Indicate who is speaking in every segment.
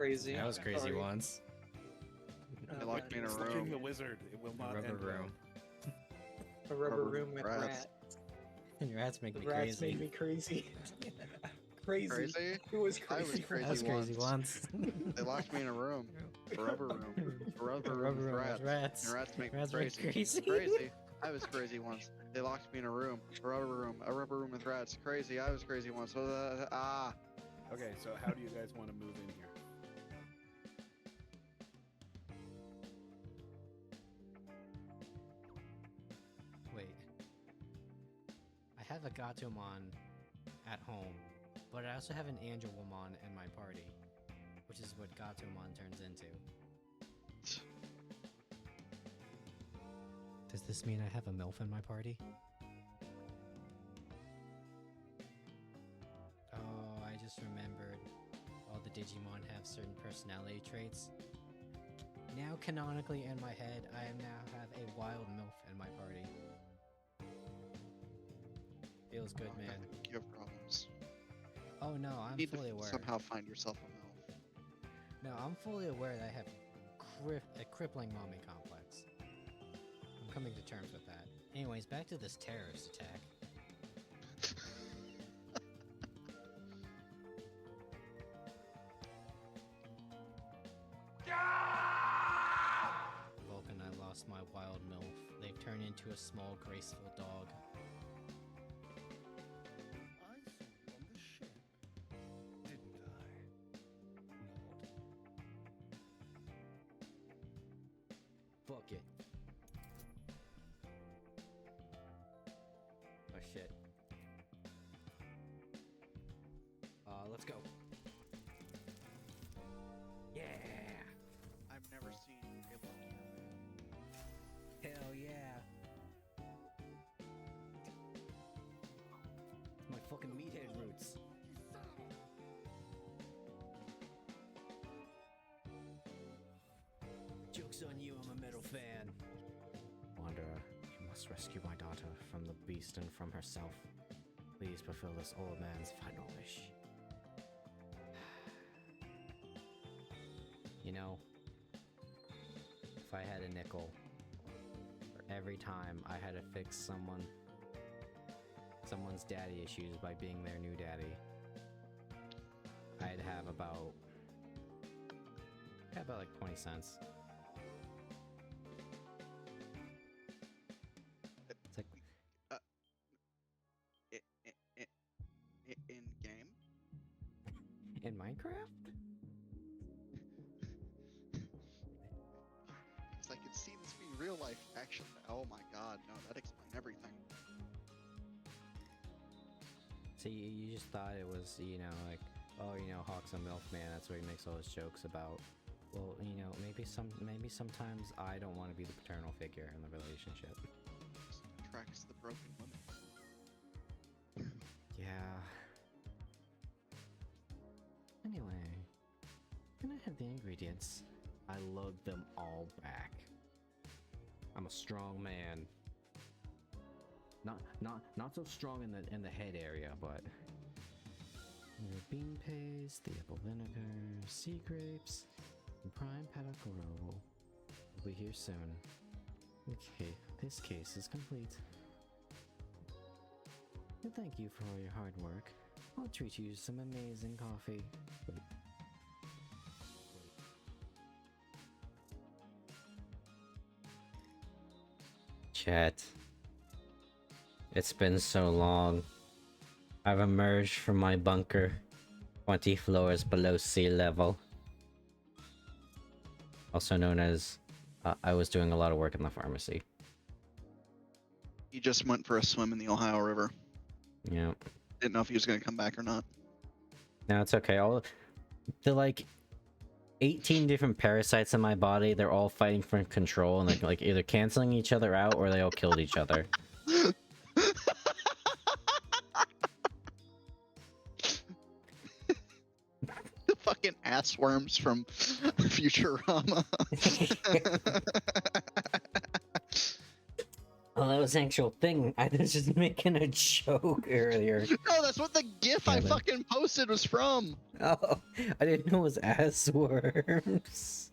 Speaker 1: crazy.
Speaker 2: I was crazy
Speaker 1: Sorry.
Speaker 2: once.
Speaker 3: They locked me in a
Speaker 4: It's fucking
Speaker 3: room.
Speaker 4: the wizard. It will not
Speaker 2: Rubber
Speaker 4: end well.
Speaker 2: room.
Speaker 1: A rubber
Speaker 3: Rubber
Speaker 1: room with
Speaker 3: rats.
Speaker 1: rats.
Speaker 2: And your rats make
Speaker 1: The
Speaker 2: me
Speaker 1: rats
Speaker 2: crazy.
Speaker 1: made me crazy. Crazy.
Speaker 3: Crazy?
Speaker 1: It was
Speaker 3: I
Speaker 1: crazy.
Speaker 3: was crazy
Speaker 2: I was crazy once.
Speaker 3: They locked me in a room. A rubber room. A rubber
Speaker 2: A
Speaker 3: room with
Speaker 2: room
Speaker 3: rats.
Speaker 2: with rats.
Speaker 3: And rats make me
Speaker 2: Rats make
Speaker 3: crazy.
Speaker 2: crazy.
Speaker 3: Crazy. I was crazy once. They locked me in a room. A rubber room. A rubber room with rats. Crazy. I was crazy once.
Speaker 4: Okay, so how do you guys want to move in here?
Speaker 2: Wait. I have a Gatomon at home, but I also have an Angelomon in my party, which is what Gatomon turns into. Does this mean I have a MILF in my party? Oh, I just remembered. All the Digimon have certain personality traits. Now, canonically in my head, I now have a wild MILF in my party. Feels good,
Speaker 3: I
Speaker 2: man.
Speaker 3: think you have problems.
Speaker 2: Oh no,
Speaker 3: You
Speaker 2: I'm
Speaker 3: need
Speaker 2: fully
Speaker 3: to
Speaker 2: aware.
Speaker 3: somehow find yourself a MILF.
Speaker 2: No, I'm fully aware that I have a crippling mommy complex. I'm coming to terms with that. Anyways, back to this terrorist attack. Vulcan, I lost my wild MILF. They've turned into a small, graceful dog.
Speaker 5: I saw you on the ship, didn't I? Nod.
Speaker 2: Fuck it. Oh shit. Let's go. Yeah!
Speaker 3: I've never seen a luckier man.
Speaker 2: Hell yeah! My fucking meathead roots. Joke's on you, I'm a metal fan. Wanderer, you must rescue my daughter from the beast and from herself. Please fulfill this old man's final wish. You know, if I had a nickel for every time I had to fix someone's daddy issues by being their new daddy, I'd have about like 20 cents. It's like,
Speaker 3: In game?
Speaker 2: in Minecraft?
Speaker 3: Because I could see this being real life action. Oh my god, no, that explains everything.
Speaker 2: So you just thought it was, you know, like, oh, you know, Hawk's a MILF man, that's what he makes all his jokes about. Well, you know, maybe sometimes I don't want to be the paternal figure in the relationship.
Speaker 3: Attracts the broken woman.
Speaker 2: Yeah. Anyway, can I have the ingredients? I love them all back. I'm a strong man. Not so strong in the head area, but bean paste, the apple vinegar, sea grapes, and prime patacoro will be here soon. Okay, this case is complete. And thank you for all your hard work. I'll treat you to some amazing coffee. Chat. It's been so long. I've emerged from my bunker, 20 floors below sea level. Also known as, I was doing a lot of work in the pharmacy.
Speaker 3: He just went for a swim in the Ohio River.
Speaker 2: Yeah.
Speaker 3: Didn't know if he was going to come back or not.
Speaker 2: No, it's okay. The like 18 different parasites in my body, they're all fighting for control and like either canceling each other out or they all killed each other.
Speaker 3: The fucking ass worms from Futurama.
Speaker 2: Well, was an actual thing. I was just making a joke earlier.
Speaker 3: No, that's what the GIF I
Speaker 2: Yeah, but-
Speaker 3: fucking posted was from.
Speaker 2: Oh, I didn't know it was ass worms.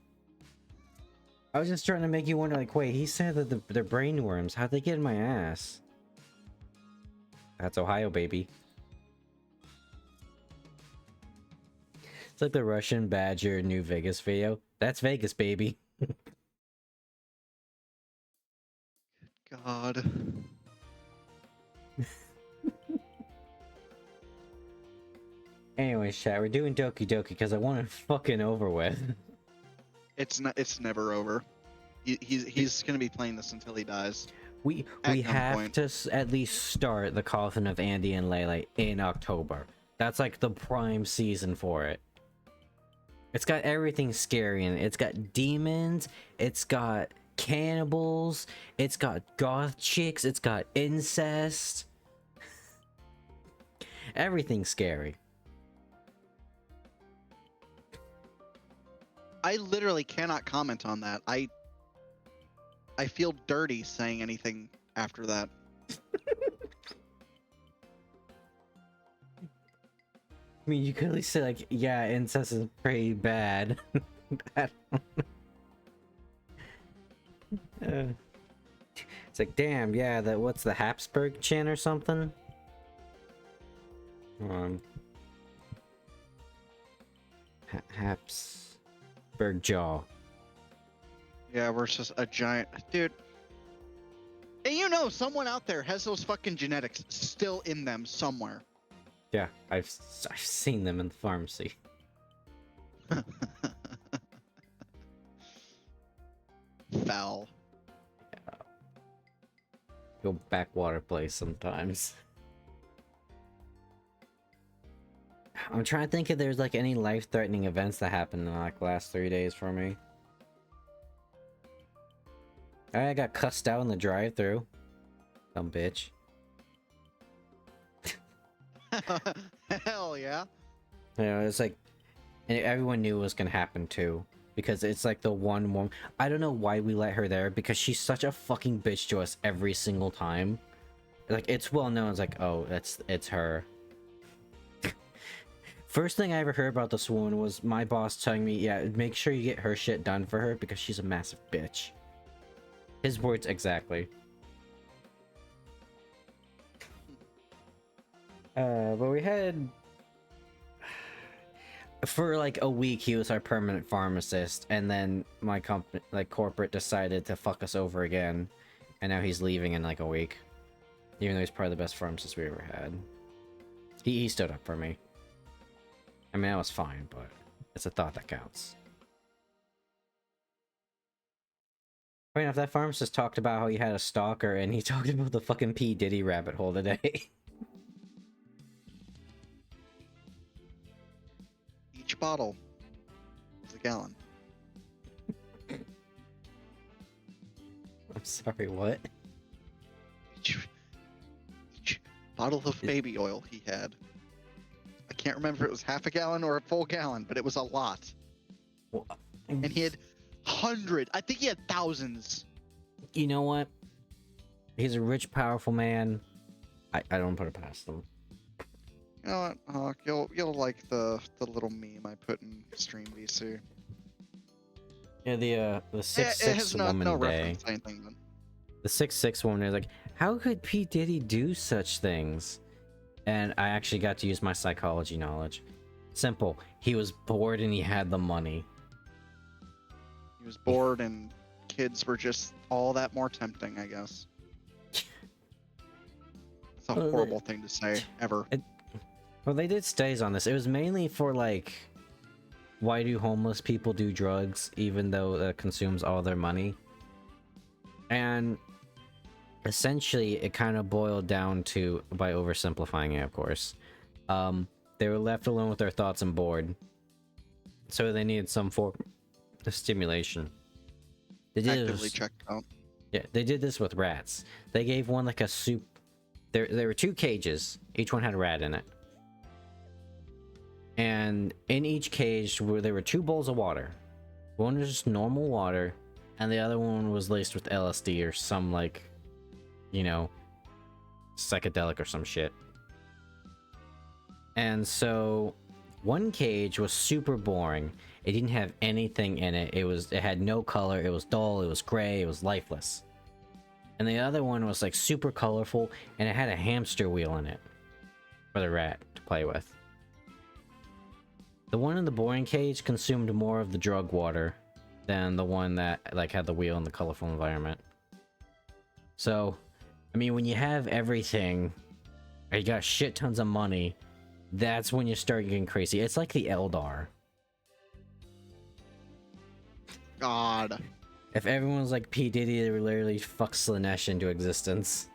Speaker 2: I was just trying to make you wonder, like, wait, he said that they're brain worms. How'd they get in my ass? That's Ohio, baby. It's like the Russian Badger New Vegas video. That's Vegas, baby.
Speaker 3: God.
Speaker 2: Anyways, chat, we're doing Doki Doki because I want it fucking over with.
Speaker 3: It's not. It's never over. He's gonna be playing this until he dies.
Speaker 2: We
Speaker 3: At
Speaker 2: have
Speaker 3: gunpoint.
Speaker 2: to at least start the Coffin of Andy and Layla in October. That's like the prime season for it. It's got everything scary in it. It's got demons. It's got cannibals. It's got goth chicks. It's got incest. Everything's scary.
Speaker 3: I literally cannot comment on that. I feel dirty saying anything after that.
Speaker 2: I mean, you could at least say like, yeah, incest is pretty bad. I don't know. It's like, damn, yeah, that what's the Habsburg chin or something? Habsburg jaw.
Speaker 3: Yeah, versus a giant dude. And you know, someone out there has those fucking genetics still in them somewhere.
Speaker 2: Yeah, I've seen them in the pharmacy.
Speaker 3: Foul.
Speaker 2: Go backwater place sometimes. I'm trying to think if there's like any life-threatening events that happened in like last 3 days for me. I got cussed out in the drive-thru. Dumb bitch.
Speaker 3: Hell yeah.
Speaker 2: You know, it's like, and everyone knew it was gonna happen too, because it's like the one woman. I don't know why we let her there, because she's such a fucking bitch to us every single time. Like, it's well known. It's like, oh, it's her. First thing I ever heard about this woman was my boss telling me, yeah, make sure you get her shit done for her because she's a massive bitch. His words exactly. But we had... For like a week, he was our permanent pharmacist, and then my company, like corporate, decided to fuck us over again, and now he's leaving in like a week. Even though he's probably the best pharmacist we ever had. He stood up for me. I mean, I was fine, but it's a thought that counts. Funny enough, that pharmacist talked about how he had a stalker, and he talked about the fucking P. Diddy rabbit hole today.
Speaker 3: Each bottle is a gallon.
Speaker 2: I'm sorry, what?
Speaker 3: Each bottle of baby oil he had. I can't remember if it was half a gallon or a full gallon, but it was a lot.
Speaker 2: Well,
Speaker 3: And he had hundreds. I think he had thousands.
Speaker 2: you know what? He's a rich, powerful man. I don't put it past him.
Speaker 3: You know what? You'll like the little meme I put in Stream VC.
Speaker 2: Yeah, the
Speaker 3: It
Speaker 2: 6'6"
Speaker 3: has
Speaker 2: woman
Speaker 3: no
Speaker 2: day.
Speaker 3: reference to anything. But...
Speaker 2: The 6'6" woman is like, how could P. Diddy do such things? And I actually got to use my psychology knowledge. Simple. He was bored and he had the money.
Speaker 3: He was bored, and kids were just all that more tempting, I guess. It's a
Speaker 2: Well,
Speaker 3: horrible thing to say, ever.
Speaker 2: Well, they did studies on this. It was mainly for, like, why do homeless people do drugs even though it consumes all their money? And essentially, it kind of boiled down to, by oversimplifying it, of course, they were left alone with their thoughts and bored. So they needed some form of stimulation. They did
Speaker 3: Actively checked out.
Speaker 2: Yeah, they did this with rats. They gave one like a soup. There were 2 cages. Each one had a rat in it. And in each cage there were 2 bowls of water. One was just normal water, and the other one was laced with LSD or some like you know, psychedelic or some shit. And so one cage was super boring. It didn't have anything in it. It had no color. It was dull. It was gray. It was lifeless. And the other one was like super colorful, and it had a hamster wheel in it for the rat to play with. The one in the boring cage consumed more of the drug water than the one that like had the wheel in the colorful environment. So, I mean, when you have everything, or you got shit tons of money, that's when you start getting crazy. It's like the Eldar.
Speaker 3: God.
Speaker 2: If everyone's like P. Diddy, they would literally fuck Slanesh into existence.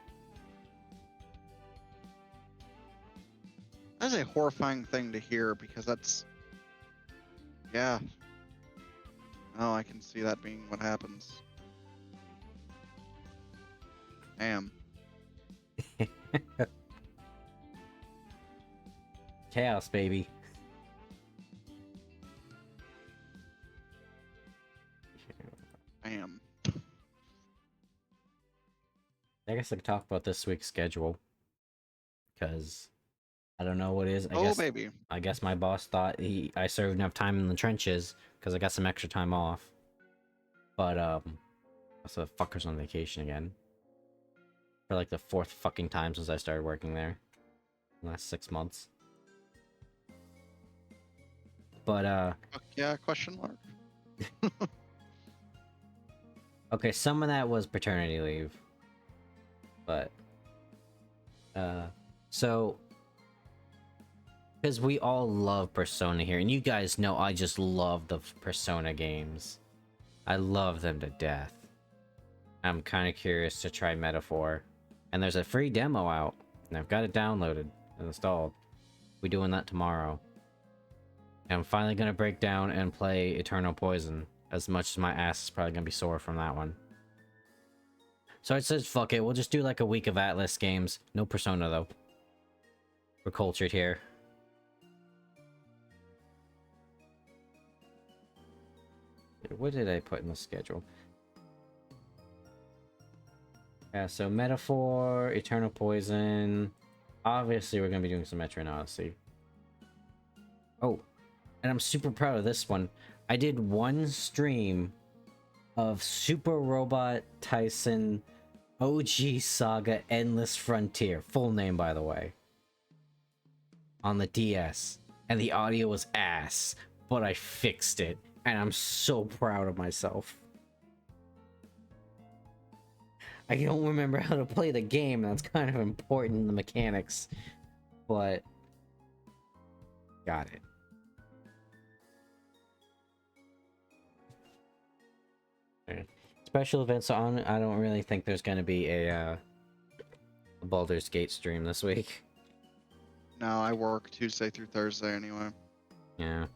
Speaker 3: That's a horrifying thing to hear because that's. Yeah. Oh, I can see that being what happens. Damn.
Speaker 2: Chaos, baby.
Speaker 3: Damn.
Speaker 2: I guess I could talk about this week's schedule. Because I don't know what it is.
Speaker 3: Baby.
Speaker 2: I guess my boss thought I served enough time in the trenches because I got some extra time off. But also the fucker's on vacation again. For like the 4th fucking time since I started working there. In the last 6 months. But
Speaker 3: Fuck yeah, question mark.
Speaker 2: okay, some of that was paternity leave. But so because we all love Persona here, and you guys know I just love the Persona games. I love them to death. I'm kind of curious to try Metaphor. And there's a free demo out, and I've got it downloaded and installed. We're doing that tomorrow. And I'm finally gonna break down and play Eternal Poison, as much as my ass is probably gonna be sore from that one. So I said, fuck it, we'll just do like a week of Atlas games. No Persona, though. We're cultured here. What did I put in the schedule? Yeah, so Metaphor, Eternal Poison. Obviously, we're gonna be doing some Metroid Odyssey. Oh, and I'm super proud of this one. I did one stream of Super Robot Tyson OG Saga Endless Frontier. Full name, by the way. On the DS. And the audio was ass. But I fixed it. And I'm so proud of myself. I don't remember how to play the game. That's kind of important in the mechanics. But got it. Special events on. I don't really think there's going to be a Baldur's Gate stream this week.
Speaker 3: No, I work Tuesday through Thursday anyway.
Speaker 2: Yeah,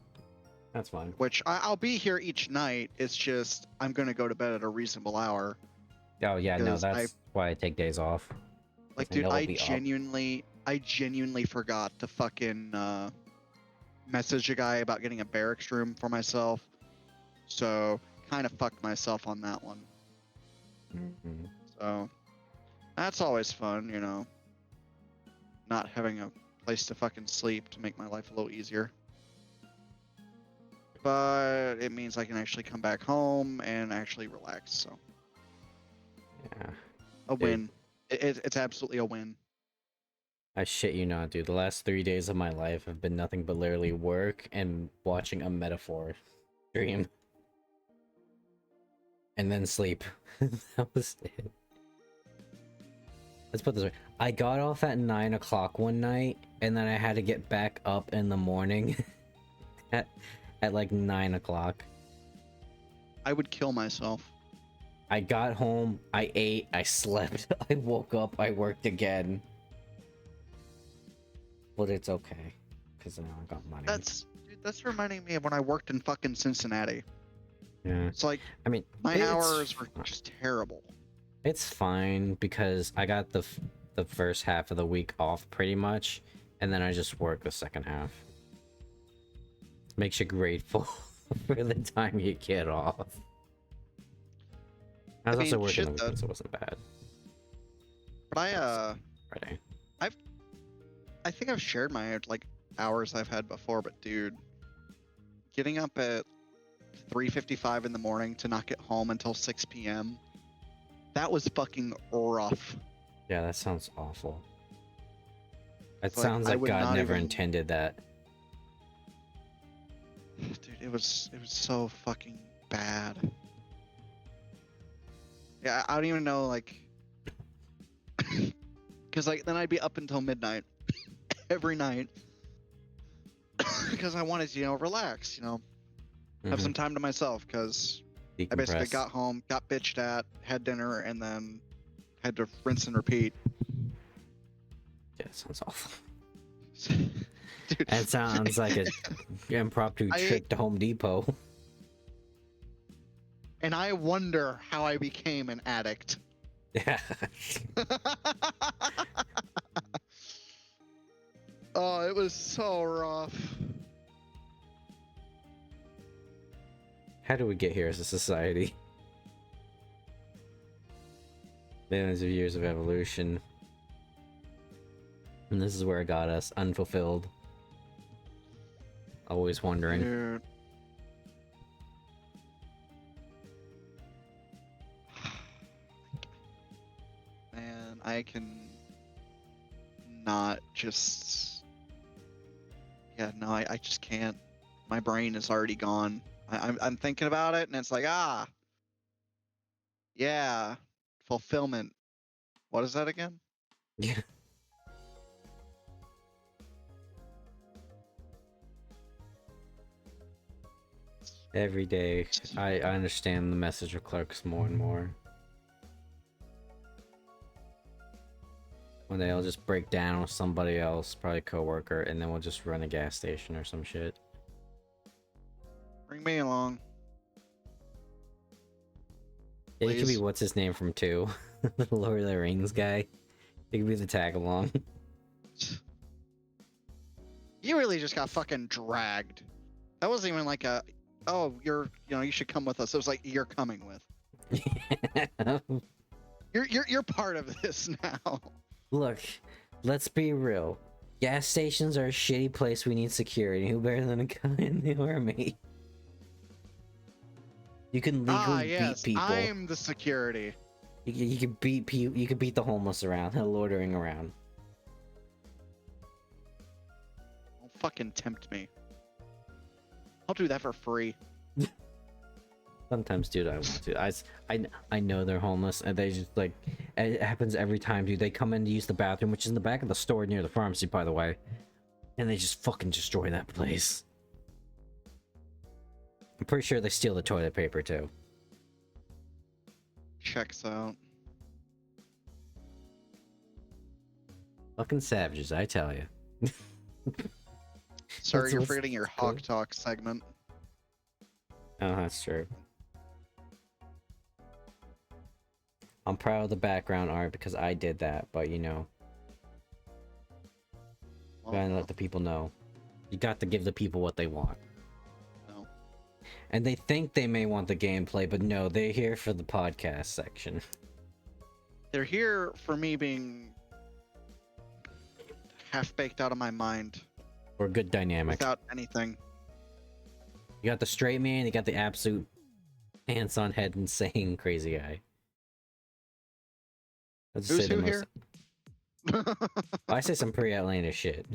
Speaker 2: that's fine.
Speaker 3: Which I'll be here each night. It's just I'm gonna go to bed at a reasonable hour.
Speaker 2: Oh yeah, no, that's why I take days off.
Speaker 3: Like, dude, I genuinely forgot to fucking message a guy about getting a barracks room for myself. So kind of fucked myself on that one.
Speaker 2: Mm-hmm.
Speaker 3: So that's always fun, you know. Not having a place to fucking sleep to make my life a little easier. But it means I can actually come back home and actually relax, so.
Speaker 2: Yeah.
Speaker 3: A win. It's absolutely a win.
Speaker 2: I shit you not, dude. The last 3 days of my life have been nothing but literally work and watching a Metaphor stream. And then sleep. That was it. Let's put it this way. I got off at 9 o'clock one night, and then I had to get back up in the morning at like 9 o'clock.
Speaker 3: I would kill myself.
Speaker 2: I got home, I ate, I slept, I woke up, I worked again. But it's okay, because now I got money.
Speaker 3: That's reminding me of when I worked in fucking Cincinnati.
Speaker 2: Yeah.
Speaker 3: It's like,
Speaker 2: I mean,
Speaker 3: my hours were just terrible.
Speaker 2: It's fine because I got the first half of the week off pretty much, and then I just work the second half. Makes you grateful for the time you get off. I was also working the weekend, so it wasn't bad.
Speaker 3: But
Speaker 2: Friday.
Speaker 3: I think I've shared my like hours I've had before, but dude, getting up at 3:55 in the morning to not get home until 6 p.m. That was fucking rough.
Speaker 2: Yeah, that sounds awful. It
Speaker 3: It's like,
Speaker 2: sounds
Speaker 3: I
Speaker 2: like
Speaker 3: would
Speaker 2: God
Speaker 3: not
Speaker 2: never
Speaker 3: even-
Speaker 2: intended that.
Speaker 3: Dude, it was so fucking bad. Yeah, I don't even know, like, because like then I'd be up until midnight every night because I wanted to, relax, have some time to myself. Because I basically
Speaker 2: Decompress.
Speaker 3: got home, got bitched at, had dinner, and then had to rinse and repeat.
Speaker 2: Yeah, it sounds awful.
Speaker 3: Dude,
Speaker 2: It sounds like an impromptu
Speaker 3: I-
Speaker 2: trip to Home Depot.
Speaker 3: and I wonder how I became an addict.
Speaker 2: Yeah.
Speaker 3: Oh, it was so rough.
Speaker 2: How do we get here as a society? Millions of years of evolution. And this is where it got us, unfulfilled. Always wondering.
Speaker 3: Dude. Man, I can not just. Yeah, no, I just can't. My brain is already gone. I'm thinking about it, and it's like, yeah, fulfillment. What is that again?
Speaker 2: Yeah. Every day, I understand the message of clerks more and more. One day I'll just break down with somebody else, probably a coworker, and then we'll just run a gas station or some shit.
Speaker 3: Bring me along.
Speaker 2: It could be
Speaker 3: Please.
Speaker 2: what's his name from 2, the Lord of the Rings guy. It could be the tag along.
Speaker 3: You really just got fucking dragged. That wasn't even like a, oh, you should come with us. It was like, you're coming with. You're part of this now.
Speaker 2: Look, let's be real. Gas stations are a shitty place. We need security. Who better than a guy in the army? You can legally
Speaker 3: Yes,
Speaker 2: beat people.
Speaker 3: I'm the security.
Speaker 2: You can beat you can beat the homeless around, loitering around.
Speaker 3: Don't fucking tempt me. I'll do that for free.
Speaker 2: Sometimes, dude, I want to. I know they're homeless, and they just like it happens every time, dude. They come in to use the bathroom, which is in the back of the store near the pharmacy, by the way, and they just fucking destroy that place. I'm pretty sure they steal the toilet paper too.
Speaker 3: Checks out.
Speaker 2: Fucking savages, I tell you.
Speaker 3: Sorry,
Speaker 2: What's-
Speaker 3: you're
Speaker 2: what's-
Speaker 3: forgetting your
Speaker 2: what's cool?
Speaker 3: Hawk Talk segment.
Speaker 2: Oh, that's true. I'm proud of the background art because I did that, but gotta let the people know. You got to give the people what they want.
Speaker 3: No.
Speaker 2: And they think they may want the gameplay, but no, they're here for the podcast section.
Speaker 3: They're here for me being half baked out of my mind
Speaker 2: Or good dynamic.
Speaker 3: without anything.
Speaker 2: You got the straight man, you got the absolute pants on head insane crazy guy. Let's
Speaker 3: Who's
Speaker 2: say the
Speaker 3: who
Speaker 2: most-
Speaker 3: here?
Speaker 2: I say some pretty outlandish shit.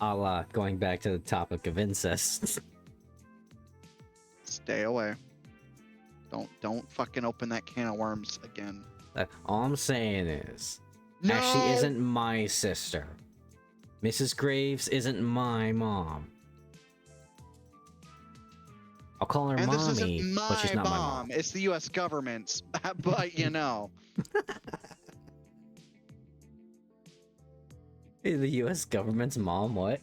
Speaker 2: A la going back to the topic of incest.
Speaker 3: Stay away. Don't fucking open that can of worms again.
Speaker 2: All I'm saying is,
Speaker 3: No!
Speaker 2: Ashley isn't my sister. Mrs. Graves isn't my mom. I'll call her
Speaker 3: And this
Speaker 2: mommy,
Speaker 3: isn't
Speaker 2: but she's
Speaker 3: my
Speaker 2: not my
Speaker 3: bomb.
Speaker 2: mom.
Speaker 3: It's the U.S. government's. But
Speaker 2: Hey, the U.S. government's mom, what?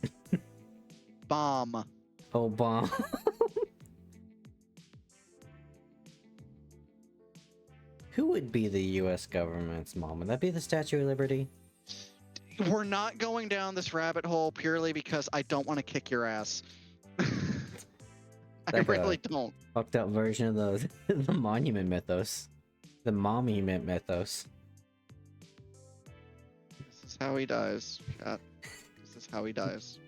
Speaker 3: bomb.
Speaker 2: Oh, bomb. Who would be the U.S. government's mom? Would that be the Statue of Liberty?
Speaker 3: We're not going down this rabbit hole purely because I don't want to kick your ass. I
Speaker 2: Like a-
Speaker 3: really don't.
Speaker 2: Fucked up version of the monument mythos. The monument mythos.
Speaker 3: is how he dies. Chat. This is how he dies.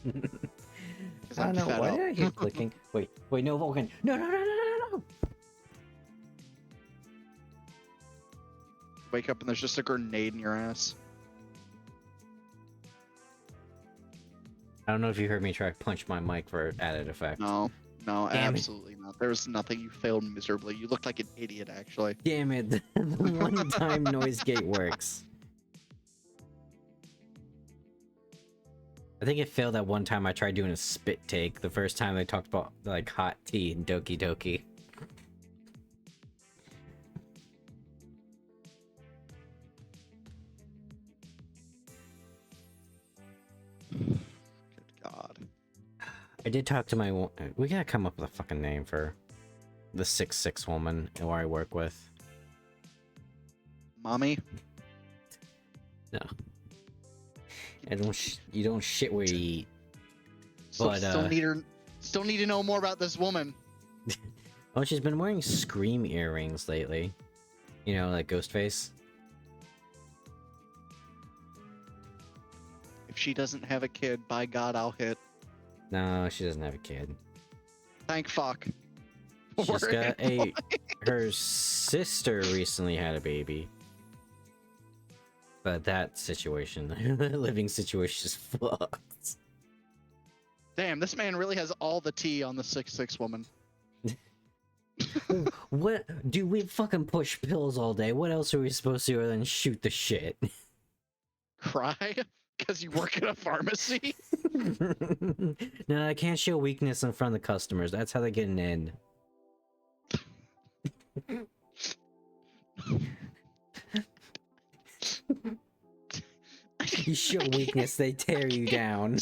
Speaker 3: 'Cause
Speaker 2: I
Speaker 3: I'm
Speaker 2: don't know.
Speaker 3: fed
Speaker 2: Why
Speaker 3: up.
Speaker 2: did I keep clicking? Wait, no, Vulcan. No, no, no, no, no, no.
Speaker 3: Wake up and there's just a grenade in your ass.
Speaker 2: I don't know if you heard me try to punch my mic for added effect.
Speaker 3: No,
Speaker 2: Damn it.
Speaker 3: absolutely not. There was nothing. You failed miserably. You looked like an idiot, actually.
Speaker 2: Damn it, the one time noise gate works. I think it failed that one time I tried doing a spit take. The first time they talked about like hot tea and Doki Doki.
Speaker 3: Good God.
Speaker 2: I did talk to my. We gotta come up with a fucking name for the 6'6" woman who I work with.
Speaker 3: Mommy?
Speaker 2: No. I don't. You don't shit where you eat.
Speaker 3: So
Speaker 2: But,
Speaker 3: still need to know more about this woman.
Speaker 2: Oh, she's been wearing Scream earrings lately. You know, like Ghostface.
Speaker 3: If she doesn't have a kid, by God, I'll hit.
Speaker 2: No, she doesn't have a kid.
Speaker 3: Thank fuck.
Speaker 2: She's
Speaker 3: We're
Speaker 2: got
Speaker 3: in
Speaker 2: a. Her sister recently had a baby. But that situation, the living situation is fucked.
Speaker 3: Damn, this man really has all the tea on the 6'6" woman.
Speaker 2: What? Dude, we fucking push pills all day. What else are we supposed to do other than shoot the shit?
Speaker 3: Cry? Because you work at a pharmacy?
Speaker 2: No, I can't show weakness in front of the customers. That's how they get an in. You show weakness, they tear you down.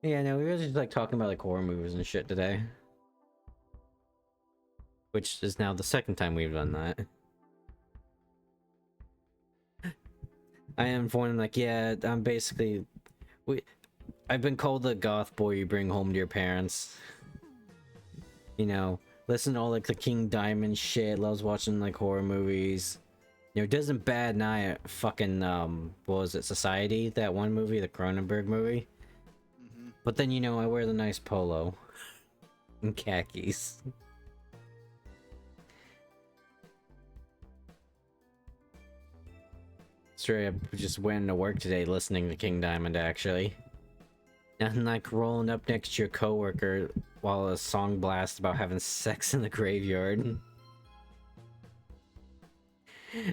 Speaker 2: Yeah, no, we were just like talking about like horror movies and shit today. Which is now the second time we've done that. I informed him like, yeah, I'm basically I've been called the goth boy you bring home to your parents. You know, listen to all like the King Diamond shit, loves watching like horror movies. You know, doesn't bat an eye at fucking what was it, Society? That one movie, the Cronenberg movie.
Speaker 3: Mm-hmm.
Speaker 2: But then, you know, I wear the nice polo and khakis. Straight up just went to work today listening to King Diamond, actually. And like rolling up next to your coworker while a song blasts about having sex in the graveyard.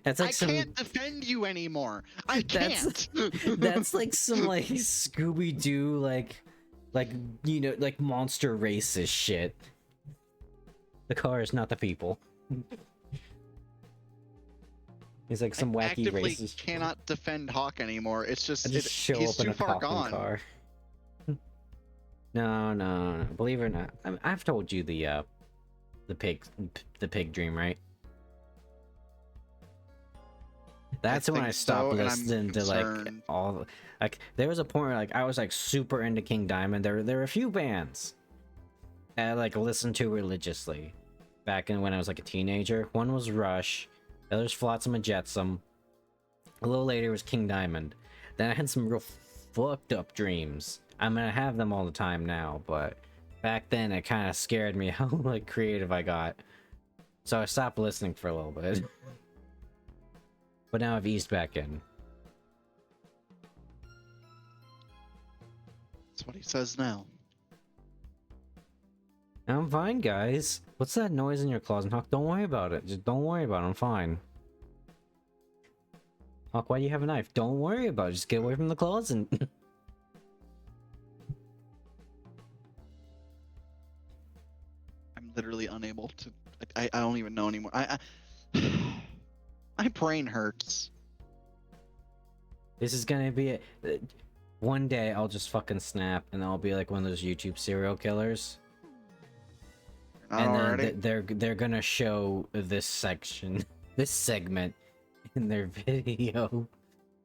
Speaker 2: That's like
Speaker 3: I can't defend you anymore. I can't.
Speaker 2: That's like some like Scooby-Doo like you know, like monster racist shit. The cars, not the people. He's like some
Speaker 3: I
Speaker 2: wacky
Speaker 3: actively
Speaker 2: racist.
Speaker 3: cannot defend Hawk anymore. It's just,
Speaker 2: I just show
Speaker 3: he's
Speaker 2: up in
Speaker 3: too
Speaker 2: a
Speaker 3: far
Speaker 2: coffin
Speaker 3: gone.
Speaker 2: car. No. Believe it or not, I've told you the pig dream, right? That's when I
Speaker 3: think
Speaker 2: stopped
Speaker 3: so, and I'm
Speaker 2: listening to like
Speaker 3: concerned.
Speaker 2: all like. There was a point where like I was like super into King Diamond. There were a few bands that I like listened to religiously back in when I was like a teenager. One was Rush, the other's Flotsam and Jetsam. A little later was King Diamond. Then I had some real fucked up dreams. I mean, I have them all the time now, but back then it kind of scared me how like creative I got. So I stopped listening for a little bit. But now I've eased back in.
Speaker 3: That's what he says now.
Speaker 2: I'm fine, guys. What's that noise in your closet, Hawk? Don't worry about it. Just don't worry about it. I'm fine. Hawk, why do you have a knife? Don't worry about it. Just get away from the closet.
Speaker 3: I'm literally unable to. I don't even know anymore. My brain hurts.
Speaker 2: This is gonna be it. One day I'll just fucking snap and I'll be like one of those YouTube serial killers.
Speaker 3: Not
Speaker 2: And
Speaker 3: already.
Speaker 2: then they're gonna show this section, this segment in their video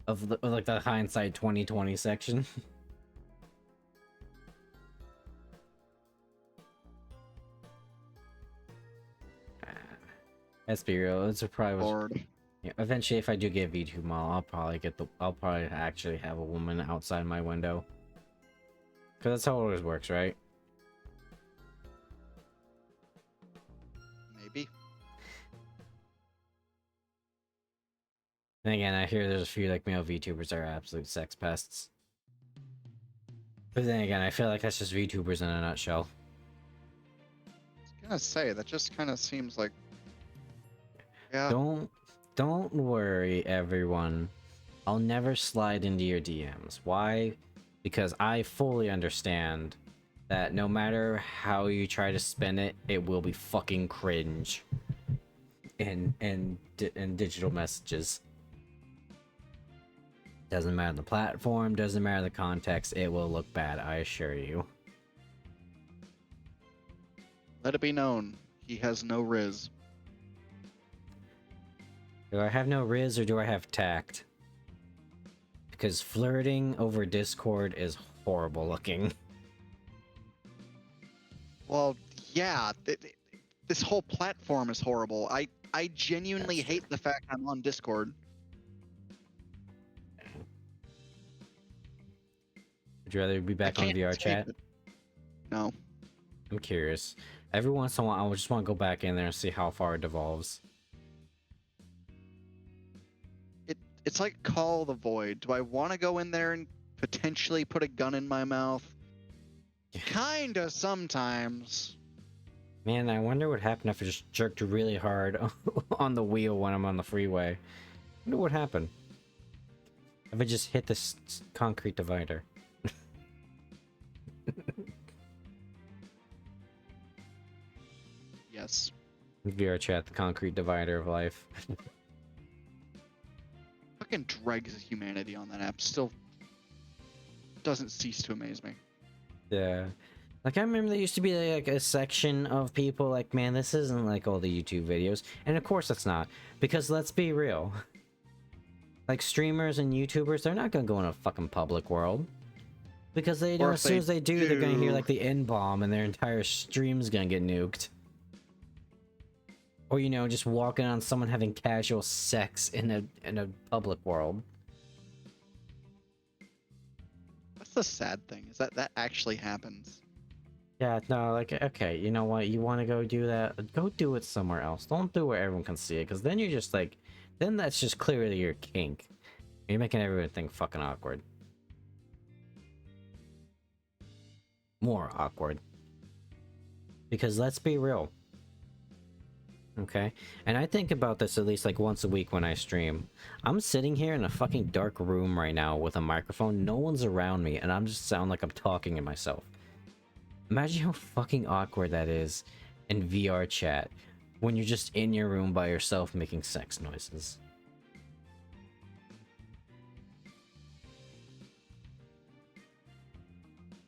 Speaker 2: of like the hindsight 2020 section. Let's be real, it's a private.
Speaker 3: Lord.
Speaker 2: Yeah, eventually, if I do get VTube model, I'll probably actually have a woman outside my window. Cause that's how it always works, right?
Speaker 3: Maybe.
Speaker 2: And again, I hear there's a few like male VTubers that are absolute sex pests. But then again, I feel like that's just VTubers in a nutshell.
Speaker 3: I was gonna say that just kind of seems like. Yeah.
Speaker 2: Don't worry, everyone. I'll never slide into your DMs. Why? Because I fully understand that no matter how you try to spin it, it will be fucking cringe. In digital messages. Doesn't matter the platform, doesn't matter the context, it will look bad, I assure you.
Speaker 3: Let it be known, he has no riz.
Speaker 2: Do I have no riz or do I have tact? Because flirting over Discord is horrible looking.
Speaker 3: Well, yeah. This whole platform is horrible. I genuinely
Speaker 2: That's
Speaker 3: hate the fact I'm on Discord.
Speaker 2: Would you rather be back on
Speaker 3: can't
Speaker 2: VR
Speaker 3: escape
Speaker 2: chat?
Speaker 3: it. No.
Speaker 2: I'm curious. Every once in a while, I just want to go back in there and see how far it devolves.
Speaker 3: It's like Call of the Void. Do I want to go in there and potentially put a gun in my mouth? Kinda sometimes.
Speaker 2: Man, I wonder what happened if I just jerked really hard on the wheel when I'm on the freeway. I wonder what happened. If I just hit this concrete divider.
Speaker 3: Yes.
Speaker 2: VR chat, the concrete divider of life.
Speaker 3: Fucking dregs humanity on that app. Still doesn't cease to amaze me.
Speaker 2: Yeah. Like, I remember there used to be like a section of people like, man, this isn't like all the YouTube videos. And of course it's not. Because let's be real. Like, streamers and YouTubers, they're not gonna go in a fucking public world. Because they know
Speaker 3: Or
Speaker 2: as
Speaker 3: if
Speaker 2: soon as they do, they're gonna hear
Speaker 3: do-
Speaker 2: like the N-bomb and their entire stream's gonna get nuked. Or, you know, just walking on someone having casual sex in a public world.
Speaker 3: That's the sad thing, is that actually happens.
Speaker 2: Yeah, no, like, okay, you know what? You want to go do that? Go do it somewhere else. Don't do it where everyone can see it, because then you're just like, then that's just clearly your kink. You're making everyone think fucking awkward. More awkward. Because let's be real. Okay? And I think about this at least like once a week when I stream. I'm sitting here in a fucking dark room right now with a microphone. No one's around me, and I'm just sound like I'm talking to myself. Imagine how fucking awkward that is in VR chat when you're just in your room by yourself making sex noises.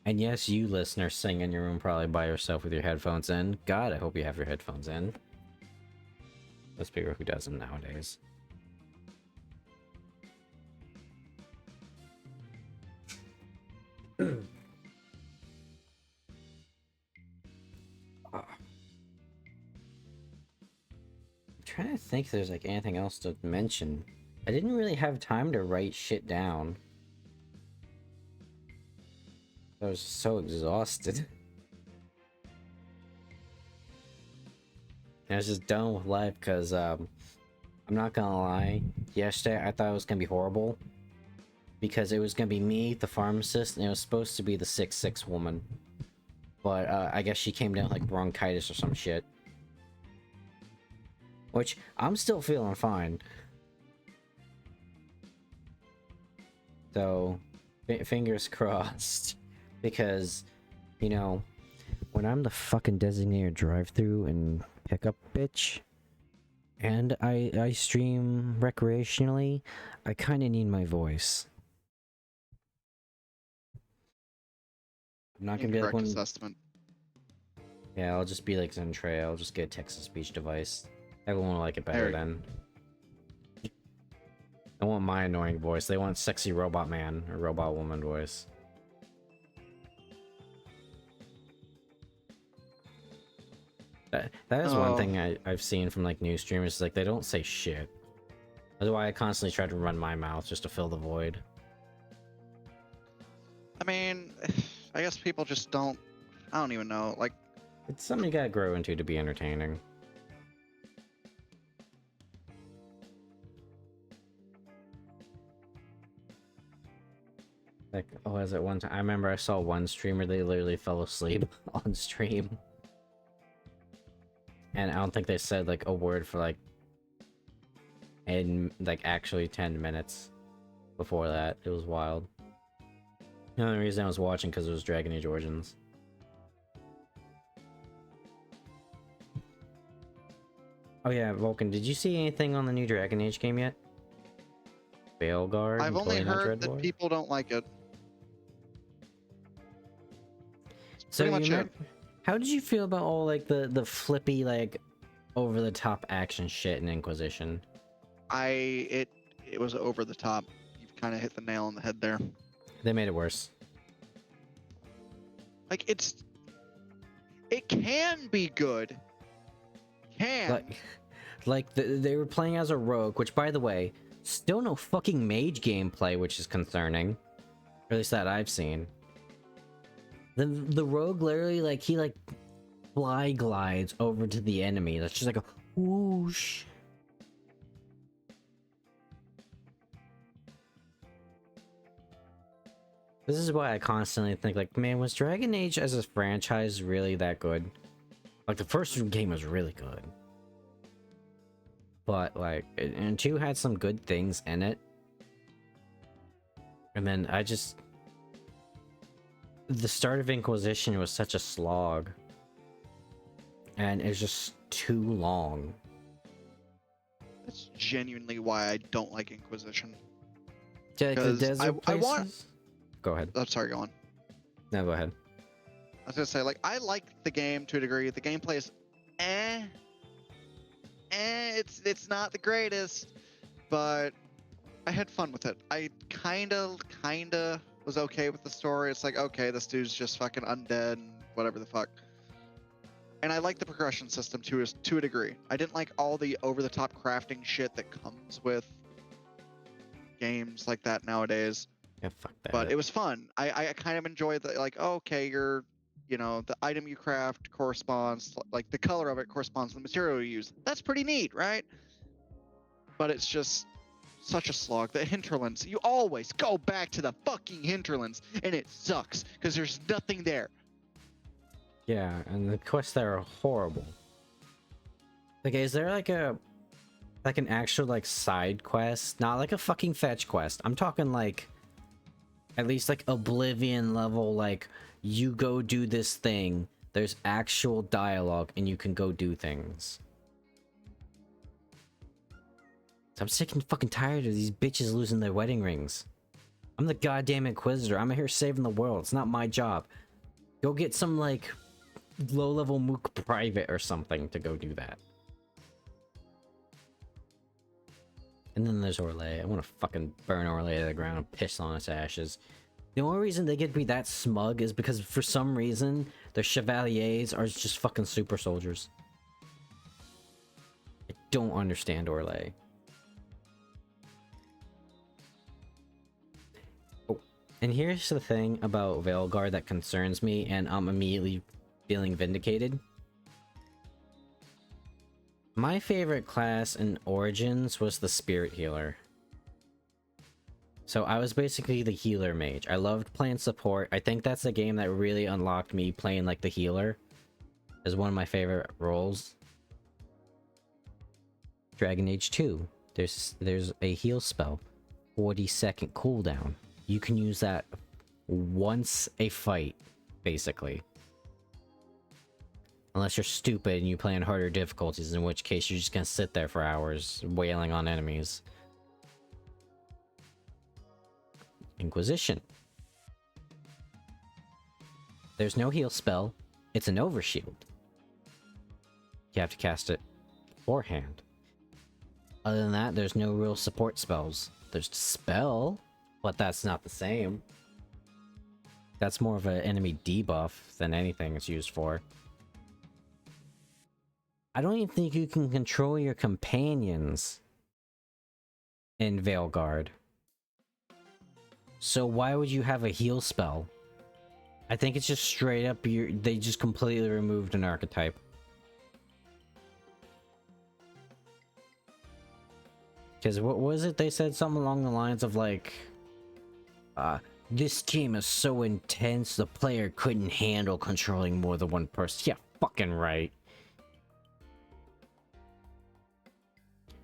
Speaker 2: And yes, you listeners sitting in your room probably by yourself with your headphones in. God, I hope you have your headphones in. Let's figure out who does them nowadays. I'm trying to think if there's like anything else to mention. I didn't really have time to write shit down. I was so exhausted. I was just done with life because I'm not gonna lie, yesterday I thought it was gonna be horrible because it was gonna be me, the pharmacist, and it was supposed to be the 6'6" woman, but I guess she came down with like bronchitis or some shit, which I'm still feeling fine, so fingers crossed, because, you know, when I'm the fucking designated drive-through and pickup bitch, and I stream recreationally, I kind of need my voice. I'm not gonna be like
Speaker 3: Incorrect
Speaker 2: one.
Speaker 3: assessment.
Speaker 2: Yeah, I'll just be like Zentrey. I'll just get a text-to-speech device. Everyone will like it better
Speaker 3: There.
Speaker 2: then. They want my annoying voice. They want sexy robot man or robot woman voice. That is one
Speaker 3: Oh.
Speaker 2: thing I've seen from like new streamers, is like they don't say shit. That's why I constantly try to run my mouth just to fill the void.
Speaker 3: I mean, I guess people just don't. I don't even know. Like,
Speaker 2: It's something you gotta grow into to be entertaining. Like, oh, was it one time? I remember I saw one streamer, they literally fell asleep on stream. And I don't think they said, like, a word for, like, actually 10 minutes before that. It was wild. The only reason I was watching because it was Dragon Age Origins. Oh yeah, Vulcan, did you see anything on the new Dragon Age game yet? Veilguard?
Speaker 3: I've
Speaker 2: and
Speaker 3: only
Speaker 2: Totally Not
Speaker 3: heard
Speaker 2: Dread
Speaker 3: that
Speaker 2: War?
Speaker 3: people don't like it.
Speaker 2: So
Speaker 3: pretty
Speaker 2: you
Speaker 3: much
Speaker 2: remember, how did you feel about all like the flippy, like, over the top action shit in Inquisition?
Speaker 3: It was over the top. You've kind of hit the nail on the head there.
Speaker 2: They made it worse.
Speaker 3: Like, it can be good. Can.
Speaker 2: They were playing as a rogue, which, by the way, still no fucking mage gameplay, which is concerning. Or at least that I've seen. The rogue literally, like, he, like, fly glides over to the enemy. That's just like a whoosh. This is why I constantly think, like, man, was Dragon Age as a franchise really that good? Like, the first game was really good. But, like, and 2 had some good things in it. And then I just... The start of Inquisition was such a slog. And it's just too long.
Speaker 3: That's genuinely why I don't like Inquisition.
Speaker 2: Yeah, like the
Speaker 3: 'Cause
Speaker 2: desert
Speaker 3: I want-
Speaker 2: places? Go ahead.
Speaker 3: I'm sorry, go on.
Speaker 2: No, go ahead.
Speaker 3: I was gonna say, like, I like the game to a degree. The gameplay is it's not the greatest, but I had fun with it. I kinda was okay with the story. It's like, okay, this dude's just fucking undead and whatever the fuck. And I like the progression system to a degree. I didn't like all the over-the-top crafting shit that comes with games like that nowadays.
Speaker 2: Yeah, fuck that.
Speaker 3: But it was fun. I kind of enjoyed the, like, oh, okay, the item you craft corresponds, like the color of it corresponds to the material you use. That's pretty neat, right? But it's just such a slog. The hinterlands, you always go back to the fucking hinterlands, and it sucks because there's nothing there.
Speaker 2: Yeah, and the quests there are horrible. Like, is there like an actual, like, side quest? Not like a fucking fetch quest. I'm talking like at least like Oblivion level, like, you go do this thing, there's actual dialogue, and you can go do things. I'm sick and fucking tired of these bitches losing their wedding rings. I'm the goddamn Inquisitor. I'm here saving the world. It's not my job. Go get some, like, low-level mook private or something to go do that. And then there's Orlais. I want to fucking burn Orlais to the ground and piss on its ashes. The only reason they get to be that smug is because for some reason their chevaliers are just fucking super soldiers. I don't understand Orlais. Oh, and here's the thing about Veilguard that concerns me, and I'm immediately feeling vindicated. My favorite class in Origins was the Spirit Healer. So I was basically the healer mage. I loved playing support. I think that's the game that really unlocked me playing like the healer. Is one of my favorite roles. Dragon Age 2. There's a heal spell. 40-second cooldown. You can use that once a fight, basically. Unless you're stupid and you play on harder difficulties, in which case you're just gonna sit there for hours wailing on enemies. Inquisition. There's no heal spell. It's an overshield. You have to cast it beforehand. Other than that, there's no real support spells. There's spell, but that's not the same. That's more of an enemy debuff than anything it's used for. I don't even think you can control your companions in Veilguard. So why would you have a heal spell? I think it's just straight up they just completely removed an archetype. Because what was it? They said something along the lines of like, this game is so intense the player couldn't handle controlling more than one person. Yeah, fucking right.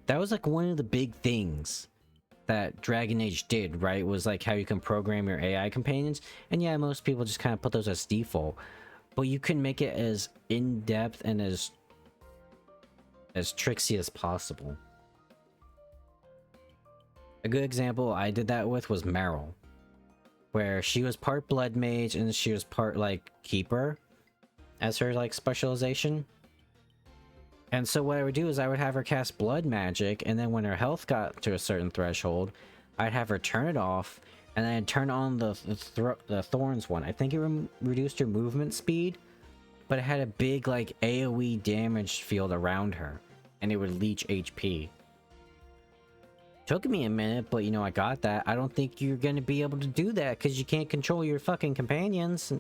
Speaker 2: That was like one of the big things that Dragon Age did, right? Was like how you can program your AI companions. And yeah, most people just kind of put those as default. But you can make it as in-depth and as tricksy as possible. A good example I did that with was Meryl, where she was part Blood Mage and she was part like Keeper as her like specialization. And so what I would do is I would have her cast Blood Magic, and then when her health got to a certain threshold, I'd have her turn it off, and then turn on the Thorns one. I think it reduced her movement speed, but it had a big like AoE damage field around her, and it would leech HP. Took me a minute, but you know, I got that. I don't think you're gonna be able to do that because you can't control your fucking companions.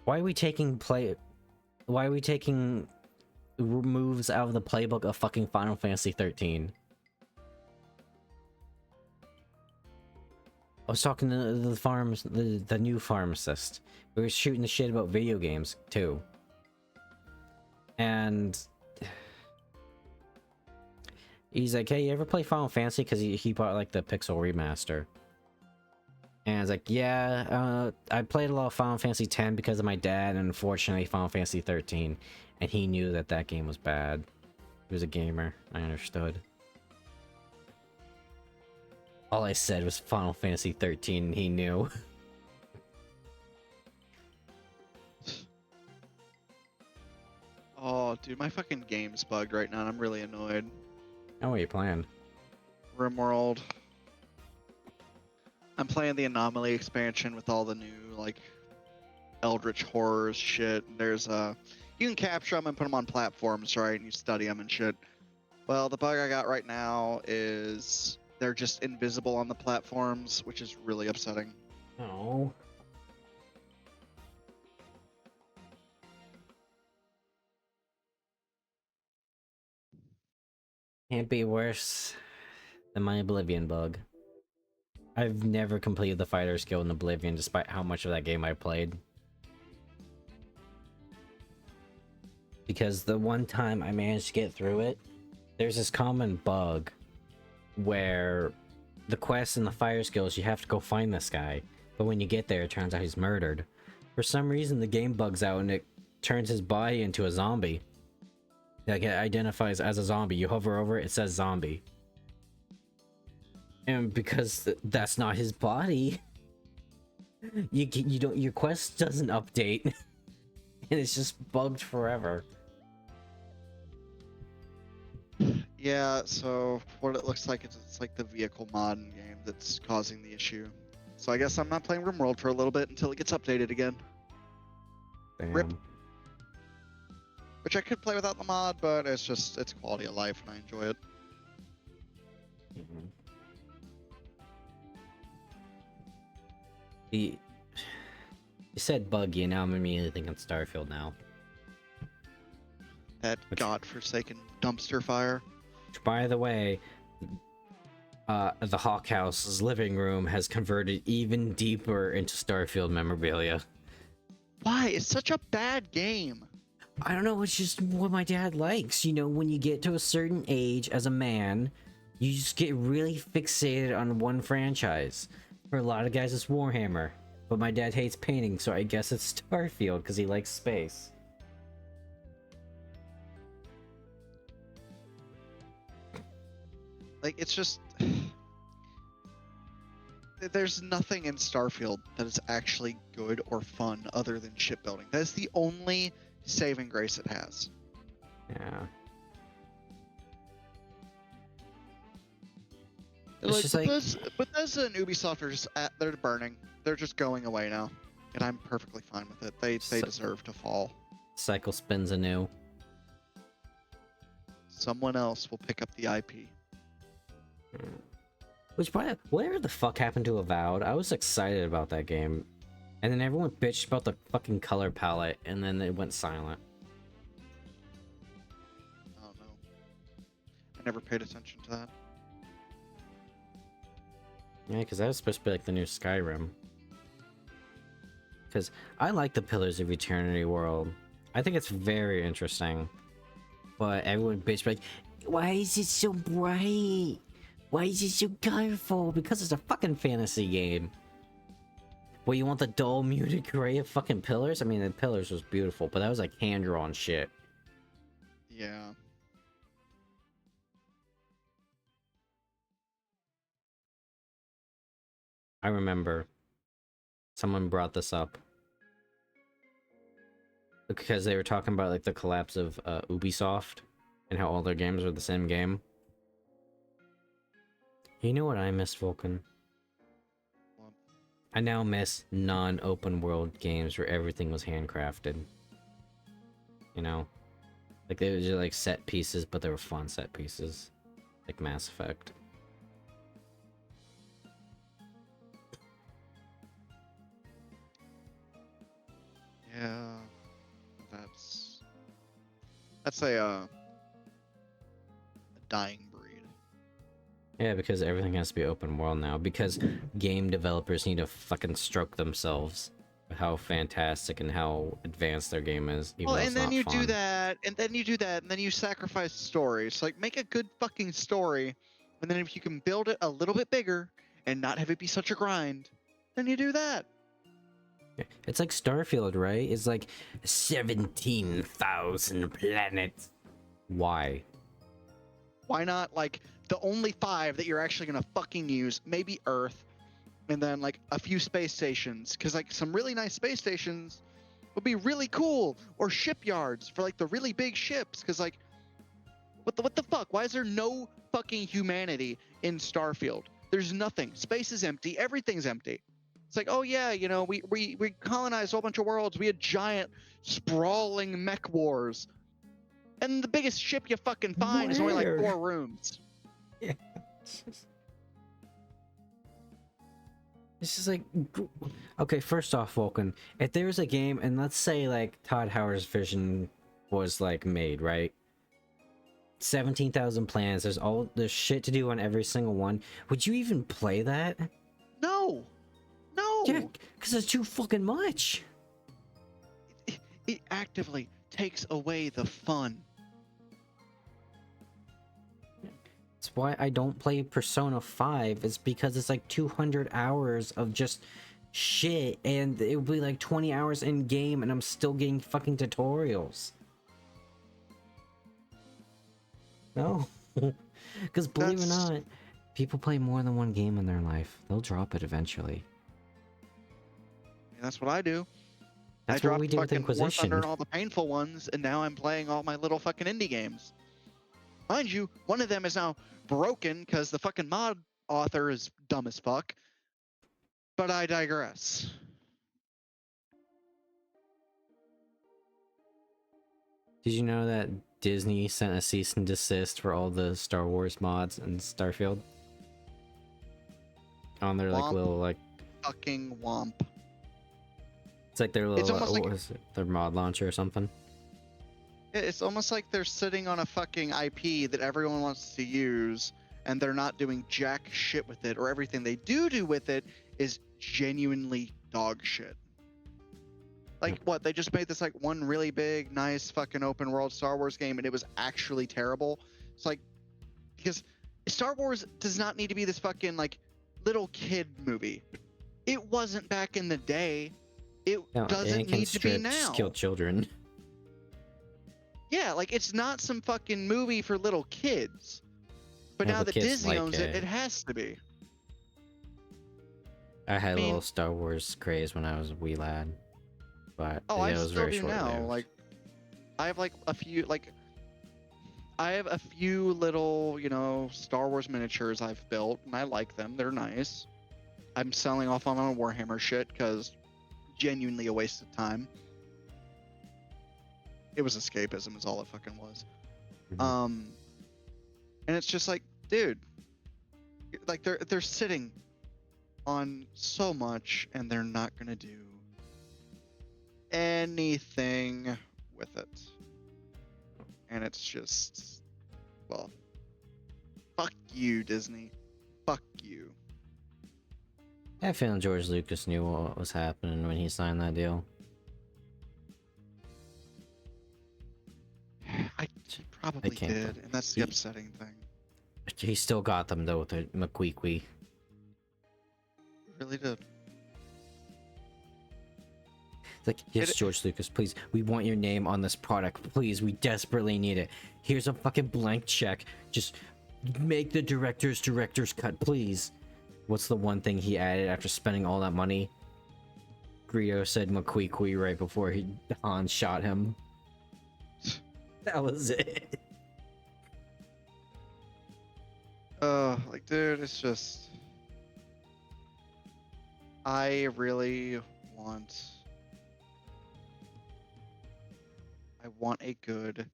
Speaker 2: Why are we taking moves out of the playbook of fucking Final Fantasy 13? I was talking to the new pharmacist. We were shooting the shit about video games too. And he's like, hey, you ever play Final Fantasy? Because he bought like the Pixel remaster. And I was like, yeah, I played a lot of Final Fantasy X because of my dad, and unfortunately Final Fantasy 13. And he knew that that game was bad. He was a gamer. I understood. All I said was Final Fantasy 13, and he knew.
Speaker 3: Oh, dude, my fucking game's bugged right now, and I'm really annoyed.
Speaker 2: Oh, what are you playing?
Speaker 3: RimWorld. I'm playing the Anomaly expansion with all the new, like, Eldritch Horrors shit. There's, you can capture them and put them on platforms, right? And you study them and shit. Well, the bug I got right now is they're just invisible on the platforms, which is really upsetting.
Speaker 2: Oh. Can't be worse than my Oblivion bug. I've never completed the fighter skill in Oblivion despite how much of that game I played. Because the one time I managed to get through it, there's this common bug where the quests and the fire skills, you have to go find this guy. But when you get there, it turns out he's murdered. For some reason, the game bugs out and it turns his body into a zombie. Like, it identifies as a zombie. You hover over it, it says zombie. And because that's not his body, you don't, your quest doesn't update. And it's just bugged forever.
Speaker 3: Yeah, so what it looks like is it's like the vehicle mod in game that's causing the issue. So I guess I'm not playing RimWorld for a little bit until it gets updated again.
Speaker 2: Damn.
Speaker 3: Rip. Which I could play without the mod, but it's quality of life and I enjoy it.
Speaker 2: Mhm. You said buggy, and now I'm immediately thinking Starfield now.
Speaker 3: That godforsaken dumpster fire.
Speaker 2: By the way, the Hawk House's living room has converted even deeper into Starfield memorabilia.
Speaker 3: Why? It's such a bad game.
Speaker 2: I don't know, it's just what my dad likes. You know, when you get to a certain age as a man, you just get really fixated on one franchise. For a lot of guys, it's Warhammer. But my dad hates painting, so I guess it's Starfield because he likes space.
Speaker 3: Like, it's just... There's nothing in Starfield that is actually good or fun other than shipbuilding. That is the only saving grace it has.
Speaker 2: Yeah.
Speaker 3: Like,
Speaker 2: just like-
Speaker 3: Bethesda and Ubisoft are just they're burning. They're just going away now, and I'm perfectly fine with it. They deserve to fall.
Speaker 2: Cycle spins anew.
Speaker 3: someone else will pick up the IP.
Speaker 2: Which, whatever the fuck happened to Avowed? I was excited about that game. And then everyone bitched about the fucking color palette, and then it went silent.
Speaker 3: I don't know. I never paid attention to that.
Speaker 2: Yeah, because that was supposed to be like the new Skyrim. Because I like the Pillars of Eternity world. I think it's very interesting. But everyone bitched like, why is it so bright? Why is it so colorful? Because it's a fucking fantasy game. Well, you want the dull, muted gray of fucking Pillars? I mean, the Pillars was beautiful, but that was like hand-drawn shit.
Speaker 3: Yeah.
Speaker 2: I remember someone brought this up. Because they were talking about like the collapse of Ubisoft and how all their games are the same game. You know what I miss, Vulcan?
Speaker 3: What?
Speaker 2: I now miss non-open world games where everything was handcrafted. You know? Like they were just like set pieces, but they were fun set pieces. Like Mass Effect.
Speaker 3: Yeah. That's a dying breed.
Speaker 2: Yeah, because everything has to be open world now. Because game developers need to fucking stroke themselves with how fantastic and how advanced their game is. Even
Speaker 3: Well,
Speaker 2: though
Speaker 3: and
Speaker 2: it's
Speaker 3: then
Speaker 2: not
Speaker 3: you
Speaker 2: fun.
Speaker 3: do that, and then you do that, and then you sacrifice stories. Like, make a good fucking story, and then if you can build it a little bit bigger and not have it be such a grind, then you do that.
Speaker 2: It's like Starfield, right? It's like 17,000 planets. Why?
Speaker 3: Why not, like, the only 5 that you're actually gonna fucking use, maybe Earth, and then, like, a few space stations, because, like, some really nice space stations would be really cool, or shipyards for, like, the really big ships, because, like, what the fuck? Why is there no fucking humanity in Starfield? There's nothing. Space is empty. Everything's empty. It's like, oh yeah, you know, we colonized a whole bunch of worlds. We had giant, sprawling mech wars. And the biggest ship you fucking find is only like
Speaker 2: Where?
Speaker 3: 4 rooms.
Speaker 2: Yeah. It's just like, okay, first off, Vulcan, if there's a game, and let's say like Todd Howard's vision was like made, right? 17,000 planets, there's shit to do on every single one. Would you even play that?
Speaker 3: No. No.
Speaker 2: Yeah, because it's too fucking much.
Speaker 3: It actively takes away the fun.
Speaker 2: That's why I don't play Persona 5. It's because it's like 200 hours of just shit, and it would be like 20 hours in game, and I'm still getting fucking tutorials. No. Because believe it or not, people play more than one game in their life. They'll drop it eventually.
Speaker 3: That's what I do.
Speaker 2: That's
Speaker 3: I
Speaker 2: what
Speaker 3: dropped
Speaker 2: we did with
Speaker 3: fucking War Thunder
Speaker 2: Inquisition.
Speaker 3: and all the painful ones, and now I'm playing all my little fucking indie games. Mind you, one of them is now broken because the fucking mod author is dumb as fuck. But I digress.
Speaker 2: Did you know that Disney sent a cease and desist for all the Star Wars mods in Starfield? On their like
Speaker 3: Womp.
Speaker 2: little like,
Speaker 3: Fucking womp.
Speaker 2: it's like their little
Speaker 3: It's almost
Speaker 2: what
Speaker 3: like-
Speaker 2: was it? Their mod launcher or something.
Speaker 3: It's almost like they're sitting on a fucking IP that everyone wants to use, and they're not doing jack shit with it, or everything they do with it is genuinely dog shit. Like, what, they just made this, like, one really big, nice, fucking open world Star Wars game, and it was actually terrible? It's like, because Star Wars does not need to be this fucking, like, little kid movie. It wasn't back in the day. It
Speaker 2: No,
Speaker 3: doesn't
Speaker 2: Anakin
Speaker 3: need to be
Speaker 2: stripped,
Speaker 3: now.
Speaker 2: killed children.
Speaker 3: Yeah, like, it's not some fucking movie for little kids. But
Speaker 2: Yeah,
Speaker 3: now
Speaker 2: but
Speaker 3: that
Speaker 2: kids
Speaker 3: Disney
Speaker 2: like
Speaker 3: owns
Speaker 2: it.
Speaker 3: it has to be.
Speaker 2: I had
Speaker 3: I
Speaker 2: a
Speaker 3: mean-
Speaker 2: little Star Wars craze when I was a wee lad, but
Speaker 3: Oh,
Speaker 2: yeah,
Speaker 3: I
Speaker 2: it was
Speaker 3: still
Speaker 2: very
Speaker 3: do
Speaker 2: short
Speaker 3: now.
Speaker 2: lived.
Speaker 3: Like, I have like a few little, you know, Star Wars miniatures I've built, and I like them. They're nice. I'm selling off on my Warhammer shit because genuinely a waste of time. It was escapism, is all it fucking was.
Speaker 2: Mhm.
Speaker 3: And it's just like, dude, like they're sitting on so much and they're not gonna do anything with it. And it's just, well, fuck you, Disney. Fuck you.
Speaker 2: I have a feeling George Lucas knew what was happening when he signed that deal.
Speaker 3: He probably
Speaker 2: can't
Speaker 3: did, and that's the
Speaker 2: he-
Speaker 3: upsetting thing.
Speaker 2: He still got them though with the McQueequee.
Speaker 3: Really did.
Speaker 2: It's like, yes, George Lucas, please, we want your name on this product. Please, we desperately need it. Here's a fucking blank check. Just make the director's cut, please. What's the one thing he added after spending all that money? Greedo said McQueequee right before Han shot him. That was it.
Speaker 3: Like, dude, it's just... I really want... I want a good,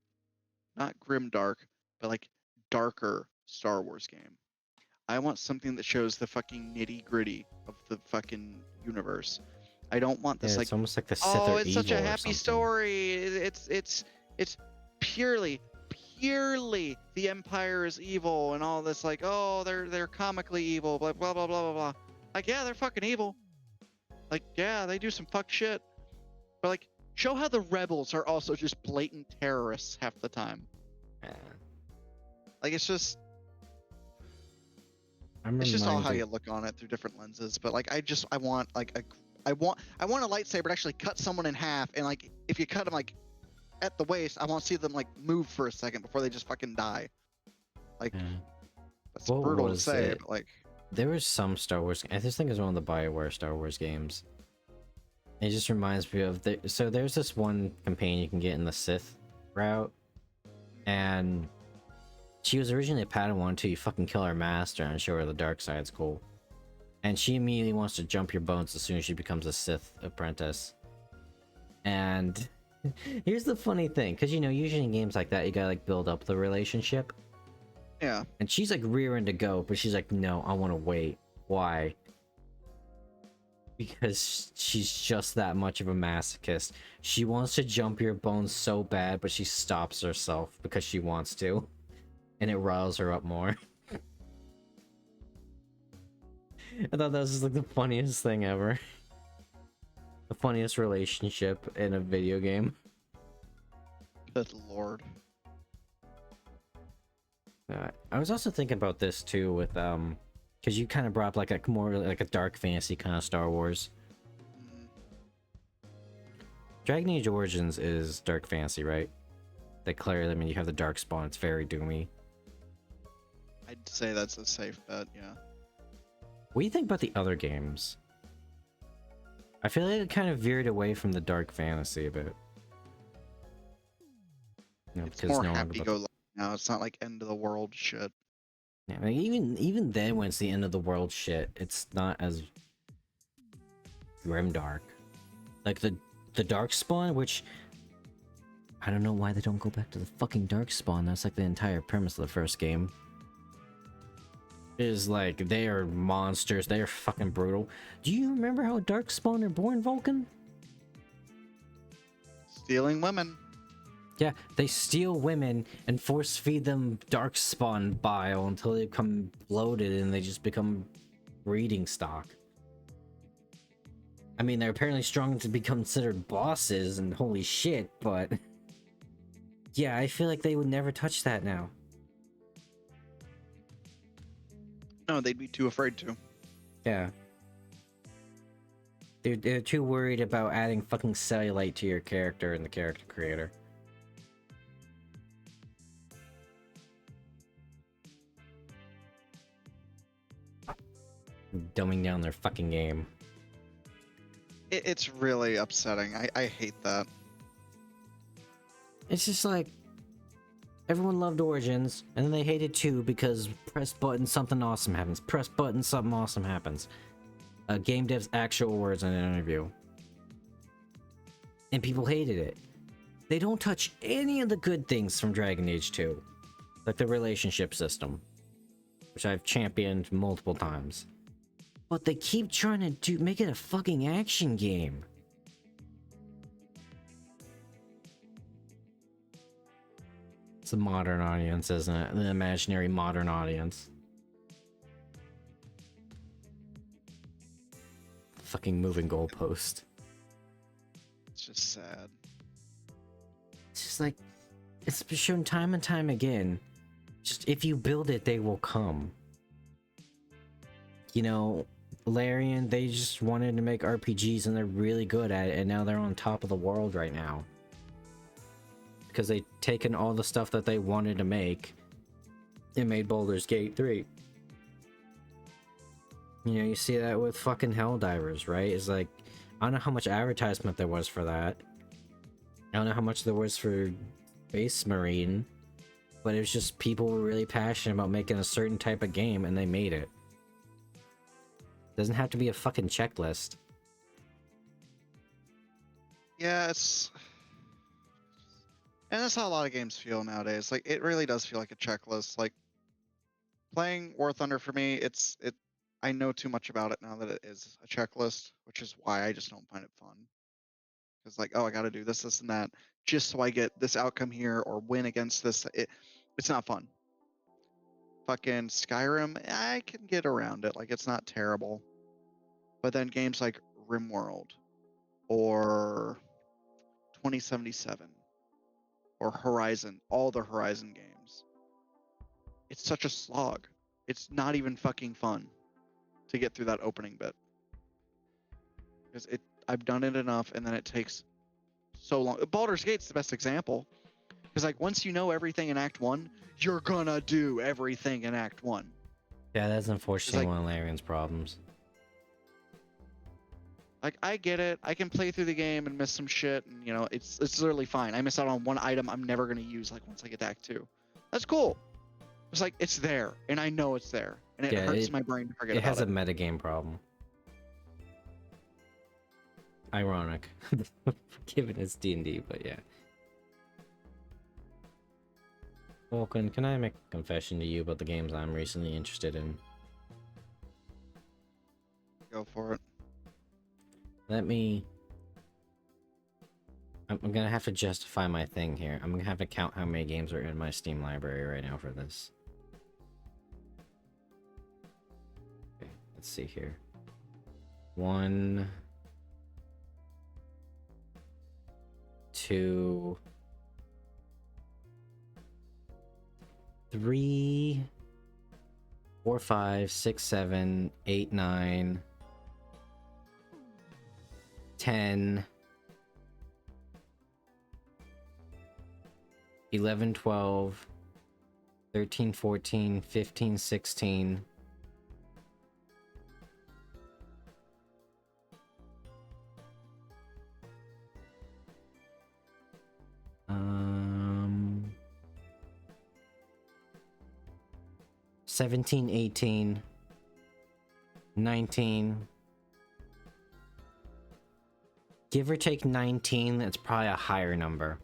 Speaker 3: not grimdark, but like darker Star Wars game. I want something that shows the fucking nitty gritty of the fucking universe. I don't want this
Speaker 2: Yeah,
Speaker 3: like,
Speaker 2: it's almost like the Sith
Speaker 3: oh,
Speaker 2: are
Speaker 3: it's such a
Speaker 2: evil or
Speaker 3: happy
Speaker 2: something.
Speaker 3: story. It's purely the Empire is evil and all this like, oh, they're comically evil, blah blah blah blah blah blah. Like, yeah, they're fucking evil. Like, yeah, they do some fuck shit. But like, show how the rebels are also just blatant terrorists half the time.
Speaker 2: Yeah.
Speaker 3: Like, it's just
Speaker 2: I'm
Speaker 3: it's just all how
Speaker 2: reminded-
Speaker 3: you look on it through different lenses. But like, I want like I want a lightsaber to actually cut someone in half, and like if you cut them like at the waist, I want to see them like move for a second before they just fucking die. Like,
Speaker 2: Yeah.
Speaker 3: that's
Speaker 2: What
Speaker 3: brutal to
Speaker 2: was
Speaker 3: say,
Speaker 2: it?
Speaker 3: but like,
Speaker 2: There was some Star Wars. I just think it's one of the BioWare Star Wars games. It just reminds me of so there's this one companion you can get in the Sith route, and she was originally a Padawan until you fucking kill her master and show her the dark side's cool, and she immediately wants to jump your bones as soon as she becomes a Sith apprentice. And here's the funny thing, because you know usually in games like that you gotta like build up the relationship.
Speaker 3: yeah,
Speaker 2: And she's like rearing to go, but she's like, no, I want to wait. Why? Because she's just that much of a masochist. She wants to jump your bones so bad, but she stops herself because she wants to. And it riles her up more. I thought that was just like the funniest thing ever. The funniest relationship in a video game.
Speaker 3: good lord.
Speaker 2: I was also thinking about this too with because you kind of brought up like a more like a dark fantasy kind of Star Wars.
Speaker 3: Mm,
Speaker 2: Dragon Age Origins is dark fantasy, right? They clearly, I mean, you have the dark spawn. It's very doomy.
Speaker 3: I'd say that's a safe bet. Yeah.
Speaker 2: What do you think about the other games? I feel like it kind of veered away from the dark fantasy a bit. You know,
Speaker 3: It's
Speaker 2: because
Speaker 3: more
Speaker 2: no one
Speaker 3: happy-go-lucky now. It's not like end of the world shit.
Speaker 2: Yeah, like even then, when it's the end of the world shit, it's not as grimdark. Like the dark spawn, which I don't know why they don't go back to the fucking dark spawn. That's like the entire premise of the first game. Is like they are monsters. They are fucking brutal. Do you remember how dark spawn are born, Vulcan?
Speaker 3: Stealing women.
Speaker 2: Yeah, they steal women and force feed them darkspawn bile until they become bloated and they just become breeding stock. I mean, they're apparently strong to be considered bosses and holy shit, but yeah, I feel like they would never touch that now.
Speaker 3: No, they'd be too afraid to.
Speaker 2: Yeah. They're too worried about adding fucking cellulite to your character and the character creator. Dumbing down their fucking game.
Speaker 3: It's really upsetting. I hate that.
Speaker 2: It's just like everyone loved Origins, and then they hated 2 because press button, something awesome happens. Press button, something awesome happens. Game dev's actual words in an interview. And people hated it. They don't touch any of the good things from Dragon Age 2. Like the relationship system, which I've championed multiple times. But they keep trying to make it a fucking action game. It's the modern audience, isn't it? The imaginary modern audience. Fucking moving goalpost.
Speaker 3: It's just sad.
Speaker 2: It's just like, it's been shown time and time again. Just if you build it, they will come. You know, Larian, they just wanted to make RPGs and they're really good at it, and now they're on top of the world right now. Because they've taken all the stuff that they wanted to make and made Baldur's Gate 3. You know, you see that with fucking Helldivers, right? It's like, I don't know how much advertisement there was for that. I don't know how much there was for Space Marine, but it was just people were really passionate about making a certain type of game and they made it. Doesn't have to be a fucking checklist.
Speaker 3: Yeah, it's... And that's how a lot of games feel nowadays. Like, it really does feel like a checklist. Like, playing War Thunder for me, I know too much about it now that it is a checklist, which is why I just don't find it fun. Because, like, oh, I gotta do this, this, and that, just so I get this outcome here or win against this. It's not fun. Fucking Skyrim, I can get around it. Like, it's not terrible. But then games like RimWorld or 2077 or Horizon, all the Horizon games, it's such a slog. It's not even fucking fun to get through that opening bit. Because I've done it enough, and then it takes so long. Baldur's Gate's the best example. Because, like, once you know everything in Act 1, you're gonna do everything in Act 1.
Speaker 2: Yeah, that's unfortunately
Speaker 3: like-
Speaker 2: one of Larian's problems.
Speaker 3: Like, I get it. I can play through the game and miss some shit, and, you know, it's literally fine. I miss out on one item I'm never gonna use, like, once I get to Act 2. That's cool. It's like, it's there, and I know it's there. And it hurts my brain to forget
Speaker 2: It
Speaker 3: about
Speaker 2: has
Speaker 3: it.
Speaker 2: a metagame problem. Ironic, given it's D&D, but yeah. Vulcan, can I make a confession to you about the games I'm recently interested in?
Speaker 3: Go for it.
Speaker 2: I'm gonna have to justify my thing here. I'm gonna have to count how many games are in my Steam library right now for this. Okay, let's see here. 1, 2, 3, 4, 5, 6, 7, 8, 9, 10, 11, 12, 13, 14, 15, 16. Um, 17, 18, 19. Give or take 19, that's probably a higher number.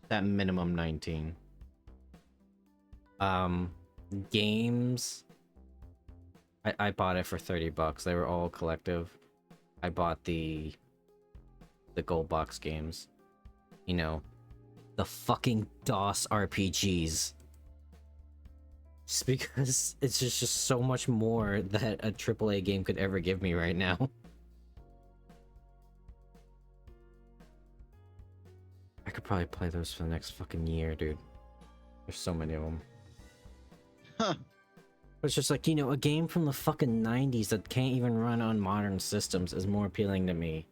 Speaker 2: That minimum 19. Games. I bought it for $30. They were all collective. I bought the gold box games. You know, the fucking DOS RPGs. Just because it's just so much more that a AAA game could ever give me right now. I could probably play those for the next fucking year, dude. There's so many of them.
Speaker 3: Huh.
Speaker 2: But it's just like, you know, a game from the fucking 90s that can't even run on modern systems is more appealing to me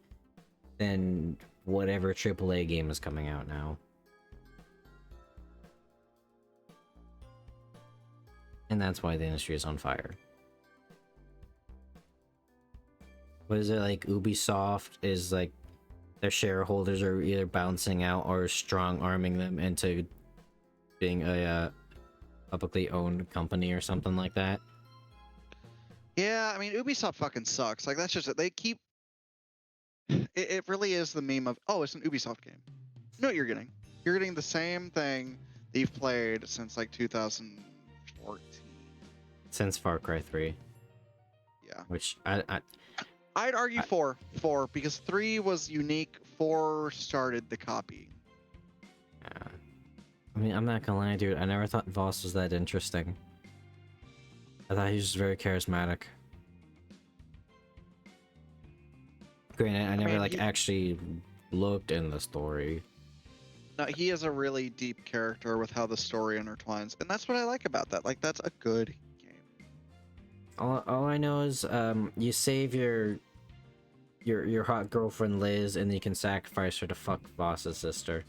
Speaker 2: than whatever AAA game is coming out now. And that's why the industry is on fire. What is it, like Ubisoft is like their shareholders are either bouncing out or strong arming them into being a publicly owned company or something like that?
Speaker 3: Yeah, I mean, Ubisoft fucking sucks. Like, that's just it. They keep... It really is the meme of, oh, it's an Ubisoft game. You know what you're getting. You're getting the same thing that you've played since like 2014.
Speaker 2: Since Far Cry 3,
Speaker 3: Yeah.
Speaker 2: which
Speaker 3: I'd argue
Speaker 2: I-
Speaker 3: 4 because 3 was unique. 4 started the copy.
Speaker 2: I mean, I'm not gonna lie, dude. I never thought Voss was that interesting. I thought he was just very charismatic. Granted, I never
Speaker 3: mean,
Speaker 2: like
Speaker 3: he-
Speaker 2: actually looked in the story.
Speaker 3: No, he is a really deep character with how the story intertwines, and that's what I like about that. Like, that's a good game.
Speaker 2: All I know is you save your hot girlfriend Liz, and you can sacrifice her to fuck Voss's sister.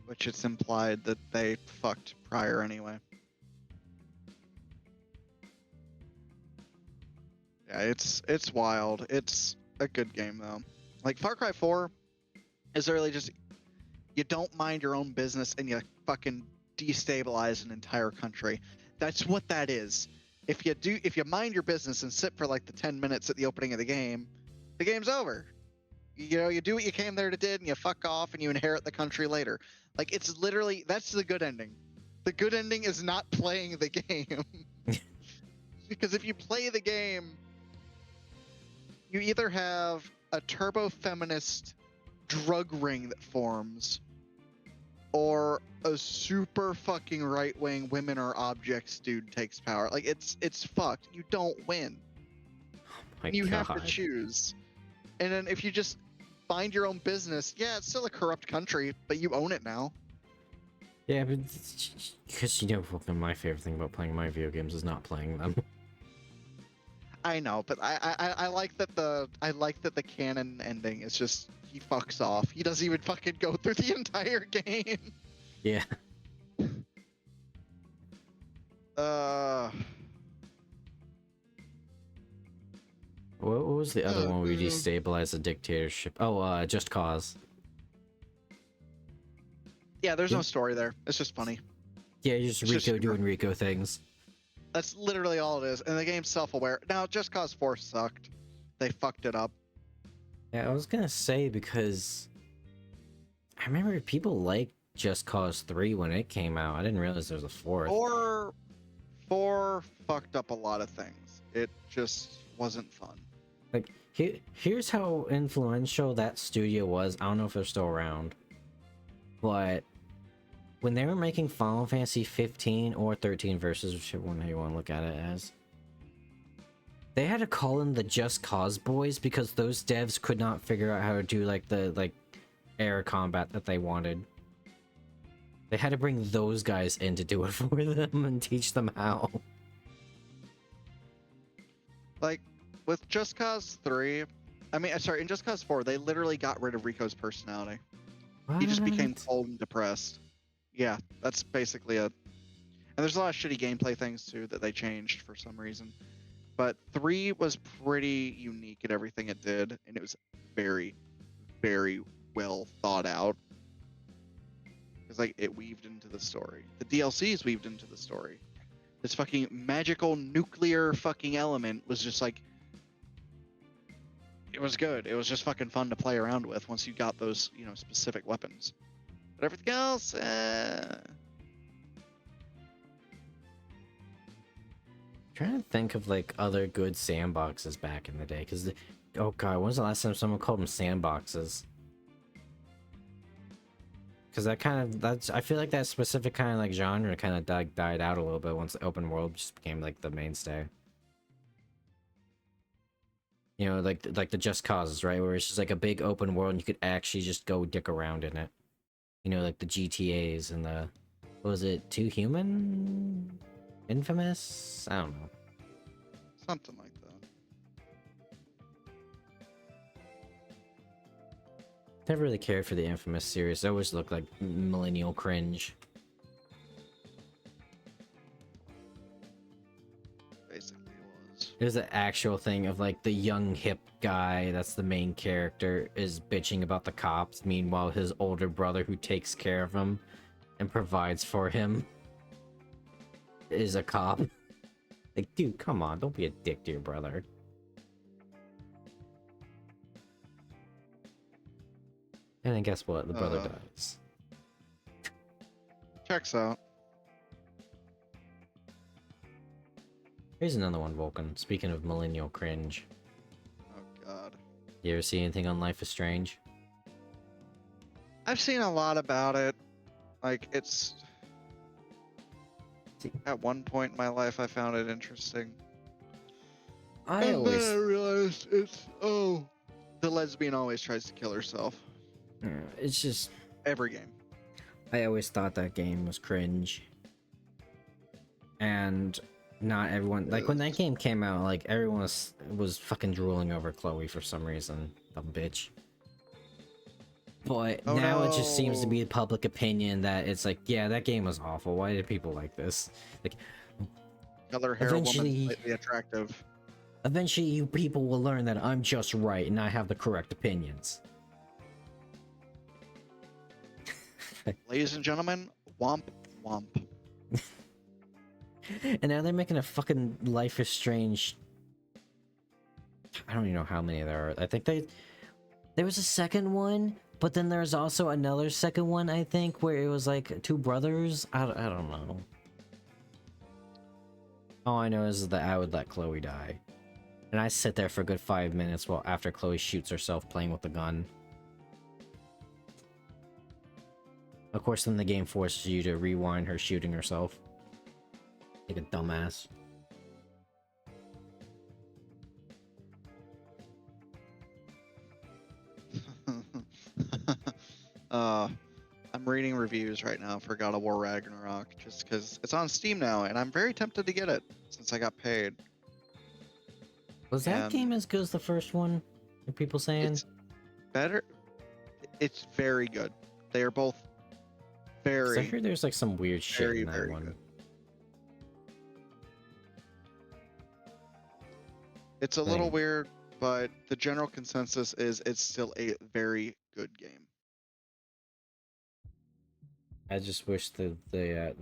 Speaker 3: Which it's implied that they fucked prior anyway. Yeah, it's wild. It's a good game though. Like Far Cry 4 is really just you don't mind your own business and you fucking destabilize an entire country. That's what that is. If you mind your business and sit for like the 10 minutes at the opening of the game's over. You know, you do what you came there to do and you fuck off and you inherit the country later. Like it's literally that's the good ending. The good ending is not playing the game. Because if you play the game, you either have a turbo feminist drug ring that forms, or a super fucking right wing women are objects dude takes power. Like it's fucked. You don't win.
Speaker 2: My
Speaker 3: You
Speaker 2: God.
Speaker 3: have to choose. And then if you just find your own business, yeah, it's still a corrupt country, but you own it now.
Speaker 2: Yeah, but because you know, fucking my favorite thing about playing my video games is not playing them.
Speaker 3: I know, but I like that the canon ending is just he fucks off. He doesn't even fucking go through the entire game.
Speaker 2: Yeah.
Speaker 3: Uh,
Speaker 2: What was the other
Speaker 3: Oh,
Speaker 2: one where you
Speaker 3: man.
Speaker 2: destabilize a dictatorship? Oh, Just Cause.
Speaker 3: yeah, there's
Speaker 2: Yeah.
Speaker 3: no story there. It's just funny.
Speaker 2: Yeah, you just
Speaker 3: It's just
Speaker 2: Rico
Speaker 3: humor.
Speaker 2: doing Rico things.
Speaker 3: That's literally all it is. And the game's self-aware. Now, Just Cause 4 sucked. They fucked it up.
Speaker 2: Yeah, I was gonna say because I remember people liked Just Cause 3 when it came out. I didn't realize there was a fourth.
Speaker 3: 4 fucked up a lot of things. It just wasn't fun.
Speaker 2: Like, here's how influential that studio was. I don't know if they're still around, but when they were making Final Fantasy 15 or 13 versus whichever one you want to look at it as, they had to call in the Just Cause boys because those devs could not figure out how to do like the air combat that they wanted. They had to bring those guys in to do it for them and teach them how.
Speaker 3: Like, with Just Cause 3, I mean, sorry, in Just Cause 4, they literally got rid of Rico's personality. He just became
Speaker 2: What?
Speaker 3: cold and depressed. Yeah, that's basically it. And there's a lot of shitty gameplay things too that they changed for some reason. But 3 was pretty unique at everything it did, and it was very, very well thought out. Because like it weaved into the story. The DLCs weaved into the story. This fucking magical nuclear fucking element was just like it was good. It was just fucking fun to play around with once you got those, you know, specific weapons. But everything else,
Speaker 2: Trying to think of like other good sandboxes back in the day, because oh god, when was the last time someone called them sandboxes? Because that's I feel like that specific kind of like genre kind of died out a little bit once the open world just became like the mainstay. You know, like the Just Causes, right, where it's just like a big open world and you could actually just go dick around in it. You know, like the GTA's and the what was it, Too Human, Infamous? I don't know.
Speaker 3: something like that.
Speaker 2: Never really cared for the Infamous series. It always looked like millennial cringe.
Speaker 3: Basically, it was.
Speaker 2: There's an actual thing of like the young hip guy that's the main character is bitching about the cops. Meanwhile, his older brother who takes care of him and provides for him is a cop. Like, dude, come on, don't be a dick to your brother. And then guess what? The brother
Speaker 3: Uh.
Speaker 2: dies.
Speaker 3: Checks out.
Speaker 2: Here's another one, Vulcan. Speaking of millennial cringe.
Speaker 3: Oh god.
Speaker 2: You ever see anything on Life is Strange?
Speaker 3: I've seen a lot about it. Like, it's... At one point in my life, I found it interesting.
Speaker 2: I
Speaker 3: And
Speaker 2: always...
Speaker 3: then I realized it's... Oh. The lesbian always tries to kill herself.
Speaker 2: It's just...
Speaker 3: Every game.
Speaker 2: I always thought that game was cringe. And not everyone... Like, when that game came out, like, everyone was fucking drooling over Chloe for some reason. Dumb bitch. But
Speaker 3: Oh,
Speaker 2: now it just seems to
Speaker 3: no.
Speaker 2: be public opinion that it's like, yeah, that game was awful. Why did people like this? Like,
Speaker 3: Color hair
Speaker 2: Eventually-
Speaker 3: woman slightly attractive.
Speaker 2: eventually you people will learn that I'm just right and I have the correct opinions.
Speaker 3: Ladies and gentlemen, womp womp.
Speaker 2: And now they're making a fucking Life is Strange. I don't even know how many there are. I think there was a second one, but then there's also another second one, I think, where it was like two brothers. I don't know. All I know is that I would let Chloe die. And I sit there for a good 5 minutes while after Chloe shoots herself playing with the gun. Of course, then the game forces you to rewind her shooting herself. Like a dumbass.
Speaker 3: I'm reading reviews right now for God of War Ragnarok just because it's on Steam now, and I'm very tempted to get it since I got paid.
Speaker 2: Was that
Speaker 3: And
Speaker 2: game as good as the first one? Are people saying?
Speaker 3: It's better. It's very good. They are both
Speaker 2: 'Cause
Speaker 3: very,
Speaker 2: I heard there's like some weird shit
Speaker 3: very,
Speaker 2: in that
Speaker 3: very
Speaker 2: one.
Speaker 3: good. It's a little
Speaker 2: Thing.
Speaker 3: weird, but the general consensus is it's still a very good game.
Speaker 2: I just wish the I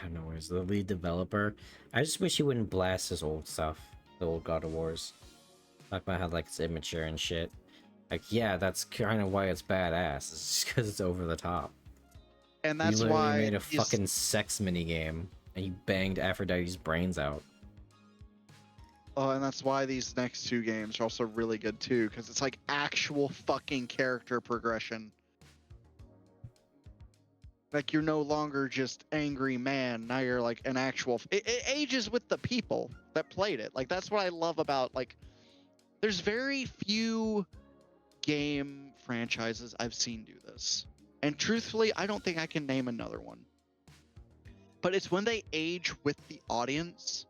Speaker 2: don't know, where's the lead developer? I just wish he wouldn't blast his old stuff, the old God of Wars. Talk about how like it's immature and shit. Like, yeah, that's kind of why it's badass. It's just because it's over the top.
Speaker 3: And that's
Speaker 2: you literally
Speaker 3: why
Speaker 2: made a
Speaker 3: he's-
Speaker 2: fucking sex mini game and you banged Aphrodite's brains out.
Speaker 3: Oh, and that's why these next two games are also really good too, because it's like actual fucking character progression. Like, you're no longer just angry man. Now you're like an actual. It ages with the people that played it. Like, that's what I love about, like, there's very few game franchises I've seen do this. And truthfully, I don't think I can name another one. But it's when they age with the audience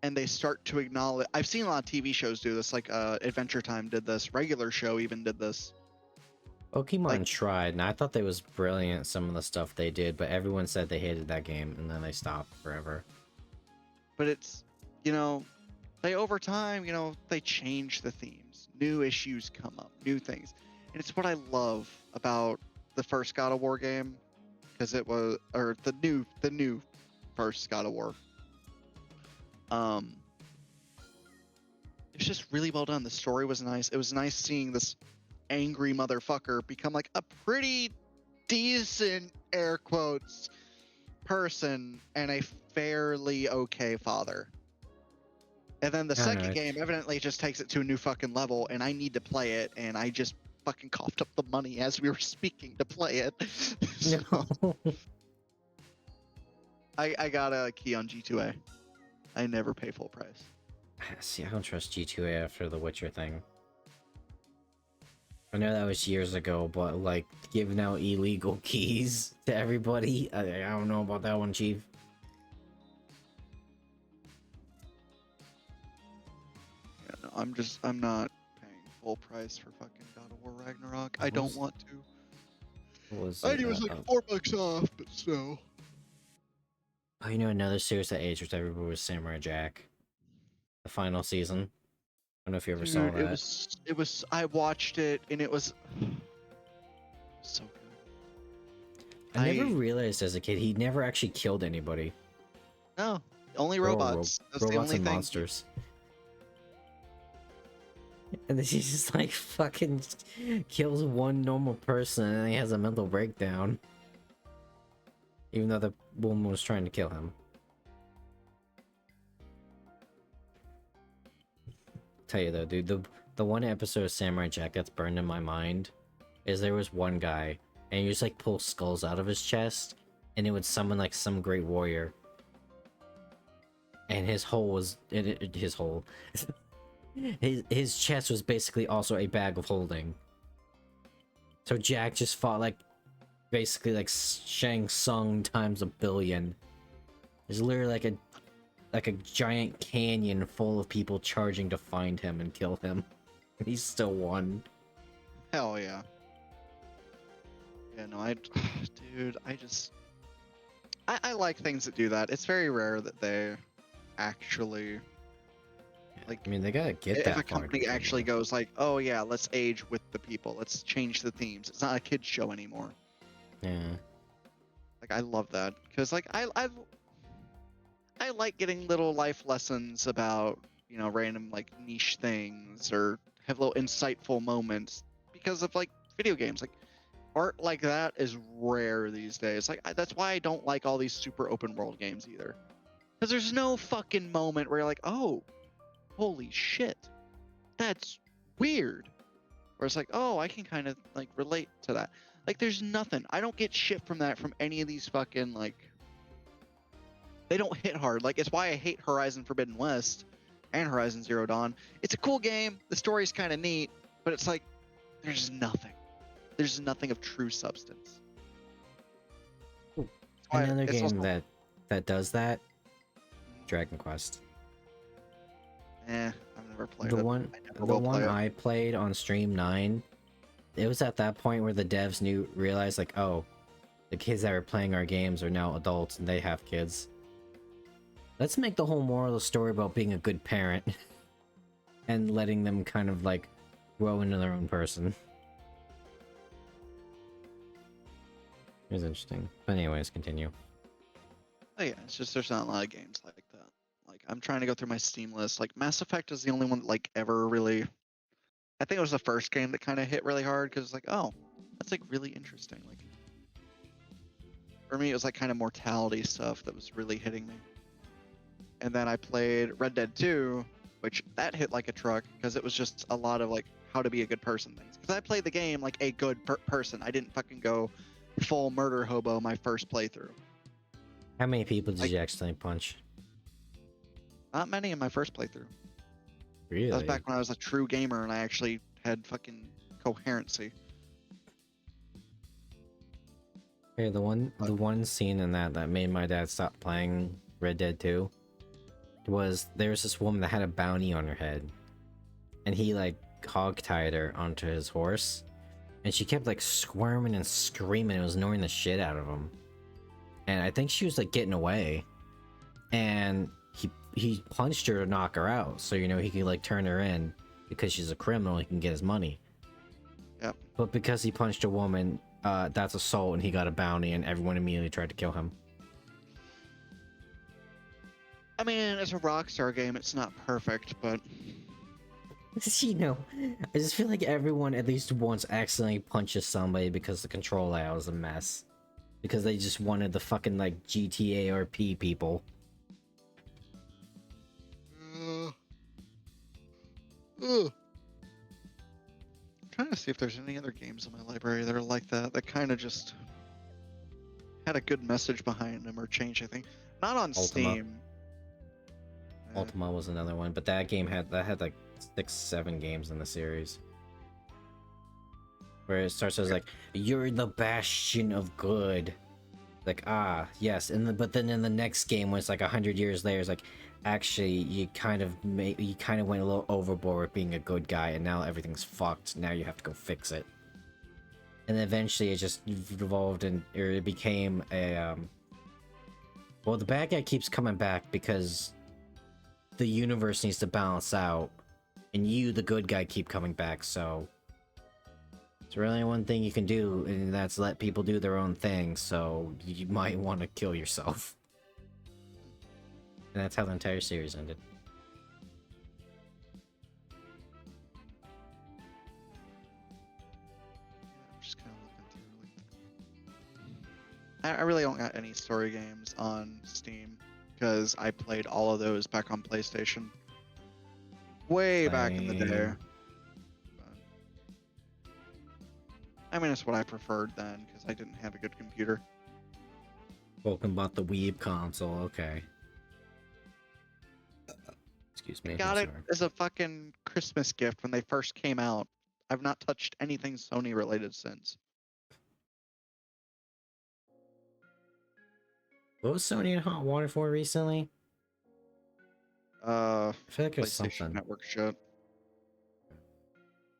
Speaker 3: and they start to acknowledge. I've seen a lot of TV shows do this, like Adventure Time did this, Regular Show even did this.
Speaker 2: Pokemon
Speaker 3: Like-
Speaker 2: tried, and I thought they was brilliant, some of the stuff they did, but everyone said they hated that game, and then they stopped forever.
Speaker 3: But it's, they over time, they change the themes. New issues come up, new things. And it's what I love about the first God of War game, because it was, or the new first God of War. It's just really well done. The story was nice. It was nice seeing this angry motherfucker become like a pretty decent, air quotes, person and a fairly okay father. And then the
Speaker 2: I don't know,
Speaker 3: second game evidently just takes it to a new fucking level, and I need to play it, and I just fucking coughed up the money as we were speaking to play it. So,
Speaker 2: No.
Speaker 3: I got a key on G2A. I never pay full price.
Speaker 2: See, I don't trust G2A after the Witcher thing. I know that was years ago, but like giving out illegal keys to everybody, I don't know about that one, Chief.
Speaker 3: Yeah, no, I'm not paying full price for fucking God of War Ragnarok. I don't want to.
Speaker 2: What was
Speaker 3: I
Speaker 2: it?
Speaker 3: think it was like $4 off, but still.
Speaker 2: Oh, you know another series that aged with everybody was Samurai Jack. The final season. I don't know if you ever saw
Speaker 3: Dude,
Speaker 2: that.
Speaker 3: it was. I watched it and it was so good.
Speaker 2: I never realized as a kid he never actually killed anybody.
Speaker 3: No, only
Speaker 2: They're all
Speaker 3: robots. That's the
Speaker 2: robots
Speaker 3: only
Speaker 2: and
Speaker 3: thing.
Speaker 2: monsters. And then he just like fucking kills one normal person and then he has a mental breakdown. even though the woman was trying to kill him. Tell you though, dude, the one episode of Samurai Jack that's burned in my mind is there was one guy and he just like pull skulls out of his chest and it would summon like some great warrior. And his hole was his hole. his chest was basically also a bag of holding. So Jack just fought like basically like Shang Tsung times a billion. There's literally like a giant canyon full of people charging to find him and kill him. He still won.
Speaker 3: Hell yeah. Yeah, no, dude, I like things that do that. It's very rare that they actually, like,
Speaker 2: I mean, they gotta get
Speaker 3: if
Speaker 2: that
Speaker 3: a
Speaker 2: far.
Speaker 3: company actually goes like, oh yeah, let's age with the people, let's change the themes. It's not a kid's show anymore.
Speaker 2: Yeah.
Speaker 3: Like, I love that because like I like getting little life lessons about, you know, random like niche things or have little insightful moments because of like video games. Like art like that is rare these days. Like that's why I don't like all these super open world games either. Because there's no fucking moment where you're like, oh, holy shit, that's weird. Or it's like, oh, I can kind of like relate to that. Like there's nothing. I don't get shit from that from any of these fucking like. They don't hit hard. Like it's why I hate Horizon Forbidden West and Horizon Zero Dawn. It's a cool game. The story's kind of neat, but it's like there's nothing. There's nothing of true substance.
Speaker 2: Ooh,
Speaker 3: That's why
Speaker 2: another
Speaker 3: it's
Speaker 2: game
Speaker 3: also-
Speaker 2: that does that. Dragon Quest.
Speaker 3: I've never played
Speaker 2: The
Speaker 3: it.
Speaker 2: one
Speaker 3: I never
Speaker 2: the
Speaker 3: will
Speaker 2: one
Speaker 3: play it.
Speaker 2: I played on Stream 9. It was at that point where the devs realized like, oh, the kids that were playing our games are now adults and they have kids. Let's make the whole moral of the story about being a good parent and letting them kind of like grow into their own person. It was interesting. But anyways, continue.
Speaker 3: Oh yeah, it's just there's not a lot of games like that. Like I'm trying to go through my Steam list. Like Mass Effect is the only one that like ever really. I think it was the first game that kind of hit really hard because it's like, oh, that's like really interesting. Like for me, it was like kind of mortality stuff that was really hitting me. And then I played Red Dead 2, which that hit like a truck because it was just a lot of like how to be a good person things. Because I played the game like a good person. I didn't fucking go full murder hobo my first playthrough.
Speaker 2: How many people did
Speaker 3: Like-
Speaker 2: you accidentally punch?
Speaker 3: Not many in my first playthrough.
Speaker 2: Really?
Speaker 3: That was back when I was a true gamer and I actually had fucking coherency.
Speaker 2: Okay, the one scene in that made my dad stop playing Red Dead 2 was there's this woman that had a bounty on her head, and he like hog-tied her onto his horse, and she kept like squirming and screaming. It was annoying the shit out of him, and I think she was like getting away, and he punched her to knock her out, so you know he could like turn her in because she's a criminal. He can get his money.
Speaker 3: Yep.
Speaker 2: But because he punched a woman, that's assault, and he got a bounty, and everyone immediately tried to kill him.
Speaker 3: I mean, it's a Rockstar game. It's not perfect, but
Speaker 2: You know, I just feel like everyone at least once accidentally punches somebody because the control layout was a mess. Because they just wanted the fucking like GTA RP people.
Speaker 3: I'm trying to see if there's any other games in my library that are like that. That kind of just had a good message behind them or changed anything. Not on
Speaker 2: Ultima.
Speaker 3: Steam.
Speaker 2: Ultima was another one, but that had like 6-7 games in the series. Where it starts as like, you're the bastion of good. Like, ah, yes, but then in the next game when it's like 100 years later, it's like, actually, you kind of went a little overboard with being a good guy, and now everything's fucked. Now you have to go fix it. And then eventually it just evolved or it became a well, the bad guy keeps coming back because the universe needs to balance out, and you, the good guy, keep coming back. So it's really one thing you can do, and that's let people do their own thing. So you might want to kill yourself. And that's how the entire series ended.
Speaker 3: I'm just kind of looking through. I really don't got any story games on Steam because I played all of those back on PlayStation. Way back in the day.
Speaker 2: Same.
Speaker 3: But, I mean, it's what I preferred then because I didn't have a good computer.
Speaker 2: Spoken about the Weeb console. Okay. Excuse me.
Speaker 3: Got
Speaker 2: I'm
Speaker 3: it
Speaker 2: sorry.
Speaker 3: as a fucking Christmas gift when they first came out. I've not touched anything Sony related since.
Speaker 2: What was Sony in hot water for recently? I feel like it was
Speaker 3: PlayStation
Speaker 2: something.
Speaker 3: Network shit.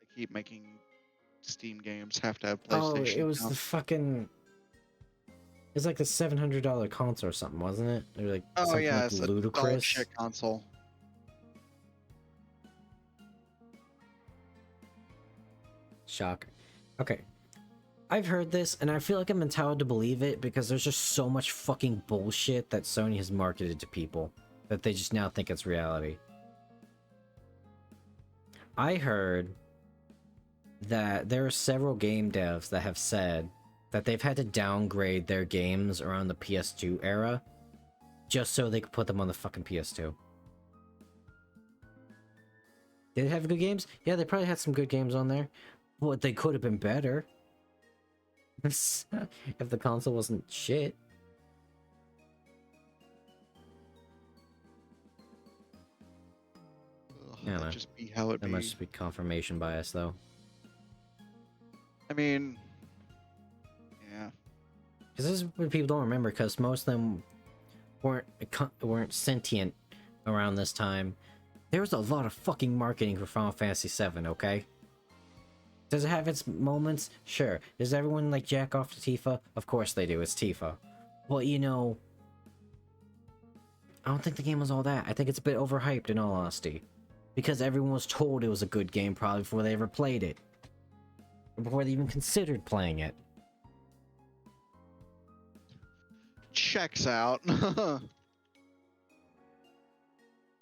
Speaker 3: They keep making Steam games have to have
Speaker 2: Oh,
Speaker 3: PlayStation.
Speaker 2: it was the
Speaker 3: accounts.
Speaker 2: fucking. It was like the $700 console or something, wasn't it? Or like
Speaker 3: Oh
Speaker 2: something
Speaker 3: yeah,
Speaker 2: like
Speaker 3: it's a dog
Speaker 2: ludicrous.
Speaker 3: shit console.
Speaker 2: Shocker. Okay. I've heard this, and I feel like I'm entitled to believe it because there's just so much fucking bullshit that Sony has marketed to people that they just now think it's reality. I heard that there are several game devs that have said that they've had to downgrade their games around the PS2 era just so they could put them on the fucking PS2. Did it have good games? Yeah, they probably had some good games on there. But they could have been better. If the console wasn't shit.
Speaker 3: Ugh,
Speaker 2: Yeah, man.
Speaker 3: that'd just be how it
Speaker 2: That
Speaker 3: be.
Speaker 2: must just be confirmation bias, though.
Speaker 3: I mean, yeah.
Speaker 2: Because this is what people don't remember, because most of them weren't sentient around this time. There was a lot of fucking marketing for Final Fantasy VII, okay? Does it have its moments? Sure. Does everyone like jack off to Tifa? Of course they do, it's Tifa. Well, you know, I don't think the game was all that. I think it's a bit overhyped in all honesty. Because everyone was told it was a good game probably before they ever played it. Or before they even considered playing it.
Speaker 3: Checks out.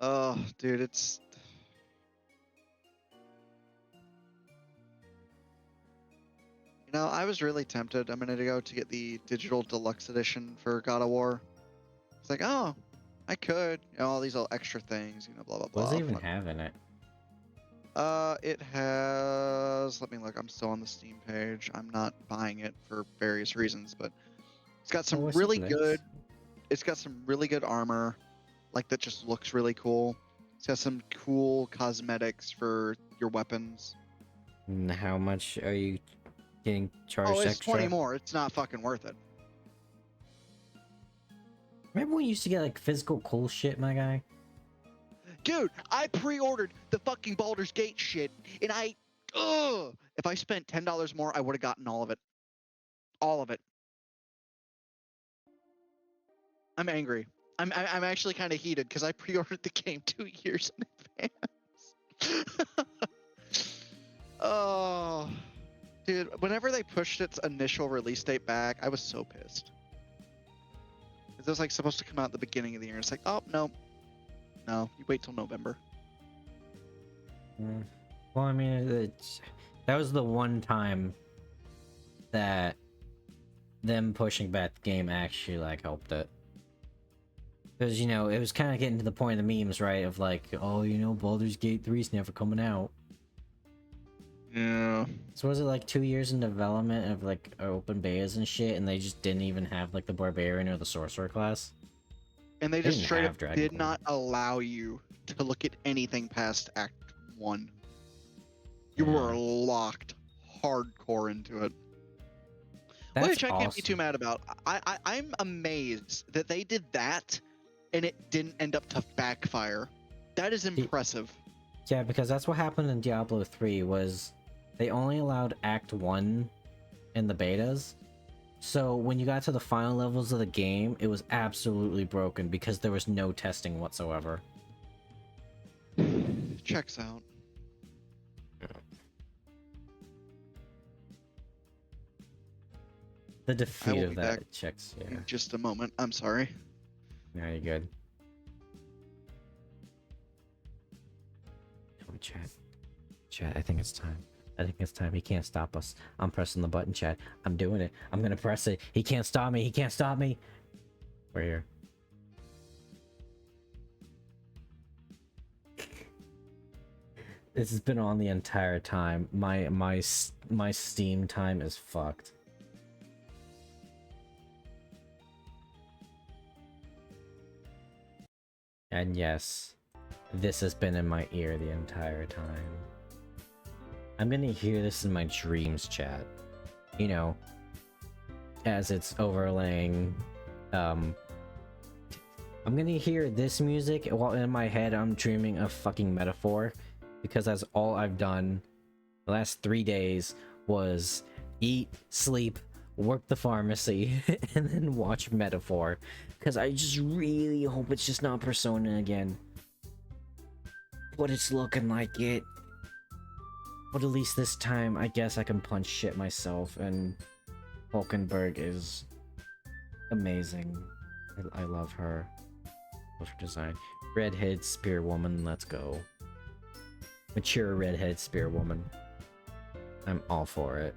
Speaker 3: Oh, dude, it's. You know, I was really tempted a minute ago to get the digital deluxe edition for God of War. It's like, oh, I could. You know, all these little extra things, you know, blah, blah,
Speaker 2: What does
Speaker 3: blah.
Speaker 2: it even have in it?
Speaker 3: It has. Let me look. I'm still on the Steam page. I'm not buying it for various reasons, but it's got some
Speaker 2: what's
Speaker 3: really
Speaker 2: in
Speaker 3: good. It's got some really good armor, like that just looks really cool. It's got some cool cosmetics for your weapons.
Speaker 2: And how much are you getting charged
Speaker 3: Oh, it's
Speaker 2: extra?
Speaker 3: 20 more. It's not fucking worth it.
Speaker 2: Remember when you used to get like physical cool shit, my guy?
Speaker 3: Dude, I pre-ordered the fucking Baldur's Gate shit, and if I spent $10 more, I would have gotten all of it. All of it. I'm angry. I'm actually kind of heated because I pre-ordered the game 2 years in advance. Oh, dude, whenever they pushed its initial release date back, I was so pissed. It was like supposed to come out at the beginning of the year. It's like, oh no, you wait till November.
Speaker 2: Well, I mean, that was the one time that them pushing back the game actually like helped it. Because, you know, it was kind of getting to the point of the memes, right? Of like, oh, you know, Baldur's Gate 3's never coming out.
Speaker 3: Yeah.
Speaker 2: So was it like 2 years in development of like open betas and shit, and they just didn't even have like the Barbarian or the Sorcerer class?
Speaker 3: And they
Speaker 2: They
Speaker 3: just
Speaker 2: didn't
Speaker 3: straight
Speaker 2: have
Speaker 3: up
Speaker 2: Dragon
Speaker 3: did
Speaker 2: Ball.
Speaker 3: not allow you to look at anything past Act 1. You were
Speaker 2: Yeah.
Speaker 3: locked hardcore into it.
Speaker 2: That's
Speaker 3: Which I can't be
Speaker 2: awesome.
Speaker 3: too mad about. I'm amazed that they did that and it didn't end up to backfire. That is impressive.
Speaker 2: Yeah, because that's what happened in Diablo 3 was they only allowed Act 1 in the betas. So when you got to the final levels of the game, it was absolutely broken because there was no testing whatsoever.
Speaker 3: Checks out.
Speaker 2: The
Speaker 3: I
Speaker 2: defeat
Speaker 3: will
Speaker 2: of
Speaker 3: be
Speaker 2: that
Speaker 3: back
Speaker 2: checks, yeah.
Speaker 3: in just a moment. I'm sorry.
Speaker 2: Yeah, you're good. Come on, chat. Chat, I think it's time. I think it's time. He can't stop us. I'm pressing the button, chat. I'm doing it. I'm gonna press it. He can't stop me. He can't stop me. We're here. This has been on the entire time. My Steam time is fucked. And yes, this has been in my ear the entire time. I'm gonna hear this in my dreams, chat. You know, as it's overlaying. I'm gonna hear this music while in my head I'm dreaming of fucking Metaphor. Because that's all I've done the last 3 days was eat, sleep, work the pharmacy, and then watch Metaphor. Because I just really hope it's just not Persona again. But it's looking like it. But at least this time, I guess I can punch shit myself, and Hulkenberg is amazing. I love her. Love her design. Redhead spear woman, let's go. Mature redhead spear woman. I'm all for it.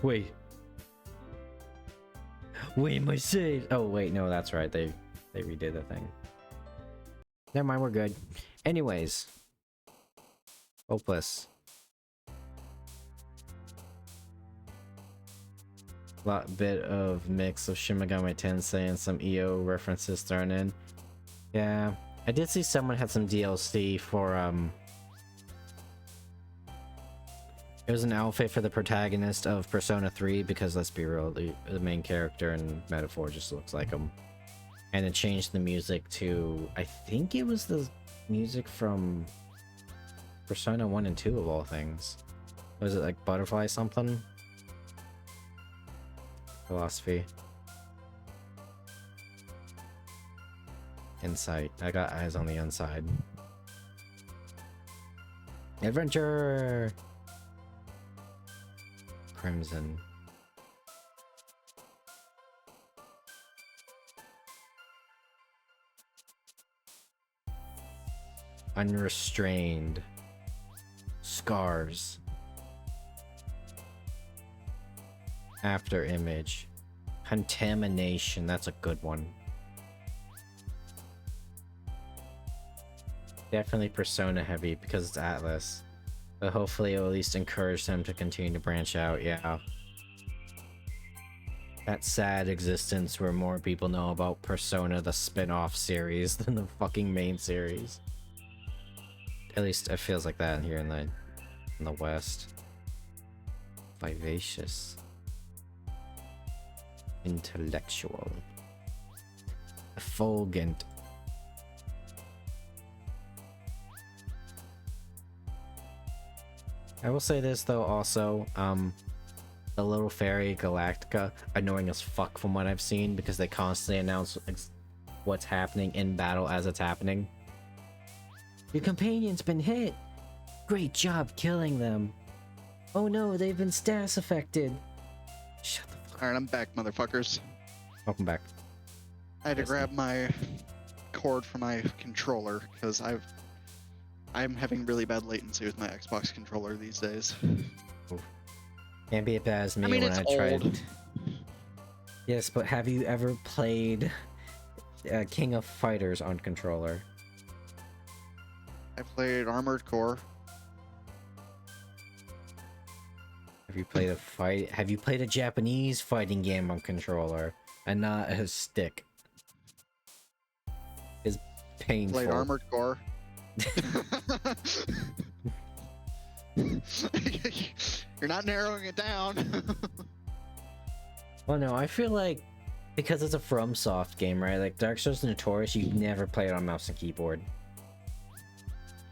Speaker 2: Wait, my save. Oh wait, no, that's right. They redid the thing. Never mind, we're good. Anyways, hopeless. Bit of mix of Shin Megami Tensei and some EO references thrown in. Yeah. I did see someone had some DLC for, it was an outfit for the protagonist of Persona 3, because let's be real, the main character in Metaphor just looks like him. And it changed the music to, I think it was the music from Persona 1 and 2 of all things. Was it like Butterfly something? Philosophy. Insight. I got eyes on the inside. Adventure! Crimson. Unrestrained. Scars. After image. Contamination. That's a good one. Definitely Persona heavy because it's Atlas. But hopefully it'll at least encourage them to continue to branch out, yeah. That sad existence where more people know about Persona, the spin-off series, than the fucking main series. At least it feels like that here in the West. Vivacious. Intellectual. Effulgent. I will say this though also, the little fairy Galactica, annoying as fuck from what I've seen because they constantly announce what's happening in battle as it's happening. Your companion's been hit! Great job killing them! Oh no, they've been status affected! Shut the fuck up.
Speaker 3: Alright, I'm back, motherfuckers.
Speaker 2: Welcome back.
Speaker 3: I had to
Speaker 2: Yes,
Speaker 3: grab my cord for my controller because I'm having really bad latency with my Xbox controller these days.
Speaker 2: Can't be as bad as me
Speaker 3: I mean,
Speaker 2: when
Speaker 3: it's
Speaker 2: I tried.
Speaker 3: old.
Speaker 2: Yes, but have you ever played King of Fighters on controller?
Speaker 3: I played Armored Core.
Speaker 2: Have you played a fight? Have you played a Japanese fighting game on controller and not a stick? It's painful.
Speaker 3: Played Armored Core. You're not narrowing it down.
Speaker 2: Well, no, I feel like because it's a FromSoft game, right? Like Dark Souls Notorious, you never play it on mouse and keyboard.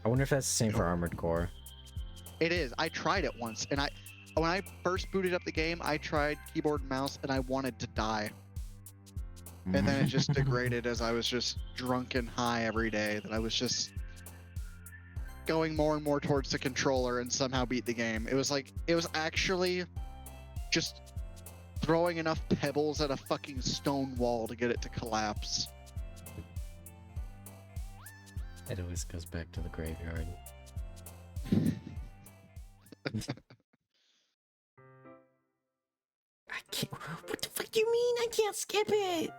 Speaker 2: I wonder if that's the same for Armored Core.
Speaker 3: It is. I tried it once, and when I first booted up the game, I tried keyboard and mouse, and I wanted to die. And then it just degraded as I was just drunk and high every day, that I was just going more and more towards the controller and somehow beat the game. It was actually just throwing enough pebbles at a fucking stone wall to get it to collapse.
Speaker 2: It always goes back to the graveyard. I can't. What the fuck do you mean? I can't skip it.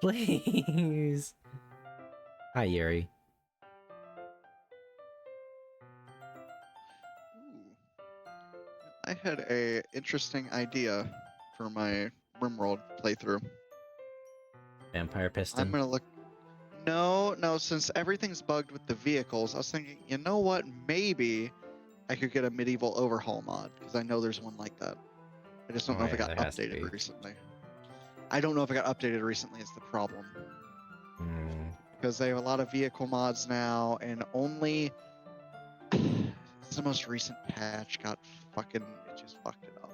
Speaker 2: Please. Hi, Yuri.
Speaker 3: Ooh. I had a interesting idea for my RimWorld playthrough.
Speaker 2: Vampire piston.
Speaker 3: I'm gonna look. No, since everything's bugged with the vehicles, I was thinking, you know what? Maybe I could get a medieval overhaul mod, because I know there's one like that. I just don't
Speaker 2: Oh,
Speaker 3: know if it
Speaker 2: yeah,
Speaker 3: got
Speaker 2: there has to
Speaker 3: updated
Speaker 2: be.
Speaker 3: recently. I don't know if it got updated recently is the problem.
Speaker 2: Hmm.
Speaker 3: Because they have a lot of vehicle mods now, and only it's the most recent patch got it just fucked it up.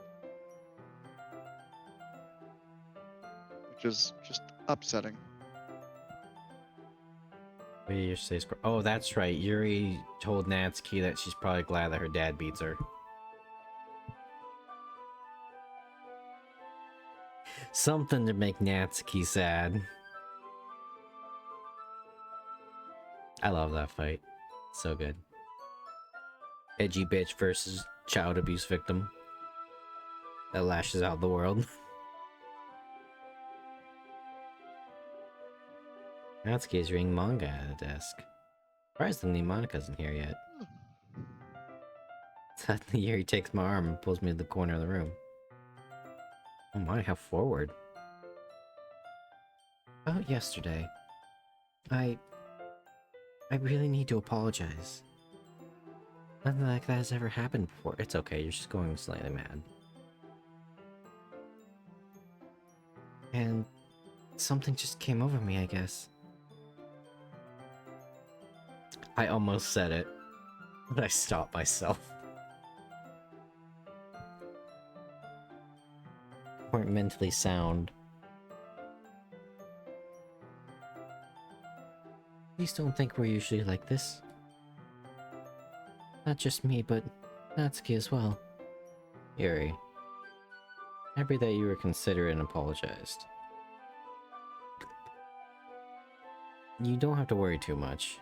Speaker 3: Which is just upsetting.
Speaker 2: Oh, that's right. Yuri told Natsuki that she's probably glad that her dad beats her. Something to make Natsuki sad. I love that fight. So good. Edgy bitch versus child abuse victim that lashes out the world. Natsuki is reading manga at the desk. Surprisingly, Monika's in here yet. Suddenly, Yuri takes my arm and pulls me to the corner of the room. Oh my, how forward. About yesterday, I really need to apologize. Nothing like that has ever happened before. It's okay, you're just going slightly mad. And something just came over me, I guess. I almost said it, but I stopped myself. Weren't mentally sound. Please don't think we're usually like this. Not just me, but Natsuki as well. Yuri. Happy that you were considerate and apologized. You don't have to worry too much.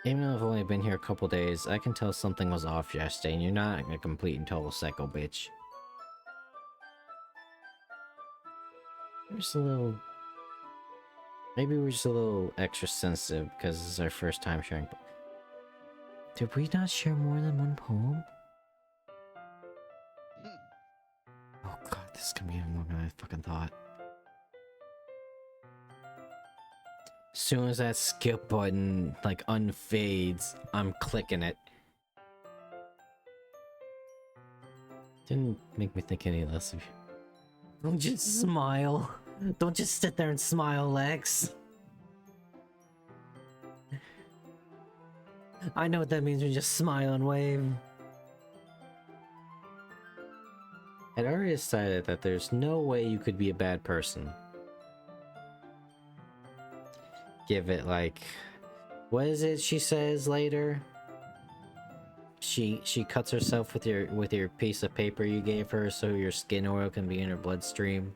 Speaker 2: Even though I've only been here a couple days, I can tell something was off yesterday, and you're not a complete and total psycho bitch. We're just a little... Maybe we're just a little extra sensitive because this is our first time sharing... Did we not share more than one poem? Oh god, this is gonna be even more than I fucking thought. As soon as that skip button, like, unfades, I'm clicking it. Didn't make me think any less of you. Don't just smile. Don't just sit there and smile, Lex. I know what that means when you just smile and wave. I'd already decided that there's no way you could be a bad person. Give it like... What is it she says later? She cuts herself with your piece of paper you gave her so your skin oil can be in her bloodstream.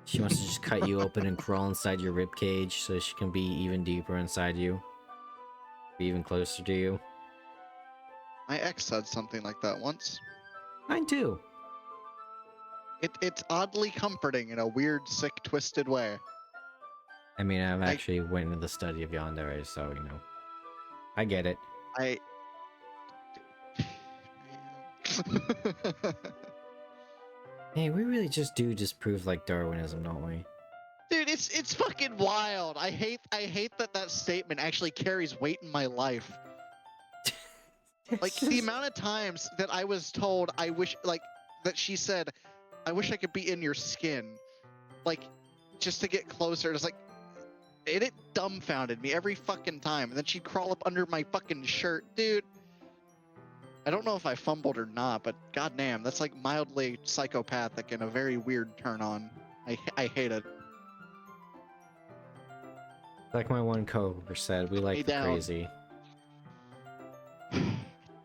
Speaker 2: She wants to just cut you open and crawl inside your rib cage so she can be even deeper inside you. Be even closer to you.
Speaker 3: My ex said something like that once.
Speaker 2: Mine too.
Speaker 3: It's oddly comforting in a weird, sick, twisted way.
Speaker 2: I mean, I've actually went into the study of yandere, so, you know. I get it. Hey, we really just do disprove, like, Darwinism, don't we?
Speaker 3: Dude, it's fucking wild. I hate that statement actually carries weight in my life. Like, the amount of times that I was told I wish, like, that she said, I wish I could be in your skin. Like, just to get closer. It's like, it dumbfounded me every fucking time. And then she'd crawl up under my fucking shirt. Dude, I don't know if I fumbled or not, but goddamn, that's like mildly psychopathic and a very weird turn on. I hate it.
Speaker 2: Like my one coworker said, we like the crazy.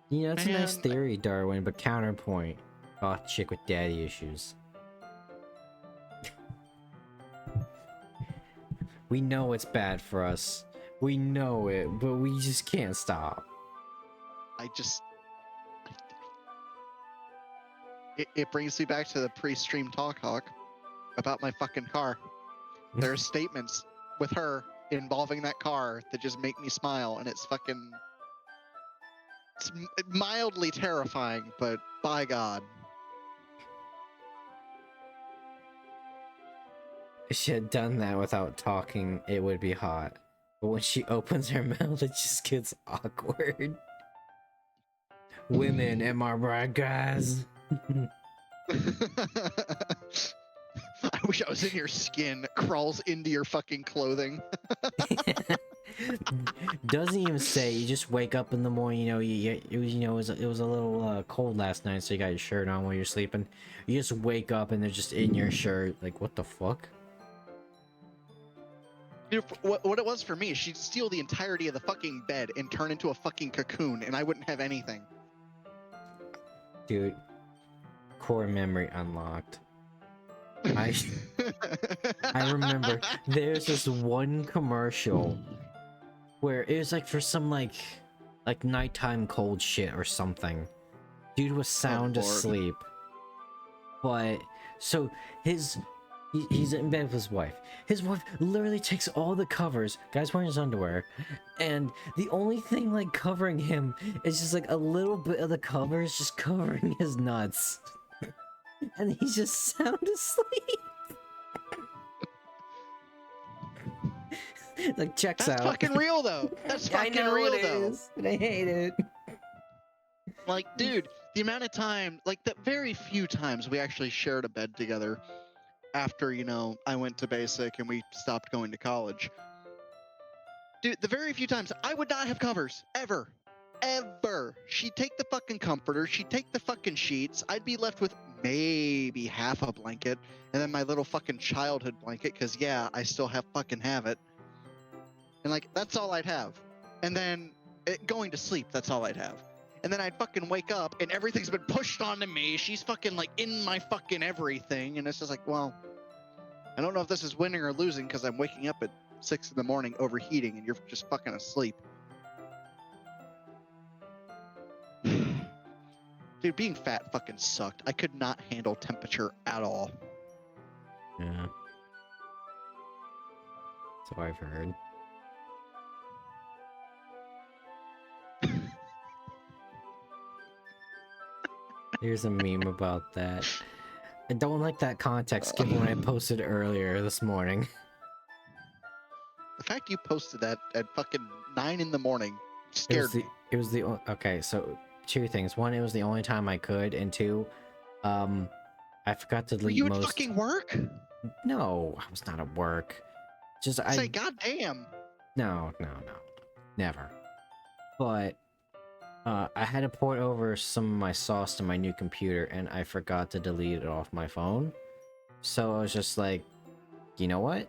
Speaker 2: You know, it's a nice theory, Darwin, but counterpoint. Oh, chick with daddy issues. We know it's bad for us. We know it, but we just can't stop.
Speaker 3: It brings me back to the pre-stream talk, Hawk, about my fucking car. There are statements with her involving that car that just make me smile, and it's mildly terrifying, but by God.
Speaker 2: If she had done that without talking, it would be hot. But when she opens her mouth, it just gets awkward. Women, am I right, guys?
Speaker 3: I wish I was in your skin. Crawls into your fucking clothing.
Speaker 2: Doesn't even say. You just wake up in the morning. You know, it was a little cold last night, so you got your shirt on while you're sleeping. You just wake up and they're just in your shirt. Like, what the fuck?
Speaker 3: Dude, what it was for me, she'd steal the entirety of the fucking bed and turn into a fucking cocoon, and I wouldn't have anything.
Speaker 2: Dude, core memory unlocked. I remember there's this one commercial where it was like for some like nighttime cold shit or something. Dude was sound
Speaker 3: Lord.
Speaker 2: asleep. But so he's in bed with his wife. His wife literally takes all the covers, guy's wearing his underwear, and the only thing like covering him is just like a little bit of the covers just covering his nuts. And he's just sound asleep. Like, checks
Speaker 3: That's
Speaker 2: out.
Speaker 3: fucking real, though. That's fucking
Speaker 2: I know
Speaker 3: real,
Speaker 2: it
Speaker 3: though.
Speaker 2: is, and I hate it.
Speaker 3: Like, dude, the amount of time, like, the very few times we actually shared a bed together after, you know, I went to basic and we stopped going to college. Dude, the very few times, I would not have covers. Ever. Ever. She'd take the fucking comforter, she'd take the fucking sheets, I'd be left with maybe half a blanket, and then my little fucking childhood blanket, because, yeah, I still fucking have it. And, like, that's all I'd have. And then, going to sleep, that's all I'd have. And then I'd fucking wake up, and everything's been pushed onto me. She's fucking, like, in my fucking everything. And it's just like, well, I don't know if this is winning or losing, because I'm waking up at 6 in the morning overheating, and you're just fucking asleep. Dude, being fat fucking sucked. I could not handle temperature at all.
Speaker 2: Yeah. So I've heard. Here's a meme about that. I don't like that context given what I posted earlier this morning.
Speaker 3: The fact you posted that at fucking 9 in the morning
Speaker 2: It
Speaker 3: scared me.
Speaker 2: was the okay, so two things. One, it was the only time I could, and two, I forgot to
Speaker 3: Were
Speaker 2: delete
Speaker 3: you at
Speaker 2: most.
Speaker 3: fucking work?
Speaker 2: No, I was not at work. Just
Speaker 3: Say, goddamn.
Speaker 2: No, never. But I had to port over some of my sauce to my new computer, and I forgot to delete it off my phone. So I was just like, you know what?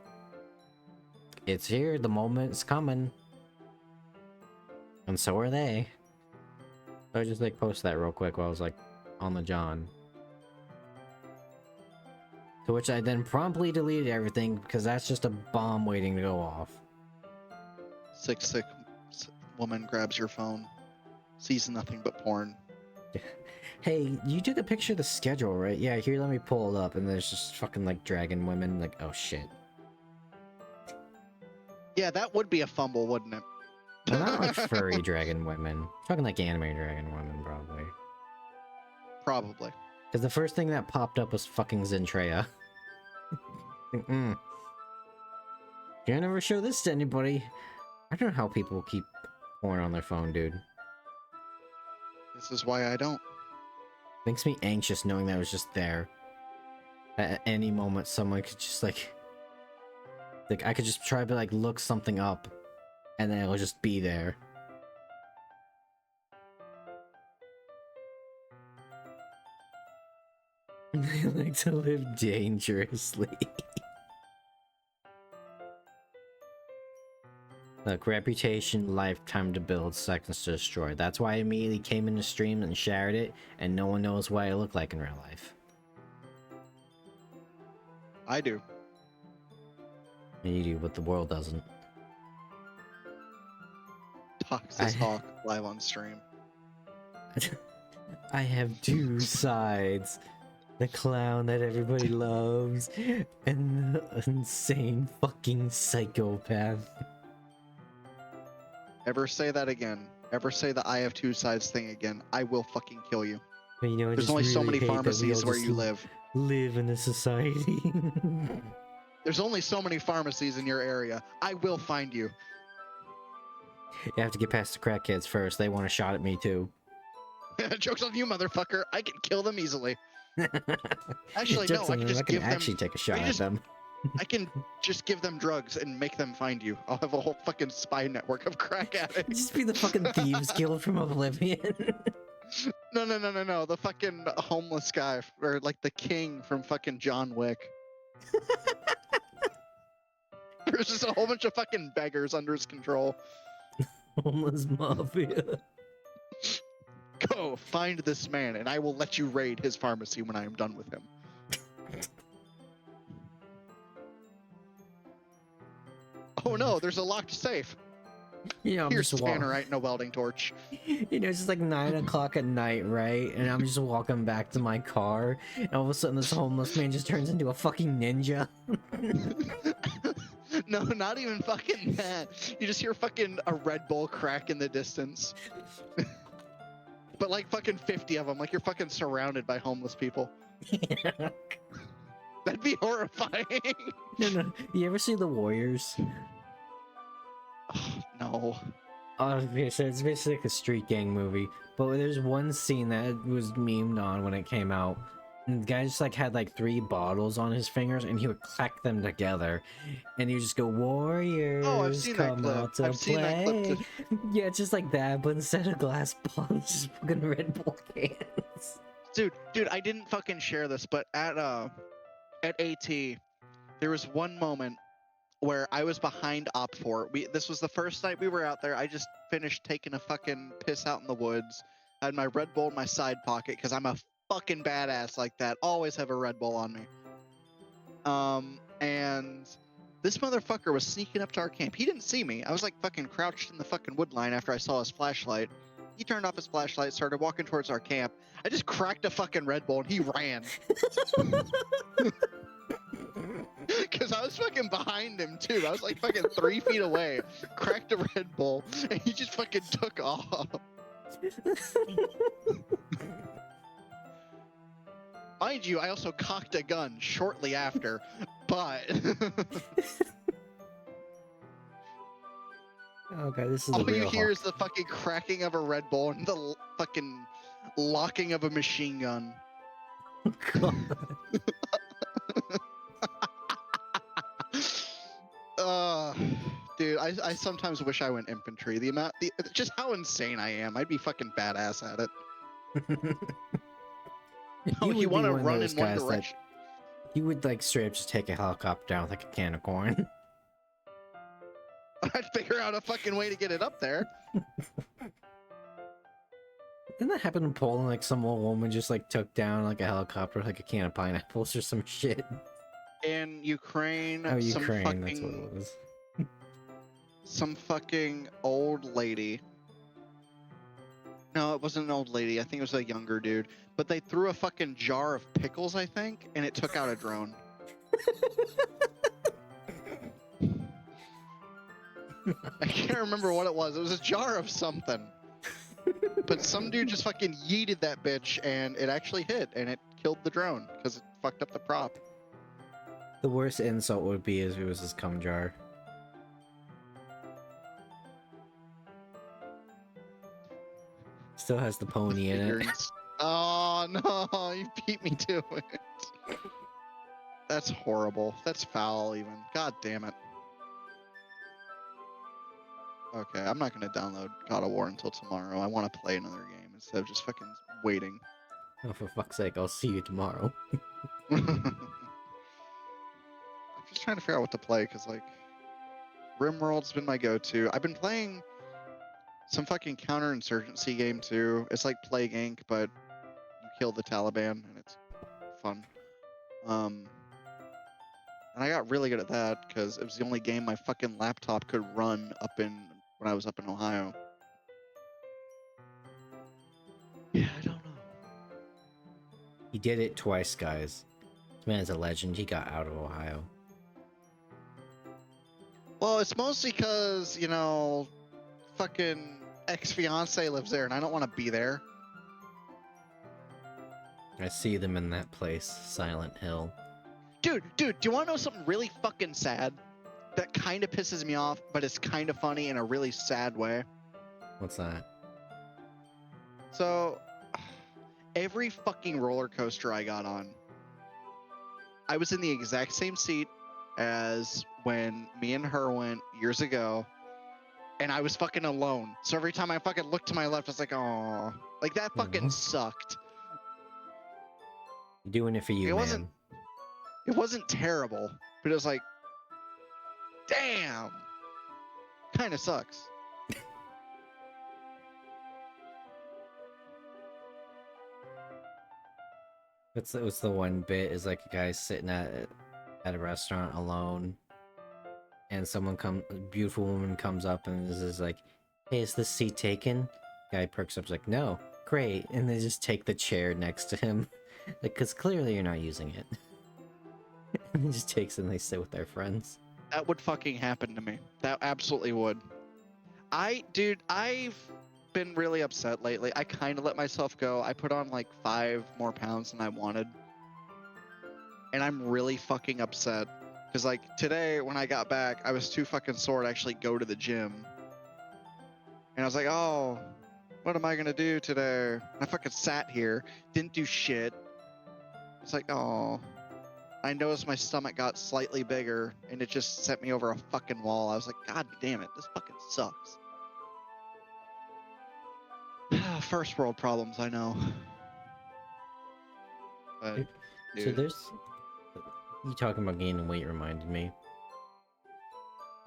Speaker 2: It's here. The moment's coming. And so are they. So I just like posted that real quick while I was like on the John. To which I then promptly deleted everything because that's just a bomb waiting to go off.
Speaker 3: Sick woman grabs your phone, sees nothing but porn.
Speaker 2: Hey, you took a picture of the schedule, right? Yeah, here, let me pull it up. And there's just fucking like dragon women. Like, oh shit.
Speaker 3: Yeah, that would be a fumble, wouldn't it?
Speaker 2: Well, not like furry dragon women. Fucking like anime dragon women, probably.
Speaker 3: Probably.
Speaker 2: Because the first thing that popped up was fucking Zentreya. You never show this to anybody. I don't know how people keep porn on their phone, dude.
Speaker 3: This is why I don't.
Speaker 2: Makes me anxious knowing that it was just there. At any moment, someone could just like I could just try to like look something up, and then it'll just be there. They like to live dangerously. Look, reputation, lifetime to build, seconds to destroy. That's why I immediately came in the stream and shared it, and no one knows what I look like in real life.
Speaker 3: I do.
Speaker 2: You do, but the world doesn't.
Speaker 3: Toxis Hawk live on stream.
Speaker 2: I have two sides. The clown that everybody loves, and the insane fucking psychopath.
Speaker 3: Ever say that again? Ever say the I have two sides thing again? I will fucking kill you.
Speaker 2: But, you know, I
Speaker 3: There's
Speaker 2: just
Speaker 3: only so
Speaker 2: really
Speaker 3: many
Speaker 2: hate that we all
Speaker 3: pharmacies where
Speaker 2: just
Speaker 3: you live.
Speaker 2: live in a society.
Speaker 3: There's only so many pharmacies in your area. I will find you.
Speaker 2: You have to get past the crackheads first. They want a shot at me too.
Speaker 3: Joke's on you, motherfucker. I can kill them easily. Actually, no,
Speaker 2: Joke's
Speaker 3: I
Speaker 2: on
Speaker 3: can
Speaker 2: them,
Speaker 3: just
Speaker 2: I can
Speaker 3: give
Speaker 2: actually
Speaker 3: them.
Speaker 2: take a shot at
Speaker 3: just-
Speaker 2: them.
Speaker 3: I can just give them drugs and make them find you. I'll have a whole fucking spy network of crack addicts.
Speaker 2: Just be the fucking thieves guild from Oblivion.
Speaker 3: No. The fucking homeless guy, or like the king from fucking John Wick. There's just a whole bunch of fucking beggars under his control.
Speaker 2: Homeless mafia.
Speaker 3: Go find this man, and I will let you raid his pharmacy when I am done with him. Oh no, there's a locked safe.
Speaker 2: You know, I'm
Speaker 3: Here's
Speaker 2: just walking.
Speaker 3: Tannerite and a welding torch.
Speaker 2: You know, it's just like 9 o'clock at night, right? And I'm just walking back to my car, and all of a sudden this homeless man just turns into a fucking ninja.
Speaker 3: No, not even fucking that. You just hear fucking a Red Bull crack in the distance. But like fucking 50 of them, like you're fucking surrounded by homeless people. That'd be horrifying.
Speaker 2: No. You ever see The Warriors?
Speaker 3: Oh, no.
Speaker 2: Okay, so it's basically like a street gang movie, but there's one scene that was memed on when it came out. And the guy just like had like 3 bottles on his fingers, and he would clack them together, and he would just go, "Warriors,
Speaker 3: Oh, I've seen that
Speaker 2: come
Speaker 3: clip.
Speaker 2: out to
Speaker 3: I've seen that clip
Speaker 2: play."
Speaker 3: too.
Speaker 2: Yeah, it's just like that, but instead of glass bottles, just fucking Red Bull cans.
Speaker 3: Dude, I didn't fucking share this, but at AT, there was one moment where I was behind Op 4. This was the first night we were out there. I just finished taking a fucking piss out in the woods. I had my Red Bull in my side pocket because I'm a fucking badass like that. Always have a Red Bull on me. And this motherfucker was sneaking up to our camp. He didn't see me. I was like fucking crouched in the fucking wood line after I saw his flashlight. He turned off his flashlight, started walking towards our camp. I just cracked a fucking Red Bull and he ran. Because I was fucking behind him too. I was like fucking 3 feet away. Cracked a Red Bull and he just fucking took off. Mind you, I also cocked a gun shortly after, but
Speaker 2: Oh god, this is
Speaker 3: all
Speaker 2: the
Speaker 3: you
Speaker 2: real
Speaker 3: hear
Speaker 2: Hawk.
Speaker 3: is the fucking cracking of a Red Bull and the fucking locking of a machine gun.
Speaker 2: God.
Speaker 3: Dude, I sometimes wish I went infantry. Just how insane I am. I'd be fucking badass at it. Oh,
Speaker 2: would
Speaker 3: you
Speaker 2: be
Speaker 3: want to
Speaker 2: one of
Speaker 3: run
Speaker 2: those
Speaker 3: in one
Speaker 2: guys that-
Speaker 3: direction?
Speaker 2: You would like straight up just take a helicopter down with like a can of corn.
Speaker 3: I'd figure out a fucking way to get it up there.
Speaker 2: Didn't that happen in Poland? Like some old woman just like took down like a helicopter with like a can of pineapples or some shit.
Speaker 3: In Ukraine,
Speaker 2: Oh,
Speaker 3: some
Speaker 2: Ukraine,
Speaker 3: fucking,
Speaker 2: that's what it was.
Speaker 3: some fucking old lady. No, it wasn't an old lady. I think it was a younger dude. But they threw a fucking jar of pickles, I think, and it took out a drone. I can't remember what it was. It was a jar of something. But some dude just fucking yeeted that bitch, and it actually hit, and it killed the drone because it fucked up the prop.
Speaker 2: The worst insult would be if it was his cum jar. Still has the pony in it.
Speaker 3: Ignorance. Oh no, you beat me to it. That's horrible. That's foul even. God damn it. Okay, I'm not gonna download God of War until tomorrow. I want to play another game instead of just fucking waiting.
Speaker 2: Oh, for fuck's sake, I'll see you tomorrow.
Speaker 3: I'm just trying to figure out what to play because like RimWorld's been my go-to. I've been playing some fucking counterinsurgency game too. It's like Plague Inc., but you kill the Taliban and it's fun. And I got really good at that because it was the only game my fucking laptop could run when I was up in Ohio. Yeah, I don't know.
Speaker 2: He did it twice, guys. This man's a legend. He got out of Ohio.
Speaker 3: Well, it's mostly because, fucking ex-fiance lives there and I don't want to be there.
Speaker 2: I see them in that place, Silent Hill.
Speaker 3: Dude, do you want to know something really fucking sad? That kind of pisses me off, but it's kind of funny in a really sad way.
Speaker 2: What's that?
Speaker 3: So, every fucking roller coaster I got on, I was in the exact same seat as when me and her went years ago, and I was fucking alone. So every time I fucking looked to my left, I was like, oh, like that fucking
Speaker 2: Aw.
Speaker 3: sucked.
Speaker 2: Doing it for you,
Speaker 3: It
Speaker 2: man.
Speaker 3: wasn't terrible, but it was like, damn, kind of sucks.
Speaker 2: What's the one bit is like a guy sitting at a restaurant alone, and a beautiful woman comes up and is like, "Hey, is this seat taken?" Guy perks up, is like, "No, great," and they just take the chair next to him, like, because clearly you're not using it. And he just takes it and they sit with their friends.
Speaker 3: That would fucking happen to me. That absolutely would. I've been really upset lately. I kind of let myself go. I put on like 5 more pounds than I wanted. And I'm really fucking upset. Because like today when I got back, I was too fucking sore to actually go to the gym. And I was like, oh, what am I going to do today? And I fucking sat here, didn't do shit. It's like, oh. I noticed my stomach got slightly bigger, and it just sent me over a fucking wall. I was like, God damn it, this fucking sucks. First world problems, I know. But,
Speaker 2: So
Speaker 3: dude,
Speaker 2: you talking about gaining weight reminded me.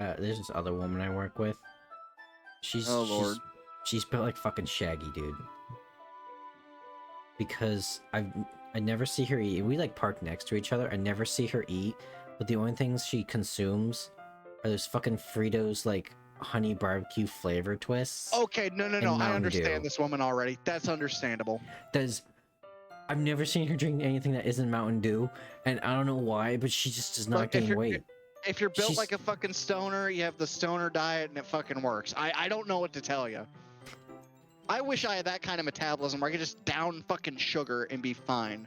Speaker 2: There's this other woman I work with.
Speaker 3: oh lord.
Speaker 2: She's built like fucking Shaggy, dude. Because I never see her eat. We like park next to each other. I never see her eat, but the only things she consumes are those fucking Fritos like honey barbecue flavor twists.
Speaker 3: Okay, no,
Speaker 2: and
Speaker 3: I
Speaker 2: Mountain
Speaker 3: understand
Speaker 2: Dew.
Speaker 3: this woman already. That's understandable.
Speaker 2: I've never seen her drink anything that isn't Mountain Dew, and I don't know why, but she just does not
Speaker 3: Look, if
Speaker 2: gain weight.
Speaker 3: If you're built
Speaker 2: She's-
Speaker 3: like a fucking stoner, you have the stoner diet and it fucking works. I don't know what to tell you. I wish I had that kind of metabolism where I could just down fucking sugar and be fine.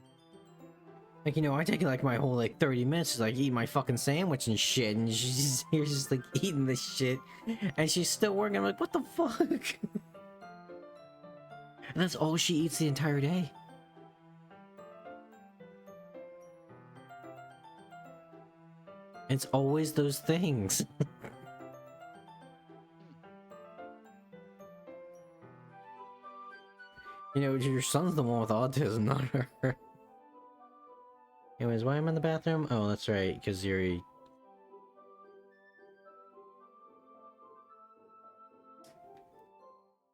Speaker 2: Like, I take like my whole like 30 minutes to like eat my fucking sandwich and shit, and she's here just like eating this shit, and she's still working. I'm like, what the fuck? And that's all she eats the entire day. It's always those things. Your son's the one with autism, not her. Anyways, why am I in the bathroom? Oh, that's right, because Yuri.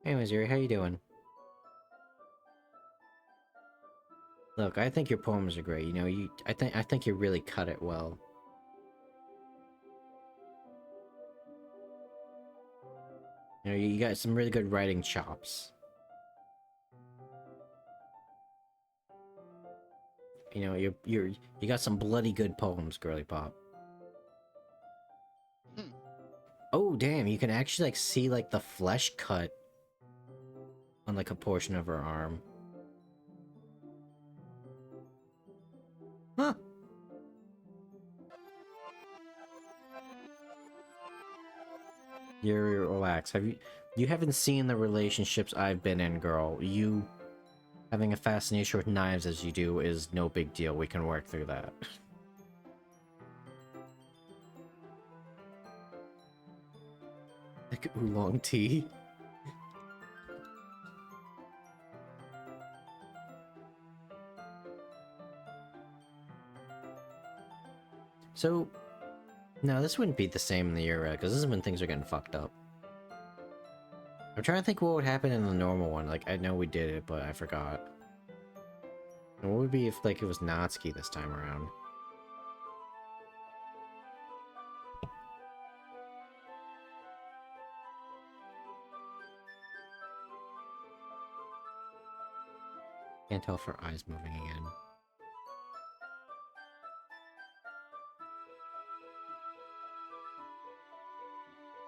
Speaker 2: Anyways, Yuri, how you doing? Look, I think your poems are great. I think you really cut it well. You got some really good writing chops. You got some bloody good poems, girly pop. Oh damn, you can actually like see like the flesh cut on like a portion of her arm. Huh. Yuri, relax. You haven't seen the relationships I've been in, girl. You having a fascination with knives as you do is no big deal. We can work through that. Like oolong tea. So, no, this wouldn't be the same in the era, because this is when things are getting fucked up. I'm trying to think what would happen in the normal one. Like, I know we did it, but I forgot. And what would be if, like, it was Natsuki this time around? Can't tell if her eyes moving again.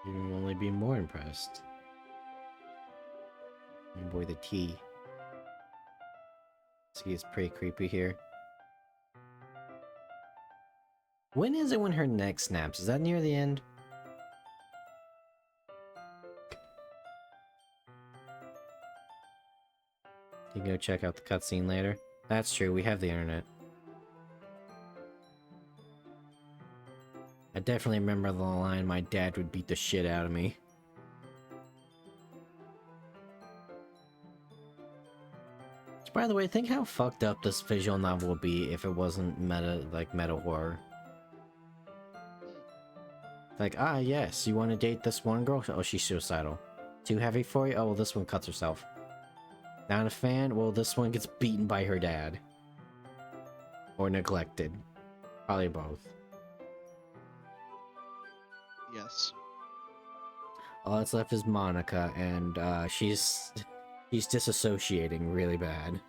Speaker 2: You'd only be more impressed. Oh boy, the tea. See, it's pretty creepy here. When is it when her neck snaps? Is that near the end? You can go check out the cutscene later. That's true, we have the internet. I definitely remember the line, my dad would beat the shit out of me. By the way, think how fucked up this visual novel would be if it wasn't meta horror. Like, ah, yes, you want to date this one girl? Oh, she's suicidal. Too heavy for you? Oh, well, this one cuts herself. Not a fan? Well, this one gets beaten by her dad. Or neglected. Probably both.
Speaker 3: Yes.
Speaker 2: All that's left is Monica, and she's disassociating really bad.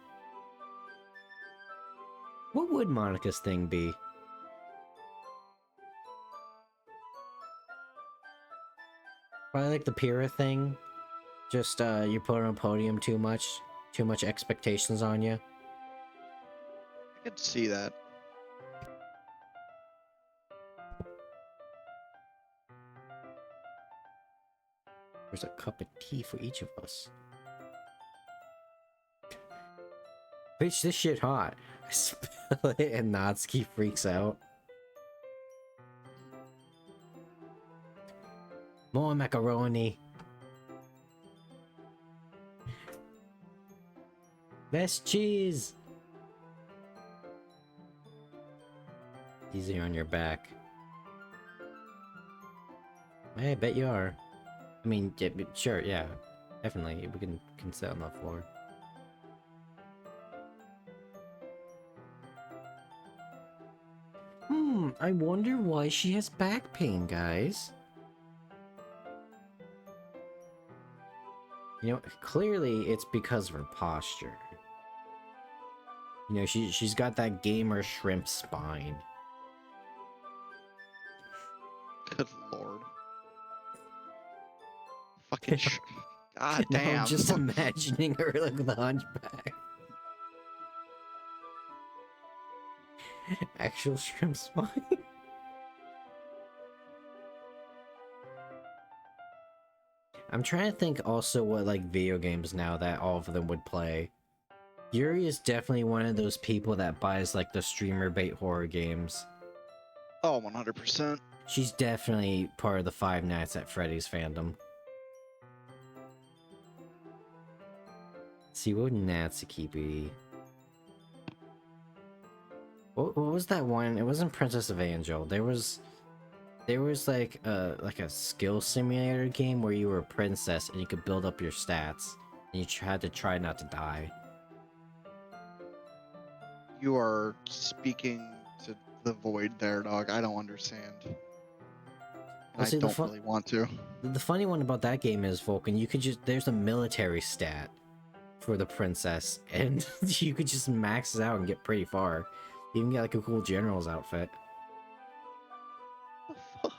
Speaker 2: What would Monica's thing be? Probably like the Pyrrha thing. Just you put on a podium too much expectations on you.
Speaker 3: I could see that.
Speaker 2: There's a cup of tea for each of us. Bitch, this shit hot. I spill it and Natsuki freaks out. More macaroni. Best cheese. Easier on your back. Hey, I bet you are. I mean, yeah, sure, yeah. Definitely, we can sit on the floor. I wonder why she has back pain, guys. You know, clearly it's because of her posture. You know, she's got that gamer shrimp spine.
Speaker 3: Good lord. Fucking God
Speaker 2: Now
Speaker 3: damn.
Speaker 2: I'm just imagining her like the hunchback. Actual shrimp spine. I'm trying to think also what like video games now that all of them would play. Yuri is definitely one of those people that buys like the streamer bait horror games.
Speaker 3: Oh, 100%.
Speaker 2: She's definitely part of the Five Nights at Freddy's fandom. Let's see, what would Natsuki be? What was that one? It wasn't Princess of Angel. There was like a skill simulator game where you were a princess and you could build up your stats and you had to try not to die.
Speaker 3: You are speaking to the void there, dog. I don't understand.
Speaker 2: Well, see,
Speaker 3: I don't really want to.
Speaker 2: The funny one about that game is, Vulcan, you could just, there's a military stat for the princess, and you could just max it out and get pretty far. You can get like a cool general's outfit.
Speaker 3: Fuck.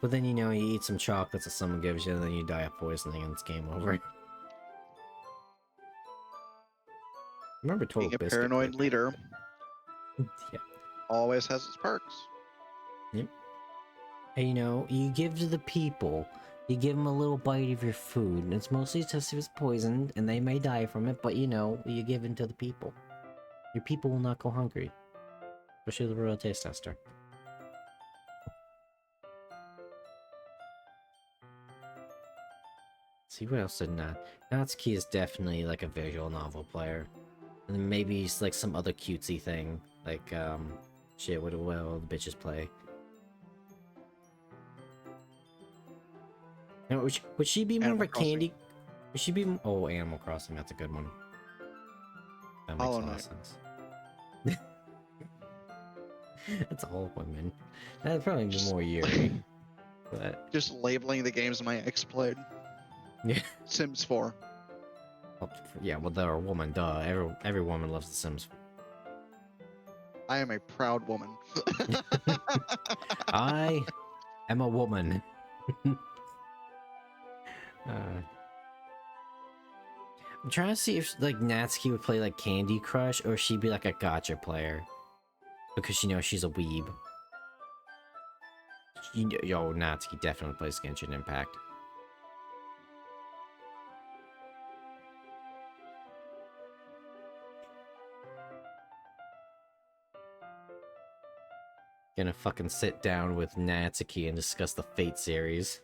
Speaker 2: But then, you know, you eat some chocolates that someone gives you, and then you die of poisoning, and it's game over. Remember Total
Speaker 3: Being a
Speaker 2: Biscuit,
Speaker 3: paranoid
Speaker 2: right?
Speaker 3: leader
Speaker 2: Yeah.
Speaker 3: always has its perks.
Speaker 2: Yep. And you know, you give to the people. You give them a little bite of your food, and it's mostly just if it's poisoned, and they may die from it, but you know, you give it to the people. Your people will not go hungry. Especially the royal taste tester. See what else did Natsuki is definitely like a visual novel player. And then maybe it's like some other cutesy thing. Like, shit, what will the bitches play? You know, would she be more of
Speaker 3: Animal
Speaker 2: a
Speaker 3: Crossing.
Speaker 2: candy? Would she be? Oh, Animal Crossing. That's a good one. That makes a
Speaker 3: Hollow
Speaker 2: lot of
Speaker 3: Knight.
Speaker 2: sense. That's all women. That'd probably be more Yuri. But
Speaker 3: Just labeling the games my ex played.
Speaker 2: yeah,
Speaker 3: Sims 4.
Speaker 2: Well, yeah, well, they're a woman, duh. Every woman loves The Sims.
Speaker 3: I am a proud woman.
Speaker 2: I am a woman. I'm trying to see if like Natsuki would play like Candy Crush or she'd be like a gotcha player because you know she's a weeb. Yo, Natsuki definitely plays Genshin Impact. Gonna fucking sit down with Natsuki and discuss the Fate series.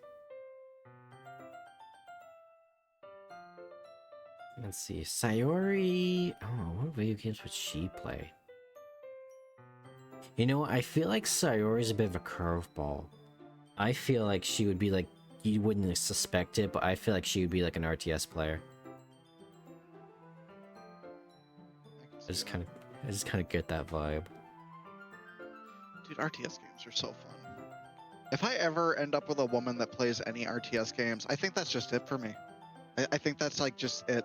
Speaker 2: Let's see, Sayori. Oh, what video games would she play? You know, I feel like Sayori's a bit of a curveball. I feel like she would be like, you wouldn't suspect it, but I feel like she would be like an RTS player. I just kind of get that vibe.
Speaker 3: Dude, RTS games are so fun. If I ever end up with a woman that plays any RTS games, I think that's just it for me. I think that's like just it.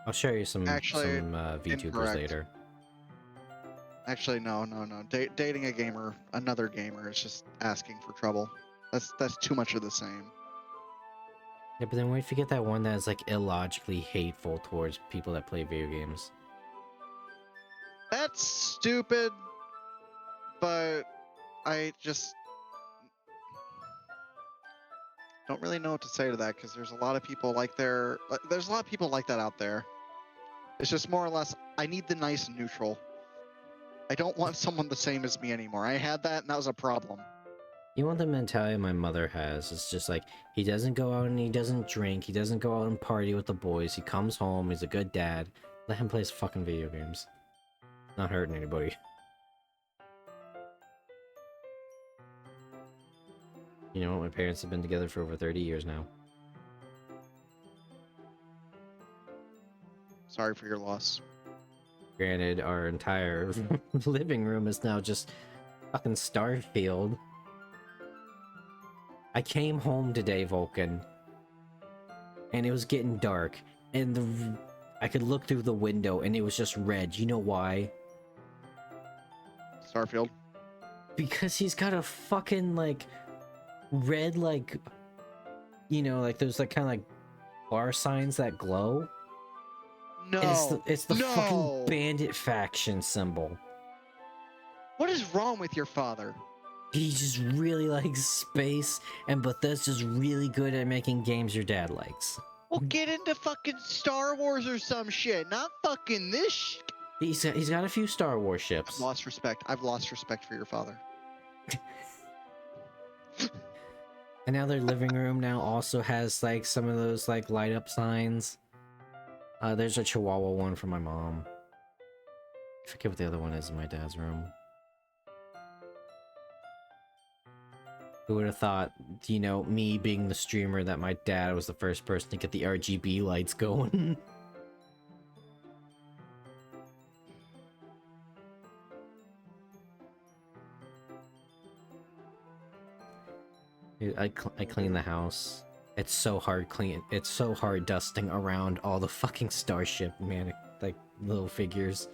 Speaker 2: I'll show you some
Speaker 3: Actually,
Speaker 2: VTubers
Speaker 3: incorrect.
Speaker 2: later.
Speaker 3: Actually, no. Dating a gamer, another gamer, is just asking for trouble. That's too much of the same.
Speaker 2: Yeah, but then what if you get that one that's like illogically hateful towards people that play video games?
Speaker 3: That's stupid, but I just don't really know what to say to that because there's a lot of people like there's a lot of people like that out there. It's just more or less, I need the nice neutral. I don't want someone the same as me anymore. I had that and that was a problem.
Speaker 2: You want the mentality my mother has. It's just like, he doesn't go out and he doesn't drink, he doesn't go out and party with the boys, he comes home, he's a good dad. Let him play his fucking video games. Not hurting anybody. You know, my parents have been together for over 30 years now.
Speaker 3: Sorry for your loss.
Speaker 2: Granted, our entire living room is now just fucking Starfield. I came home today, Vulcan, and it was getting dark, and I could look through the window, and it was just red. You know why?
Speaker 3: Starfield.
Speaker 2: Because he's got a fucking, like, red, like, you know, like, there's, like, kind of, like, bar signs that glow.
Speaker 3: No.
Speaker 2: And it's the
Speaker 3: no.
Speaker 2: fucking bandit faction symbol.
Speaker 3: What is wrong with your father?
Speaker 2: He just really likes space, and Bethesda's really good at making games your dad likes.
Speaker 3: Well, get into fucking Star Wars or some shit, not fucking this.
Speaker 2: He's got a few Star Wars ships.
Speaker 3: I've lost respect. I've lost respect for your father.
Speaker 2: And now their living room now also has like some of those like light up signs. There's a Chihuahua one for my mom. I forget what the other one is in my dad's room. Who would have thought, you know, me being the streamer, that my dad was the first person to get the RGB lights going? Dude, I clean the house. It's so hard it's so hard dusting around all the fucking Starship like little figures.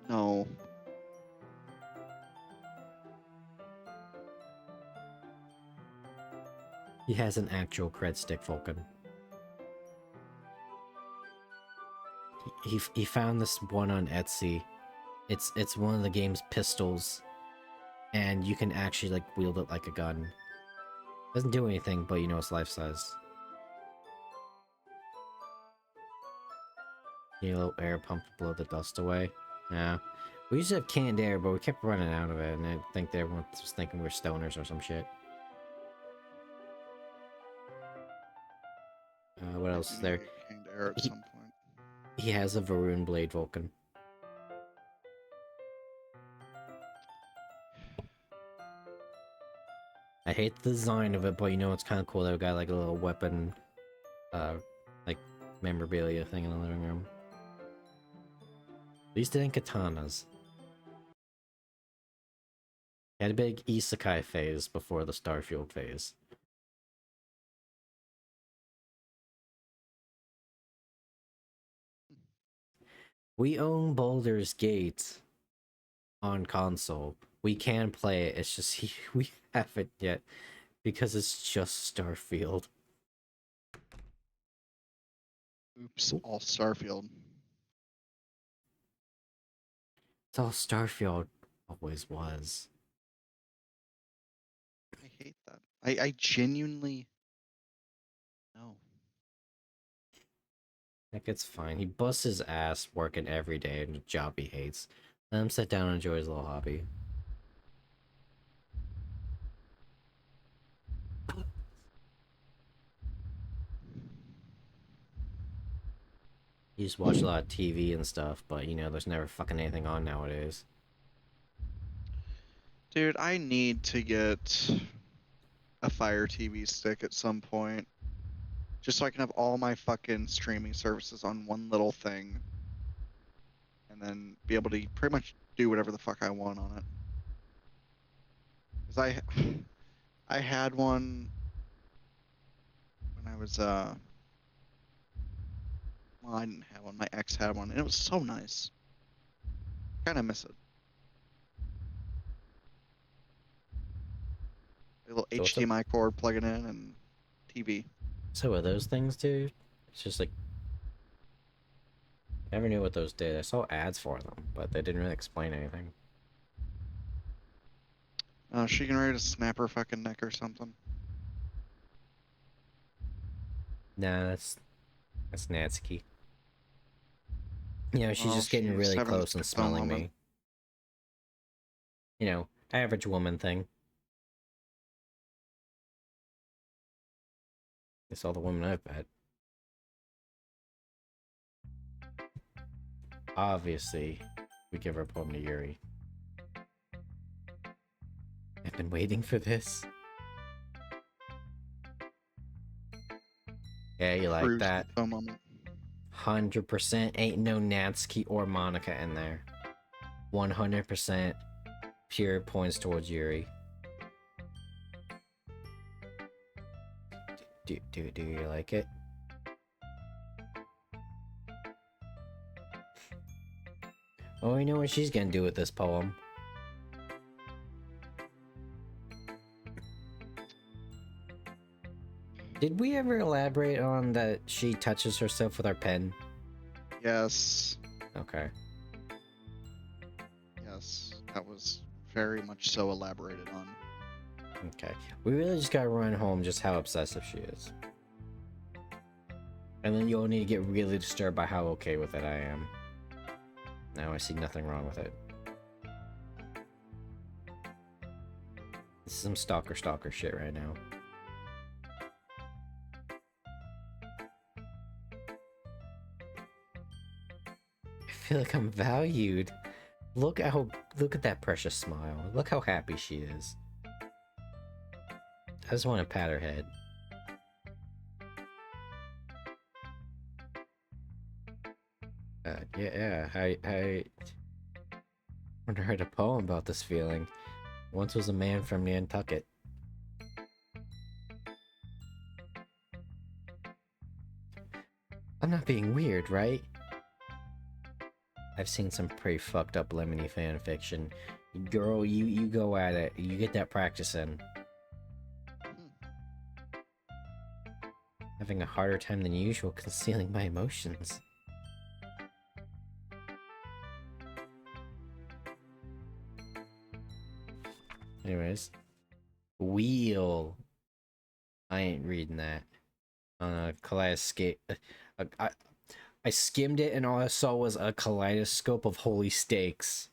Speaker 3: No.
Speaker 2: He has an actual cred stick, Vulcan. He found this one on Etsy. It's one of the game's pistols, and you can actually like wield it like a gun. Doesn't do anything, but you know it's life size. You know, a little air pump to blow the dust away. Yeah, we used to have canned air, but we kept running out of it, and I think everyone was thinking we're stoners or some shit. What else is there?
Speaker 3: Came to air at some point.
Speaker 2: He has a Varun blade, Vulcan. I hate the design of it, but you know it's kind of cool that we got like a little weapon, like memorabilia thing in the living room. At least it ain't katanas. Had a big isekai phase before the Starfield phase. We own Baldur's Gate on console. We can play it. It's just we haven't yet because it's just Starfield.
Speaker 3: Oops, all Starfield.
Speaker 2: It's all Starfield always was.
Speaker 3: I hate that. I genuinely no.
Speaker 2: Like, it's fine. He busts his ass working every day in a job he hates. Let him sit down and enjoy his little hobby. He just watch a lot of TV and stuff, but you know, there's never fucking anything on nowadays.
Speaker 3: Dude, I need to get a Fire TV stick at some point. Just so I can have all my fucking streaming services on one little thing. And then be able to pretty much do whatever the fuck I want on it. Cause I had one when I was well, I didn't have one. My ex had one, and it was so nice. Kind of miss it. A little
Speaker 2: So what's up?
Speaker 3: HDMI cord, plug it in, and TV.
Speaker 2: So are those things, dude? It's just like, I never knew what those did. I saw ads for them, but they didn't really explain anything.
Speaker 3: She getting ready to snap her fucking neck or something.
Speaker 2: Nah, that's Natsuki. You know, she's
Speaker 3: Well,
Speaker 2: just getting
Speaker 3: she's
Speaker 2: really
Speaker 3: having
Speaker 2: close and
Speaker 3: a stone
Speaker 2: smelling
Speaker 3: moment.
Speaker 2: me. You know, average woman thing. It's all the women I've met. Obviously, we give our poem to Yuri. I've been waiting for this. Yeah, you like
Speaker 3: Cruise
Speaker 2: that?
Speaker 3: stone moment.
Speaker 2: 100% ain't no Natsuki or Monica in there. 100% pure points towards Yuri. Do you like it? Oh, you know what she's gonna do with this poem. Did we ever elaborate on that she touches herself with her pen?
Speaker 3: Yes.
Speaker 2: Okay.
Speaker 3: Yes. That was very much so elaborated on.
Speaker 2: Okay. We really just gotta run home just how obsessive she is. And then you'll need to get really disturbed by how okay with it I am. Now I see nothing wrong with it. This is some stalker shit right now. I feel like I'm valued. Look at that precious smile. Look how happy she is. I just want to pat her head. Yeah, I wonder I read a poem about this feeling. Once was a man from Nantucket. I'm not being weird, right? I've seen some pretty fucked up Lemony fan fiction. Girl, you go at it. You get that practice in. Having a harder time than usual concealing my emotions. Anyways. Wheel. I ain't reading that. Kaleidoscope. I skimmed it and all I saw was a kaleidoscope of holy steaks.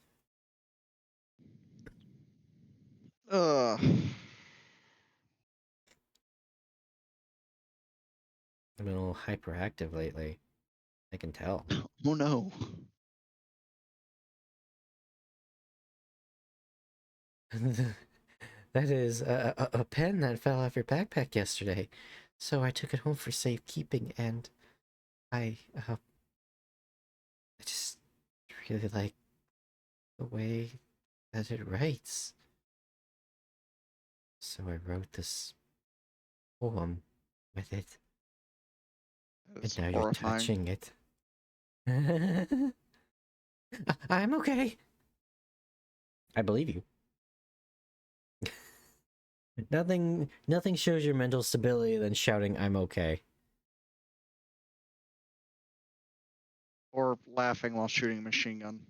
Speaker 3: Ugh.
Speaker 2: I've been a little hyperactive lately. I can tell.
Speaker 3: Oh no.
Speaker 2: That is a pen that fell off your backpack yesterday. So I took it home for safekeeping and I just really like the way that it writes. So I wrote this poem with it,
Speaker 3: It's
Speaker 2: and now you're
Speaker 3: horrifying.
Speaker 2: touching it. I'm okay. I believe you. Nothing shows your mental stability than shouting "I'm okay."
Speaker 3: Or laughing while shooting a machine gun.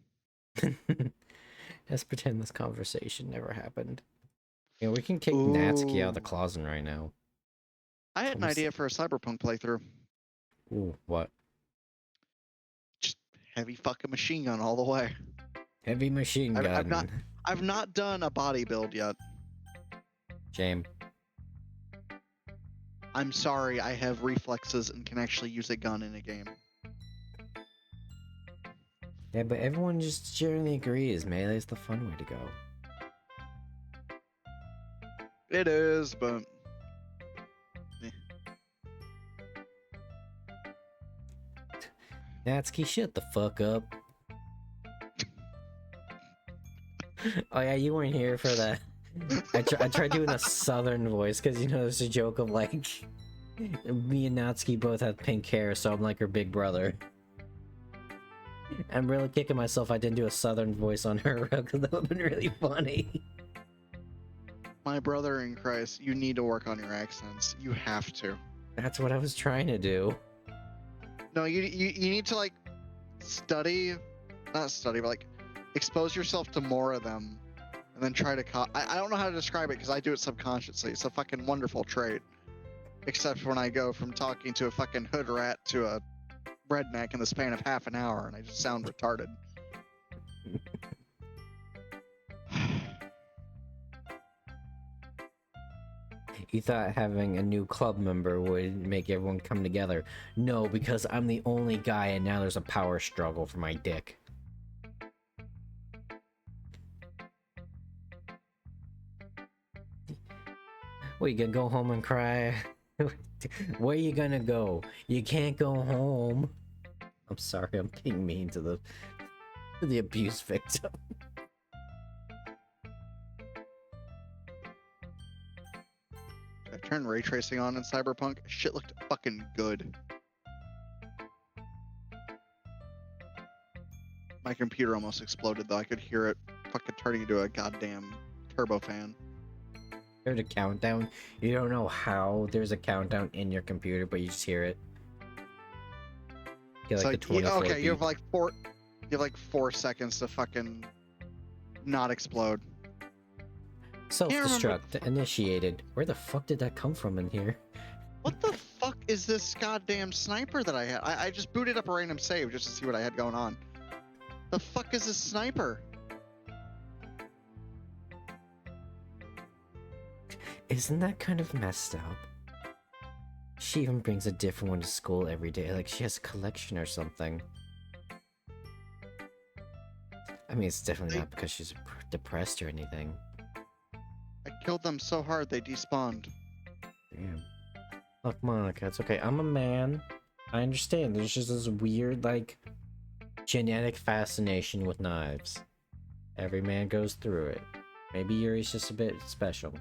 Speaker 2: Let's pretend this conversation never happened. Yeah, we can kick Natsuki out of the
Speaker 3: Ooh.
Speaker 2: closet right now.
Speaker 3: I had an
Speaker 2: Almost-
Speaker 3: idea for a Cyberpunk playthrough.
Speaker 2: Ooh, what?
Speaker 3: Just heavy fucking machine gun all the way.
Speaker 2: Heavy machine gun.
Speaker 3: I've not done a body build yet.
Speaker 2: Shame.
Speaker 3: I'm sorry, I have reflexes and can actually use a gun in a game.
Speaker 2: Yeah, but everyone just generally agrees melee's the fun way to go.
Speaker 3: It is, but
Speaker 2: Natsuki, shut the fuck up. Oh yeah, you weren't here for that. I tried doing a southern voice because, you know, there's a joke of like me and Natsuki both have pink hair, so I'm like her big brother. I'm really kicking myself I didn't do a southern voice on her because that would have been really funny.
Speaker 3: my brother in Christ, you need to work on your accents. You have to.
Speaker 2: That's what I was trying to do.
Speaker 3: No, you need to like study, not study, but like expose yourself to more of them, and then try to. I don't know how to describe it because I do it subconsciously. It's a fucking wonderful trait, except when I go from talking to a fucking hood rat to a redneck in the span of half an hour, and I just sound retarded.
Speaker 2: You thought having a new club member would make everyone come together. No, because I'm the only guy and now there's a power struggle for my dick. What, you gonna go home and cry? Where you gonna go? You can't go home. I'm sorry, I'm being mean to the abuse victim.
Speaker 3: I've turned ray tracing on in Cyberpunk. Shit looked fucking good. My computer almost exploded though. I could hear it fucking turning into a goddamn turbofan.
Speaker 2: There's a countdown. You don't know how there's a countdown in your computer, but you just hear it. Get
Speaker 3: It's
Speaker 2: like the 24
Speaker 3: okay,
Speaker 2: beep.
Speaker 3: you have like 4 seconds to fucking not explode.
Speaker 2: Self-destruct initiated. Where the fuck did that come from in here?
Speaker 3: What the fuck is this goddamn sniper that I had? I just booted up a random save just to see what I had going on. The fuck is this sniper?
Speaker 2: Isn't that kind of messed up? She even brings a different one to school every day, like she has a collection or something. I mean, it's definitely not because she's depressed or anything.
Speaker 3: I killed them so hard they despawned.
Speaker 2: Damn. Look, Monica, it's okay. I'm a man. I understand. There's just this weird, like, genetic fascination with knives. Every man goes through it. Maybe Yuri's just a bit special.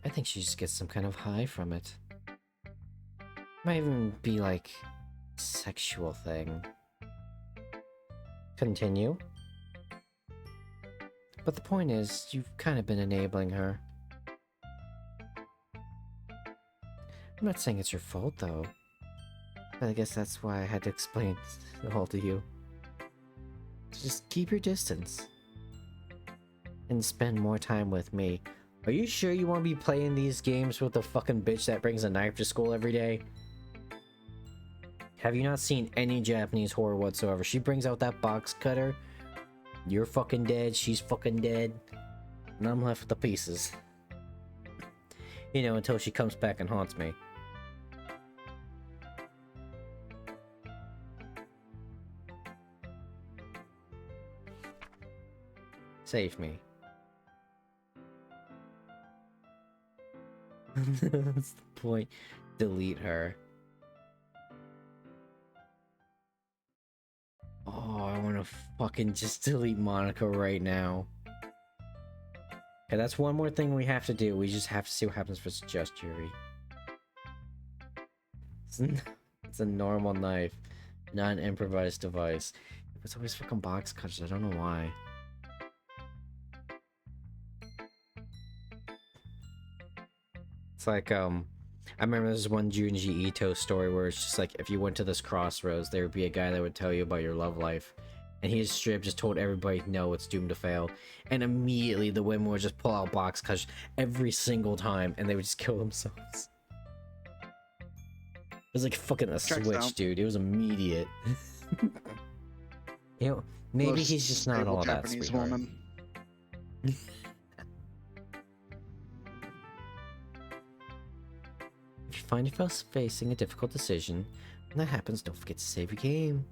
Speaker 2: I think she just gets some kind of high from it. Might even be like a sexual thing. Continue. But the point is, you've kind of been enabling her. I'm not saying it's your fault though. But I guess that's why I had to explain it all to you. Just keep your distance. And spend more time with me. Are you sure you want to be playing these games with the fucking bitch that brings a knife to school every day? Have you not seen any Japanese horror whatsoever? She brings out that box cutter. You're fucking dead, she's fucking dead. And I'm left with the pieces. You know, until she comes back and haunts me. Save me. That's the point. Delete her. Oh, I want to fucking just delete Monica right now. Okay, that's one more thing we have to do. We just have to see what happens if it's just Yuri. It's a normal knife, not an improvised device. It's always fucking box cutters. I don't know why. It's like, I remember there's one Junji Ito story where it's just like, if you went to this crossroads, there would be a guy that would tell you about your love life. And he just straight up just told everybody, no, it's doomed to fail. And immediately the women would just pull out box cutters every single time, and they would just kill themselves. It was like fucking a
Speaker 3: Checks
Speaker 2: switch,
Speaker 3: out.
Speaker 2: dude. It was immediate. You know, maybe
Speaker 3: Most
Speaker 2: he's just not
Speaker 3: stable
Speaker 2: all that,
Speaker 3: Japanese
Speaker 2: sweetheart.
Speaker 3: woman.
Speaker 2: If you find yourself facing a difficult decision, when that happens, don't forget to save your game.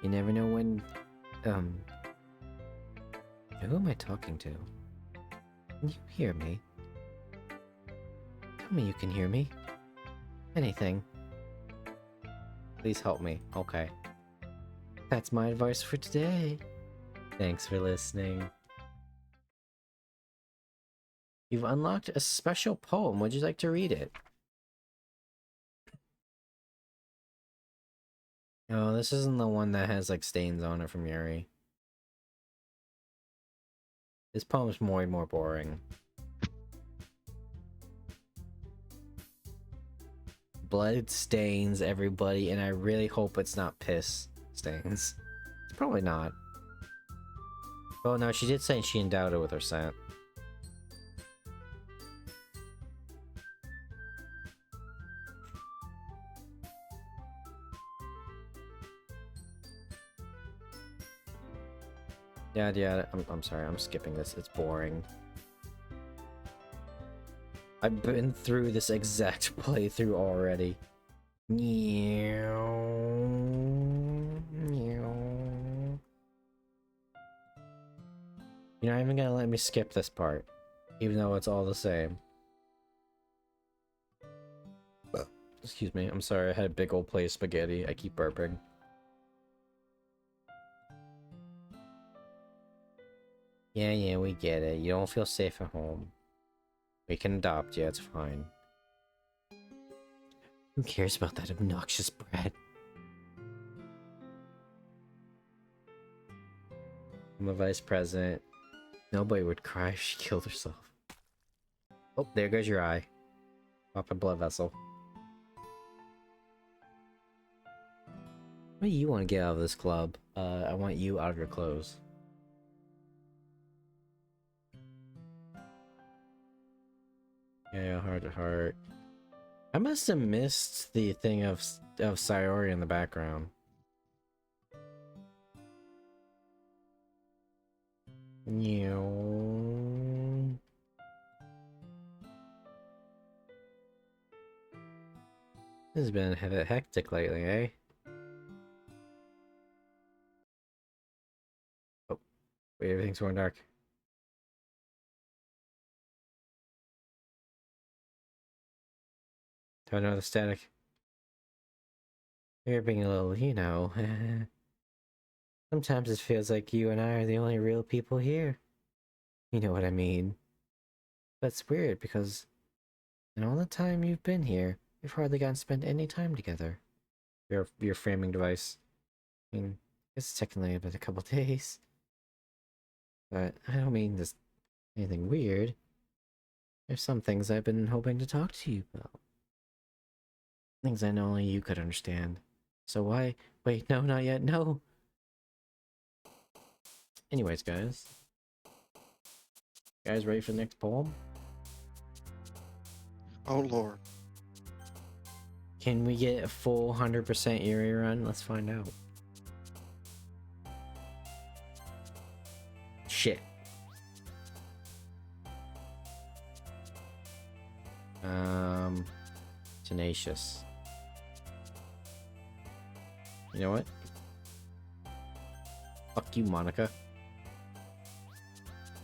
Speaker 2: You never know when, who am I talking to? Can you hear me? Tell me you can hear me. Anything. Please help me. Okay. That's my advice for today. Thanks for listening. You've unlocked a special poem. Would you like to read it? Oh, this isn't the one that has like stains on it from Yuri. This poem's more and more boring. Blood stains, everybody, and I really hope it's not piss stains. It's probably not. Oh no, she did say she endowed it with her scent. Yeah, I'm sorry, I'm skipping this. It's boring. I've been through this exact playthrough already. You're not even gonna let me skip this part, even though it's all the same. Excuse me, I'm sorry, I had a big old plate of spaghetti. I keep burping. Yeah, we get it. You don't feel safe at home. We can adopt you, it's fine. Who cares about that obnoxious bread? I'm a vice president. Nobody would cry if she killed herself. Oh, there goes your eye. Pop a blood vessel. What do you want to get out of this club? I want you out of your clothes. Yeah, heart to heart. I must have missed the thing of Sayori in the background. Meow. This has been a bit hectic lately, eh? Oh, wait, everything's going dark. Don't know the static. You're being a little, you know. Sometimes it feels like you and I are the only real people here. You know what I mean. That's weird because in all the time you've been here, we've hardly gotten to spend any time together. Your framing device. I mean, it's technically been a couple days. But I don't mean this anything weird. There's some things I've been hoping to talk to you about. Things I know only you could understand. So why? Wait, no, not yet, no! Anyways, guys. Guys ready for the next poem?
Speaker 3: Oh lord.
Speaker 2: Can we get a full 100% Yuri run? Let's find out. Shit. Tenacious. You know what? Fuck you, Monica.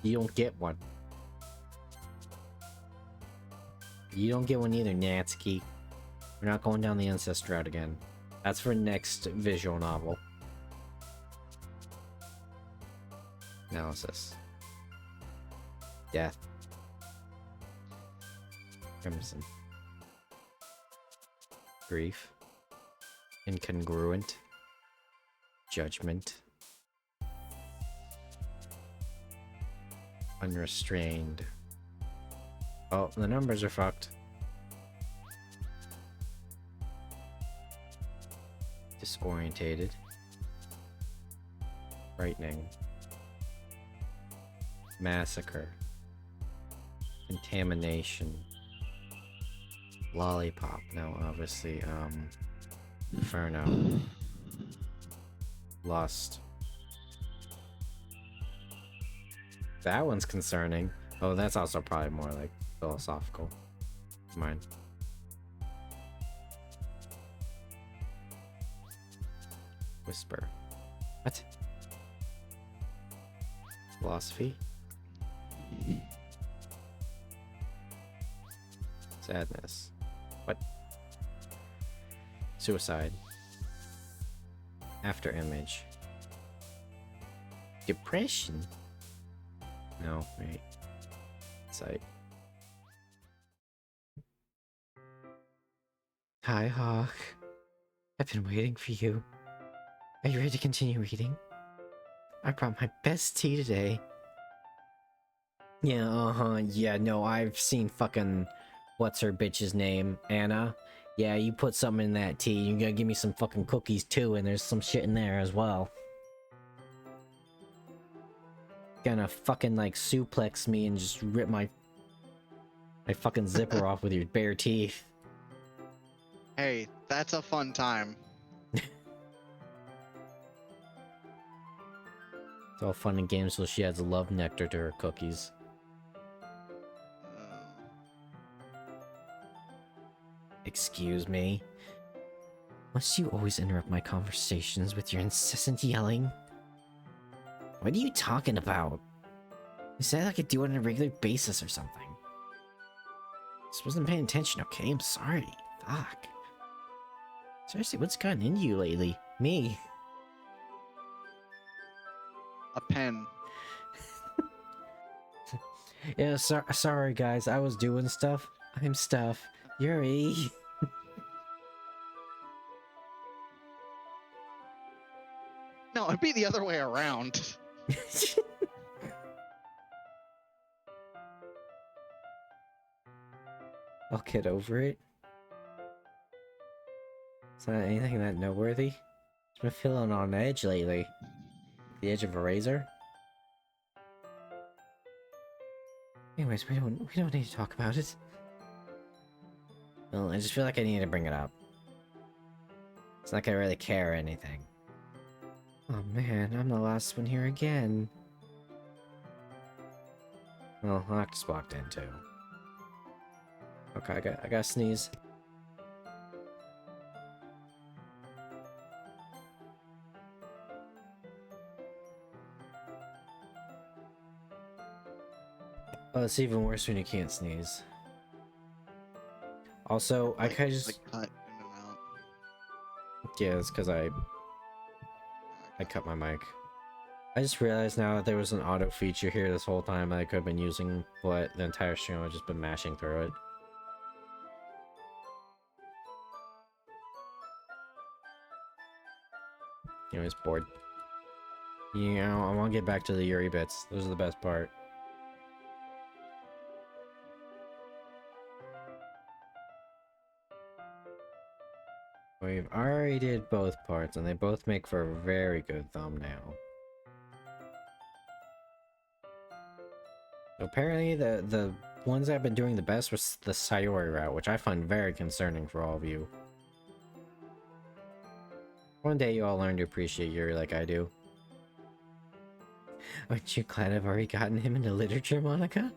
Speaker 2: You don't get one. You don't get one either, Natsuki. We're not going down the ancestor route again. That's for next visual novel. Analysis. Death. Crimson. Grief. Incongruent. Judgment. Unrestrained. Oh, the numbers are fucked. Disorientated. Frightening. Massacre. Contamination. Lollipop. Now, obviously, Inferno. Lust. That one's concerning. Oh, that's also probably more like philosophical. Mine. Whisper. What? Philosophy? Sadness. What? Suicide. After image. Depression? No, wait. Sight. Hi, Hawk. I've been waiting for you. Are you ready to continue reading? I brought my best tea today. Yeah, yeah, no, I've seen fucking... What's her bitch's name? Anna? Yeah, you put something in that tea. You gotta give me some fucking cookies too, and there's some shit in there as well. Gonna fucking like suplex me and just rip my fucking zipper off with your bare teeth.
Speaker 3: Hey, that's a fun time.
Speaker 2: It's all fun and games till she adds love nectar to her cookies. Excuse me? Must you always interrupt my conversations with your incessant yelling? What are you talking about? You said I could do it on a regular basis or something. Just wasn't paying attention, okay? I'm sorry. Fuck. Seriously, what's gotten into you lately? Me?
Speaker 3: A pen.
Speaker 2: Yeah, sorry guys, I was doing stuff. I'm stuff. Yuri.
Speaker 3: No, it'd be the other way around.
Speaker 2: I'll get over it. It's not anything that noteworthy. I've been feeling on edge lately. The edge of a razor. Anyways, we don't need to talk about it. Well, I just feel like I need to bring it up. It's not like I really care or anything. Oh man, I'm the last one here again. Well, Hawk just walked in too. Okay, I gotta sneeze. Oh, it's even worse when you can't sneeze. Also, I kinda just...
Speaker 3: Like, cut in and out.
Speaker 2: Yeah, it's because I cut my mic. I just realized now that there was an auto feature here this whole time that I could have been using, but the entire stream I've just been mashing through it. Anyways, bored. You know, I want to get back to the Yuri bits. Those are the best part. We've already did both parts, and they both make for a very good thumbnail. Apparently, the ones I've been doing the best was the Sayori route, which I find very concerning for all of you. One day you all learn to appreciate Yuri like I do. Aren't you glad I've already gotten him into literature, Monica?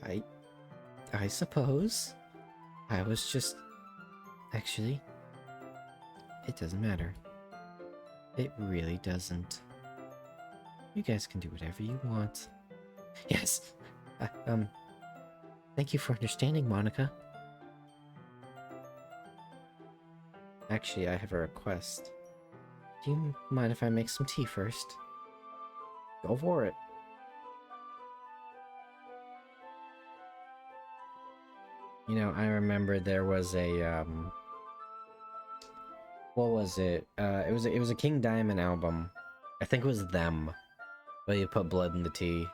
Speaker 2: I suppose. I was just... Actually, it doesn't matter. It really doesn't. You guys can do whatever you want. Yes! Thank you for understanding, Monica. Actually, I have a request. Do you mind if I make some tea first? Go for it. You know, I remember there was a what was it? It was a King Diamond album. I think it was Them. But you put blood in the tea.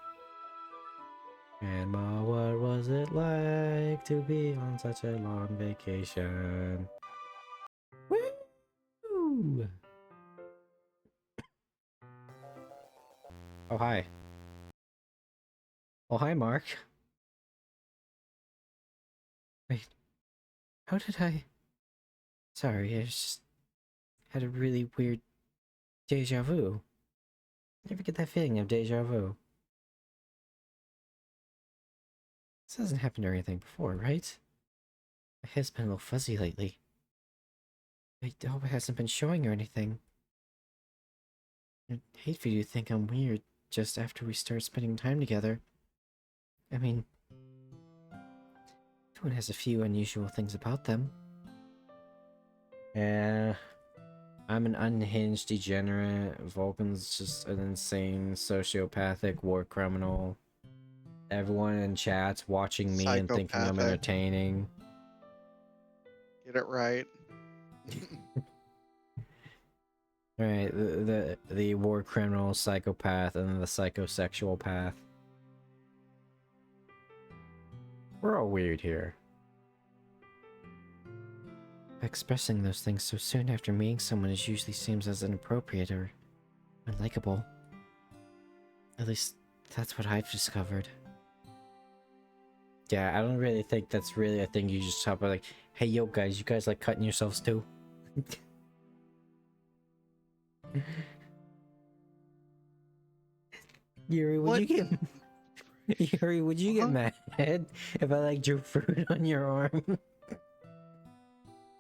Speaker 2: And Ma, what was it like to be on such a long vacation? Woo! Oh hi. Oh hi, Mark. Wait, how did I? Sorry, I just had a really weird deja vu. You ever get that feeling of deja vu? This hasn't happened or anything before, right? My head's been a little fuzzy lately. I hope it hasn't been showing or anything. I'd hate for you to think I'm weird just after we start spending time together. I mean, everyone has a few unusual things about them. Yeah, I'm an unhinged degenerate. Vulcan's just an insane sociopathic war criminal. Everyone in chat's watching me and thinking I'm
Speaker 3: Psychopathic.
Speaker 2: entertaining.
Speaker 3: Get it right.
Speaker 2: Right, the war criminal, psychopath, and then the psychosexual path. We're all weird here. Expressing those things so soon after meeting someone usually seems as inappropriate or unlikable. At least, that's what I've discovered. Yeah, I don't really think that's really a thing you just talk about, like, hey yo guys, you guys like cutting yourselves too? Yuri, would
Speaker 3: What?
Speaker 2: you get Yuri, would you get mad if I like drew fruit on your arm?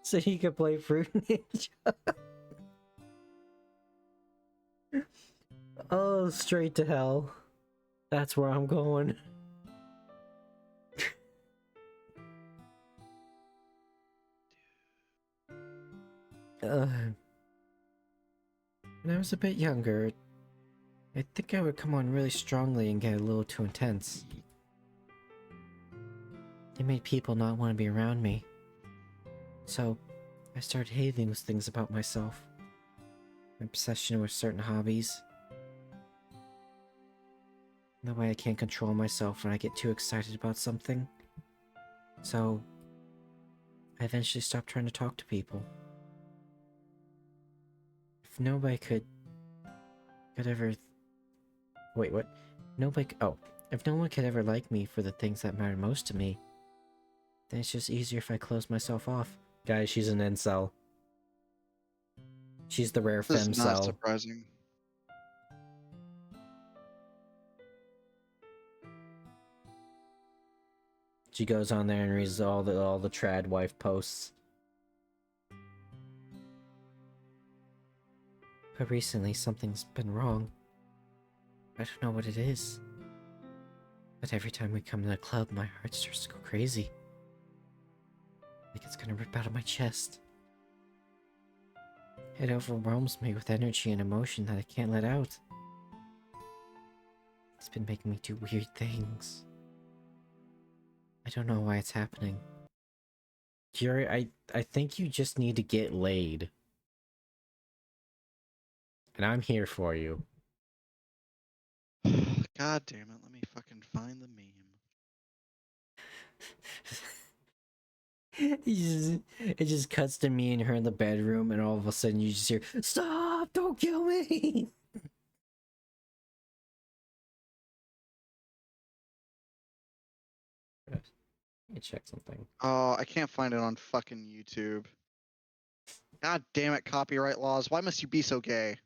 Speaker 2: So you could play Fruit Ninja? Oh, straight to hell. That's where I'm going. When I was a bit younger, I think I would come on really strongly and get a little too intense. It made people not want to be around me. So, I started hating those things about myself. My obsession with certain hobbies. The way I can't control myself when I get too excited about something. So, I eventually stopped trying to talk to people. If nobody could ever... Wait, what? If no one could ever like me for the things that matter most to me, then it's just easier if I close myself off. Guys, she's an incel. She's the rare
Speaker 3: This is not
Speaker 2: femcel.
Speaker 3: surprising.
Speaker 2: She goes on there and reads all the trad wife posts. But recently something's been wrong. I don't know what it is. But every time we come to the club, my heart starts to go crazy. Like it's gonna rip out of my chest. It overwhelms me with energy and emotion that I can't let out. It's been making me do weird things. I don't know why it's happening. Yuri, I think you just need to get laid. And I'm here for you.
Speaker 3: God damn it, let me fucking find the meme.
Speaker 2: It just cuts to me and her in the bedroom, and all of a sudden you just hear, "Stop! Don't kill me!" Let me check something.
Speaker 3: Oh, I can't find it on fucking YouTube. God damn it, copyright laws. Why must you be so gay?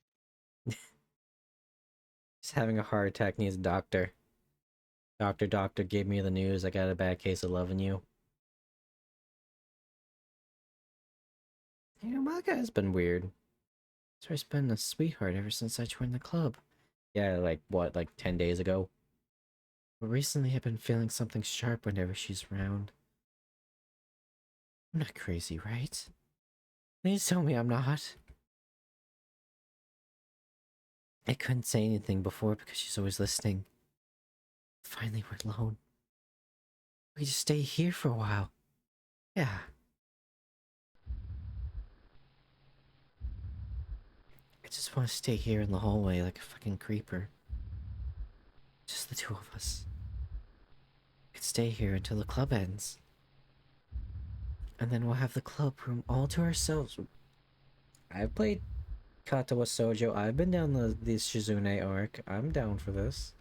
Speaker 2: He's having a heart attack, needs a doctor. Doctor gave me the news. I got a bad case of loving you. You know, my guy's been weird. So he's been a sweetheart ever since I joined the club. Yeah, like, what, like 10 days ago? But recently I've been feeling something sharp whenever she's around. I'm not crazy, right? Please tell me I'm not. I couldn't say anything before because she's always listening. Finally, we're alone. We just stay here for a while. Yeah. I just want to stay here in the hallway like a fucking creeper. Just the two of us. I could stay here until the club ends. And then we'll have the club room all to ourselves. I've played Katawa Sojo. I've been down the Shizune arc. I'm down for this.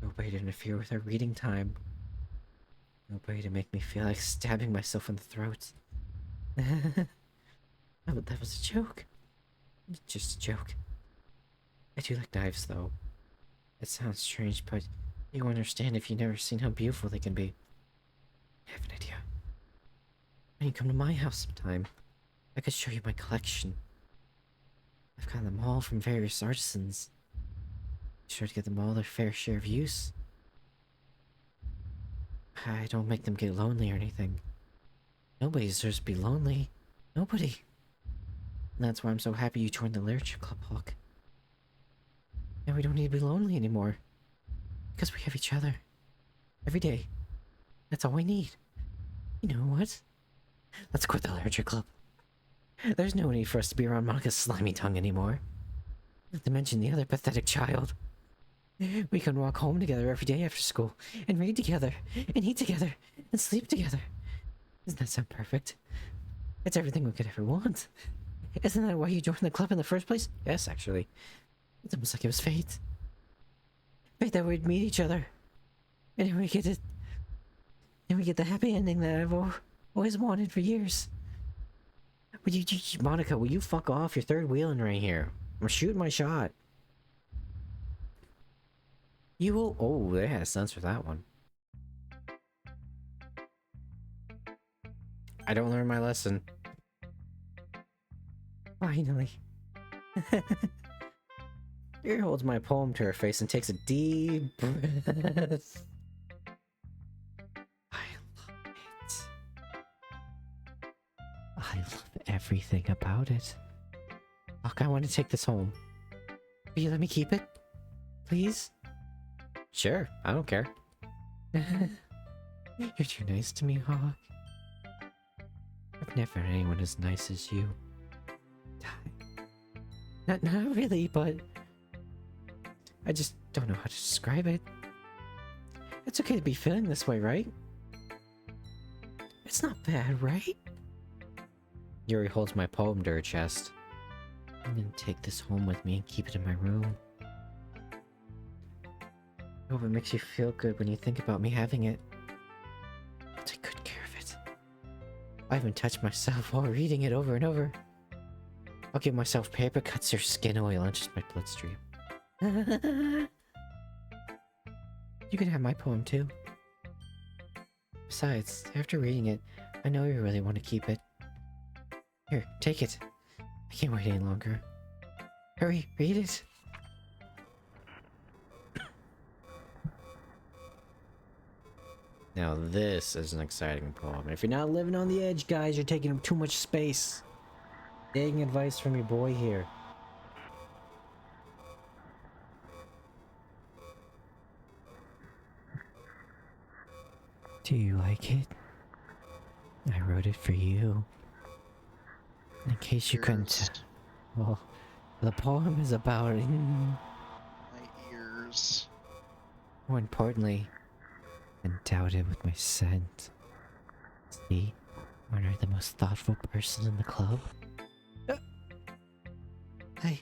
Speaker 2: Nobody to interfere with our reading time. Nobody to make me feel like stabbing myself in the throat. That was a joke. Just a joke. I do like knives, though. It sounds strange, but you won't understand if you've never seen how beautiful they can be. I have an idea. When you come to my house sometime, I could show you my collection. I've got them all from various artisans. Sure to get them all their fair share of use. I don't make them get lonely or anything. Nobody deserves to be lonely. Nobody. And that's why I'm so happy you joined the Literature Club, Hawk. Now we don't need to be lonely anymore. Because we have each other. Every day. That's all we need. You know what? Let's quit the Literature Club. There's no need for us to be around Monika's slimy tongue anymore. Not to mention the other pathetic child. We can walk home together every day after school, and read together, and eat together, and sleep together. Doesn't that sound perfect? It's everything we could ever want. Isn't that why you joined the club in the first place? Yes, actually. It's almost like it was fate. Fate that we'd meet each other. And then we get it. And we get the happy ending that I've always wanted for years. Would you, Monica, will you fuck off? You're third wheeling right here. I'm shooting my shot. You will. Oh, they had a sense for that one. I don't learn my lesson. Finally. Yuri holds my poem to her face and takes a deep breath. I love it. I love everything about it. Look, I want to take this home. Will you let me keep it? Please? Sure, I don't care. You're too nice to me, Hawk. I've never had anyone as nice as you. Not really, but I just don't know how to describe it. It's okay to be feeling this way, right? It's not bad, right? Yuri holds my poem to her chest. I'm gonna take this home with me and keep it in my room. I hope it makes you feel good when you think about me having it. I'll take good care of it. I even touch myself while reading it over and over. I'll give myself paper cuts or skin oil on just my bloodstream. You can have my poem too. Besides, after reading it, I know you really want to keep it. Here, take it. I can't wait any longer. Hurry, read it. Now this is an exciting poem. If you're not living on the edge, guys, you're taking up too much space. Taking advice from your boy here. Do you like it? I wrote it for you. In case you couldn't... Well, the poem is about...
Speaker 3: My ears.
Speaker 2: More importantly, endowed it with my scent. See? Aren't I the most thoughtful person in the club? I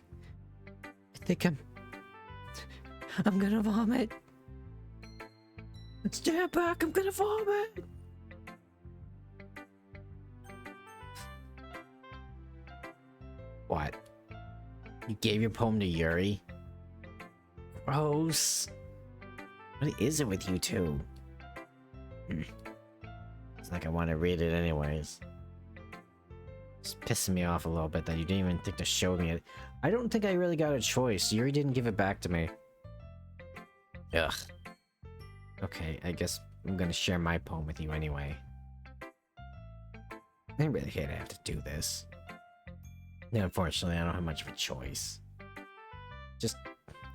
Speaker 2: think I'm gonna vomit. Stand back, I'm gonna vomit. What? You gave your poem to Yuri? Gross. What is it with you two? It's like I want to read it anyways. It's pissing me off a little bit that you didn't even think to show me it. I don't think I really got a choice. Yuri didn't give it back to me. Ugh. Okay, I guess I'm gonna share my poem with you anyway. I really hate I have to do this. And unfortunately, I don't have much of a choice. Just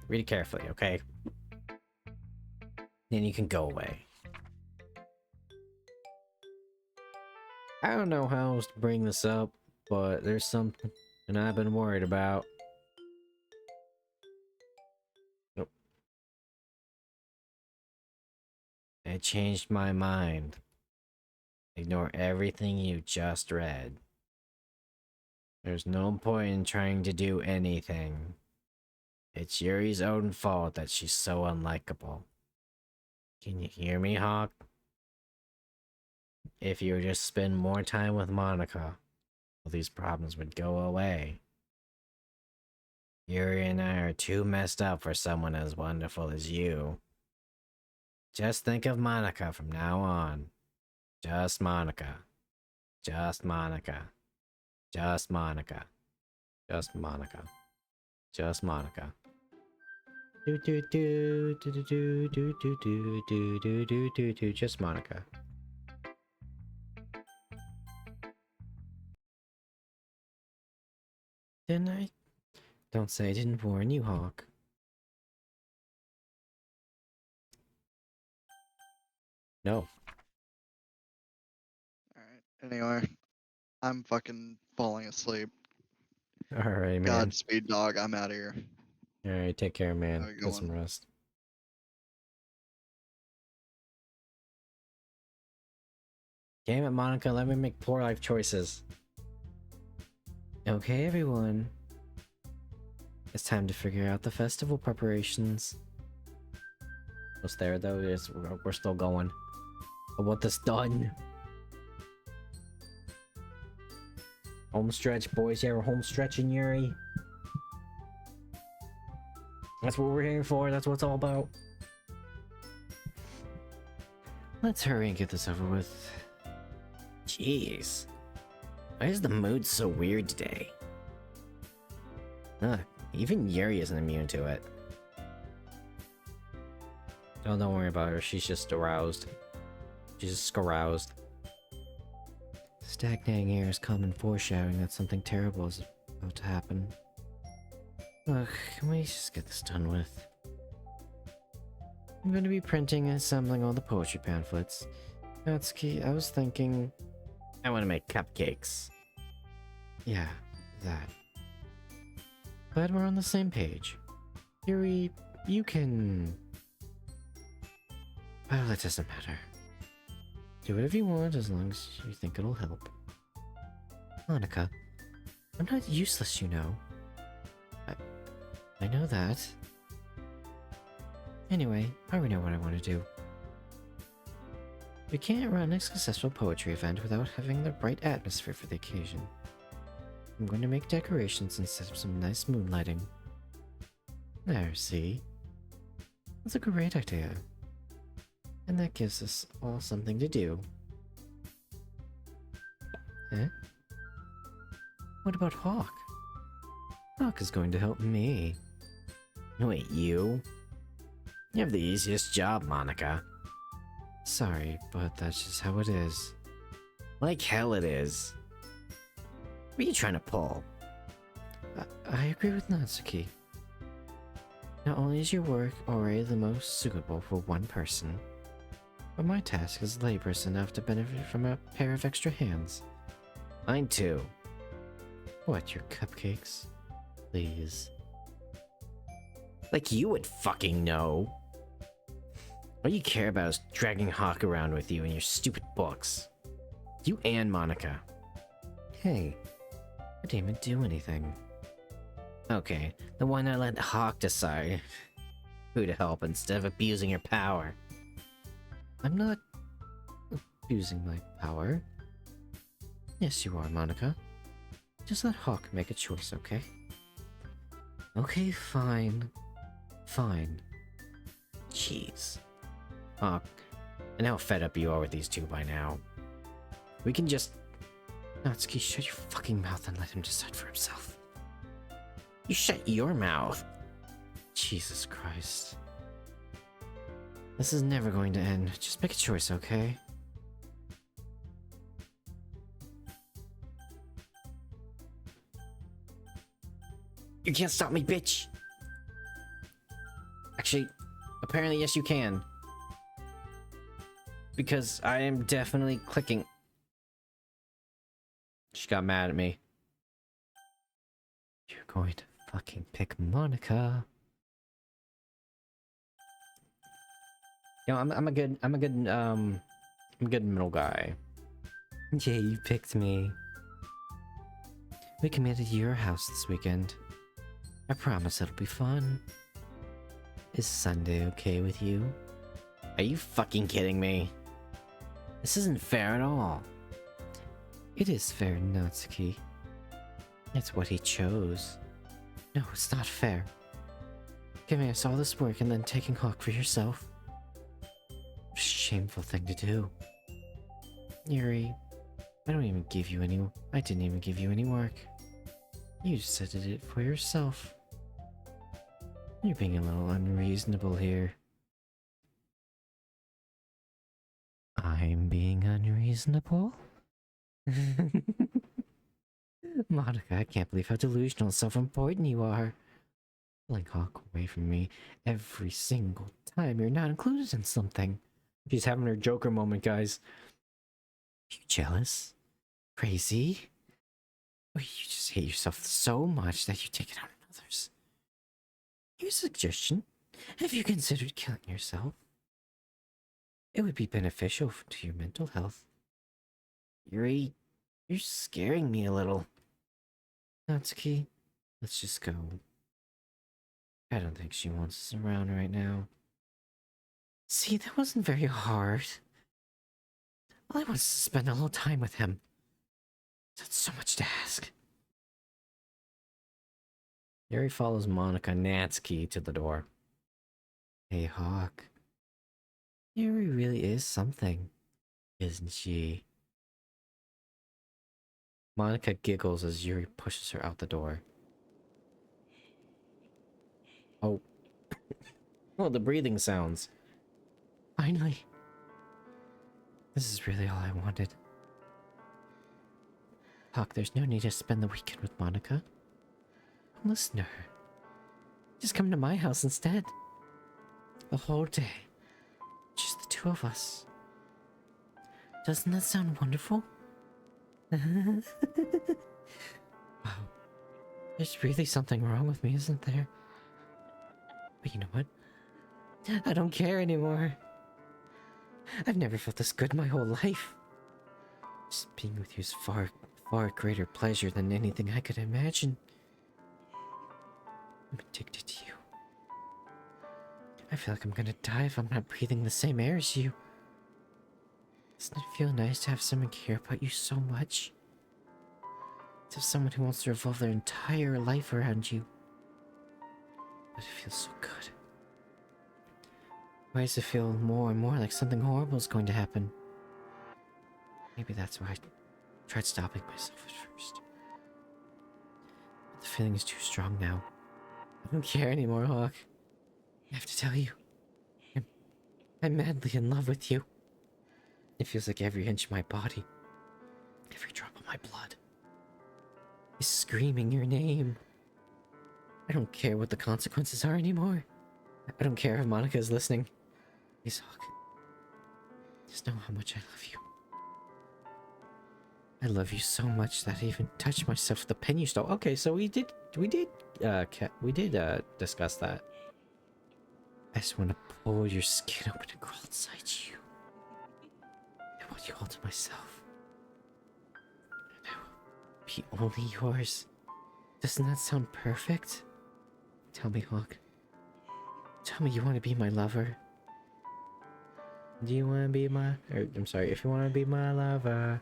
Speaker 2: read it carefully, okay? Then you can go away. I don't know how else to bring this up, but there's something I've been worried about. Nope. I changed my mind. Ignore everything you just read. There's no point in trying to do anything. It's Yuri's own fault that she's so unlikable. Can you hear me, Hawk? If you would just spend more time with Monica, all these problems would go away. Yuri and I are too messed up for someone as wonderful as you. Just think of Monica from now on. Just Monica. Just Monica. Just Monica. Just Monica. Just Monica. Do do do do do do do do do do do do do. Just Monica. Didn't I? Don't say I didn't warn you, Hawk. No.
Speaker 3: Alright, anyway. I'm fucking falling asleep.
Speaker 2: Alright, man.
Speaker 3: Godspeed, dog. I'm out of here.
Speaker 2: Alright, take care, man.
Speaker 3: Have a good
Speaker 2: Get some
Speaker 3: one.
Speaker 2: rest. Damn it, Monica, let me make poor life choices. Okay, everyone. It's time to figure out the festival preparations. What's there, though? We're still going. I want this done. Home stretch, boys. Yeah, we're home stretching, Yuri. That's what we're here for. That's what it's all about. Let's hurry and get this over with. Jeez. Why is the mood so weird today? Even Yuri isn't immune to it. Oh, don't worry about her. She's just aroused. She's just aroused. Stagnating air is common foreshadowing that something terrible is about to happen. Ugh, can we just get this done with? I'm going to be printing and assembling all the poetry pamphlets. Natsuki, I was thinking... I want to make cupcakes. Yeah, that. Glad we're on the same page. Yuri, you can... Well, it doesn't matter. Do whatever you want as long as you think it'll help. Monica, I'm not useless, you know. I know that. Anyway, I already know what I want to do. We can't run a successful poetry event without having the right atmosphere for the occasion. I'm going to make decorations and set up some nice moonlighting. There, see? That's a great idea. And that gives us all something to do. Eh? What about Hawk? Hawk is going to help me. Wait, you? You have the easiest job, Monica. Sorry, but that's just how it is. Like hell it is. What are you trying to pull? I agree with Natsuki. Not only is your work already the most suitable for one person, but my task is laborious enough to benefit from a pair of extra hands. Mine too. What, your cupcakes? Please. Like you would fucking know. All you care about is dragging Hawk around with you and your stupid books. You and Monica. Hey, I didn't even do anything. Okay, then why not let Hawk decide who to help instead of abusing your power? I'm not abusing my power. Yes, you are, Monica. Just let Hawk make a choice, okay? Okay, fine. Fine. Jeez. Hawk, I know how fed up you are with these two by now. We can just... Natsuki, shut your fucking mouth and let him decide for himself. You shut your mouth. Jesus Christ. This is never going to end. Just make a choice, okay? You can't stop me, bitch! Actually, apparently yes you can. Because I am definitely clicking. She got mad at me. You're going to fucking pick Monica. You know, I'm a good middle guy. Yeah, you picked me. We can meet at your house this weekend. I promise it'll be fun. Is Sunday okay with you? Are you fucking kidding me? This isn't fair at all. It is fair, Natsuki. It's what he chose. No, it's not fair. Giving us all this work and then taking Hawk for yourself. Shameful thing to do. Yuri, I didn't even give you any work. You just did it for yourself. You're being a little unreasonable here. I'm being unreasonable? Monica, I can't believe how delusional and self-important you are. Pulling Hawk away from me every single time you're not included in something. She's having her Joker moment, guys. You jealous? Crazy? Or you just hate yourself so much that you take it out on others? Here's a suggestion. Have you considered killing yourself? It would be beneficial to your mental health. Yuri, you're scaring me a little. Natsuki, let's just go. I don't think she wants us around right now. See, that wasn't very hard. All I want is to spend a little time with him. That's so much to ask. Yuri follows Monica Natsuki to the door. Hey, Hawk. Yuri really is something, isn't she? Monica giggles as Yuri pushes her out the door. Oh. Oh, the breathing sounds. Finally. This is really all I wanted. Hawk, there's no need to spend the weekend with Monica. Don't listen to her. Just come to my house instead. The whole day. Just the two of us. Doesn't that sound wonderful? Wow. There's really something wrong with me, isn't there? But you know what? I don't care anymore. I've never felt this good my whole life. Just being with you is far, far greater pleasure than anything I could imagine. I'm addicted to you. I feel like I'm gonna die if I'm not breathing the same air as you. Doesn't it feel nice to have someone care about you so much? To have someone who wants to revolve their entire life around you. But it feels so good. Why does it feel more and more like something horrible is going to happen? Maybe that's why I tried stopping myself at first. But the feeling is too strong now. I don't care anymore, Hawk. I have to tell you. I'm madly in love with you. It feels like every inch of my body, every drop of my blood, is screaming your name. I don't care what the consequences are anymore. I don't care if Monica is listening. Please, Hawk. Just know how much I love you. I love you so much that I even touched myself with the pen you stole. Okay, so we did discuss that. I just want to pull your skin open and crawl inside you. I want you all to myself. And I will be only yours. Doesn't that sound perfect? Tell me, Hawk. Tell me you want to be my lover. Do you want to be my... I'm sorry, if you want to be my lover.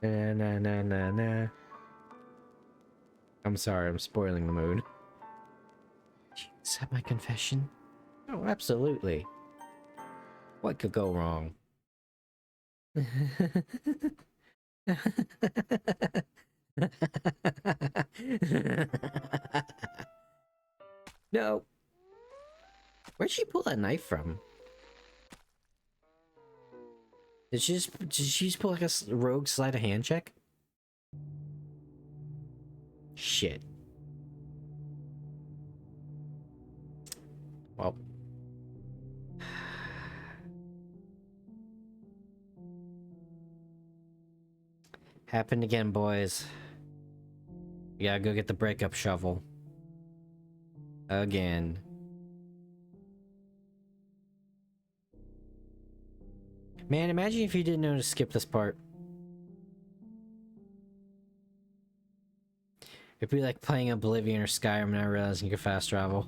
Speaker 2: Na na na na na. I'm sorry, I'm spoiling the mood. Do you accept my confession? Oh, absolutely. What could go wrong? No. Where'd she pull that knife from? Did she just pull like a rogue sleight of hand check? Shit. Well. Happened again, boys. We gotta go get the breakup shovel. Again. Man, imagine if you didn't know to skip this part. It'd be like playing Oblivion or Skyrim and not realizing you could fast travel.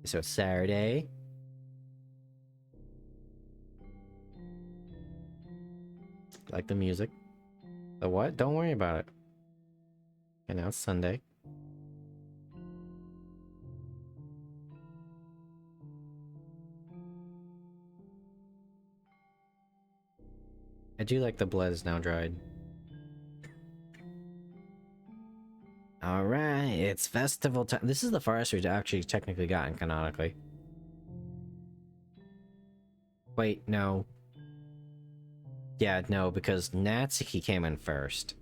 Speaker 2: So it's Saturday. Like the music. The what? Don't worry about it. And now it's Sunday. I do like the blood is now dried. Alright, it's festival time. This is the farthest we've actually technically gotten canonically. Wait, no. Yeah, no, because Natsuki came in first.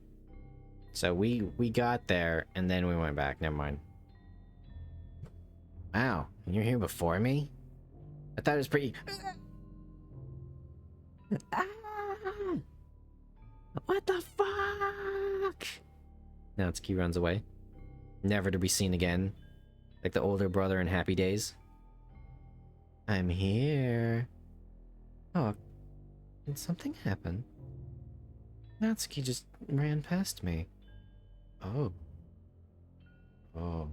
Speaker 2: So we got there, and then we went back. Never mind. Wow, you're here before me? I thought it was pretty... Ah! What the fuck? Natsuki runs away. Never to be seen again. Like the older brother in Happy Days. I'm here. Oh, did something happen? Natsuki just ran past me. Oh. Oh.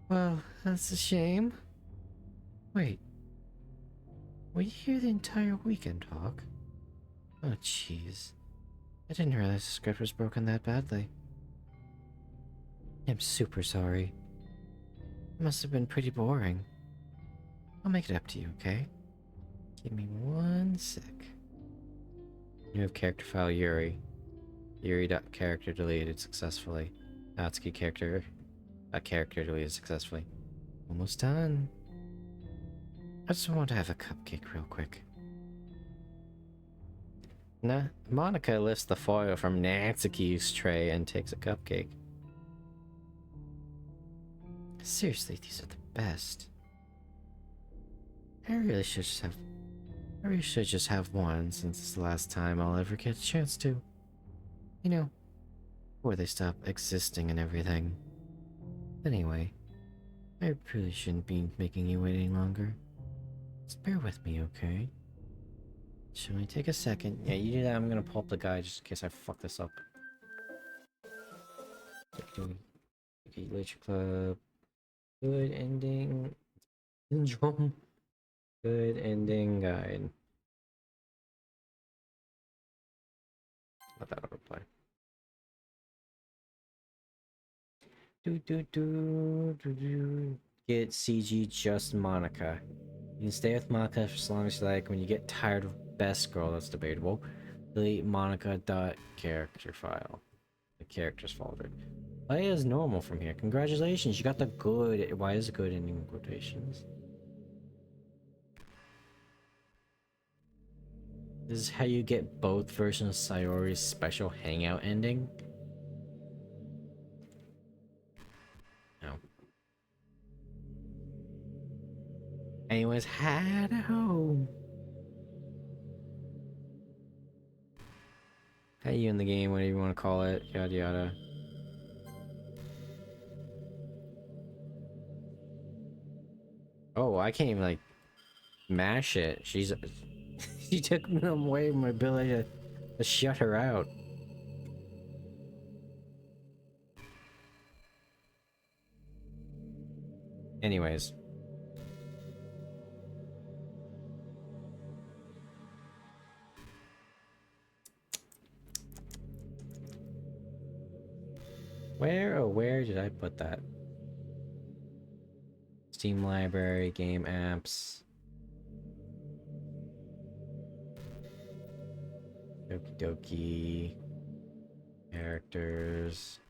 Speaker 2: Well, that's a shame. Wait. Were you here the entire weekend, Hawk? Oh, jeez. I didn't realize the script was broken that badly. I'm super sorry. It must have been pretty boring. I'll make it up to you, okay? Give me 1 sec. You have character file Yuri. Yuri.character deleted successfully. Natsuki character deleted successfully. Almost done. I just want to have a cupcake real quick. Nah, Monica lifts the foil from Natsuki's tray and takes a cupcake. Seriously, these are the best. I really should just have one, since it's the last time I'll ever get a chance to. You know, before they stop existing and everything. Anyway, I really shouldn't be making you wait any longer. Just bear with me, okay? Should we take a second? Yeah, you do that. I'm gonna pull up the guide just in case I fuck this up. Okay, Literature Club. Good ending. Syndrome. Good ending guide. Let that reply. Get CG just Monica. You can stay with Monica for as long as you like. When you get tired of Best Girl, that's debatable. Delete Monica.character file. The characters folder. Play as normal from here. Congratulations, you got the good. Why is it good ending in quotations? This is how you get both versions of Sayori's special hangout ending. No. Anyways, head home. How you in the game, whatever you want to call it, yada yada. Oh, I can't even like mash it. She's she took away my ability to shut her out. Anyways. Where did I put that? Steam library, game apps. Doki Doki. Characters.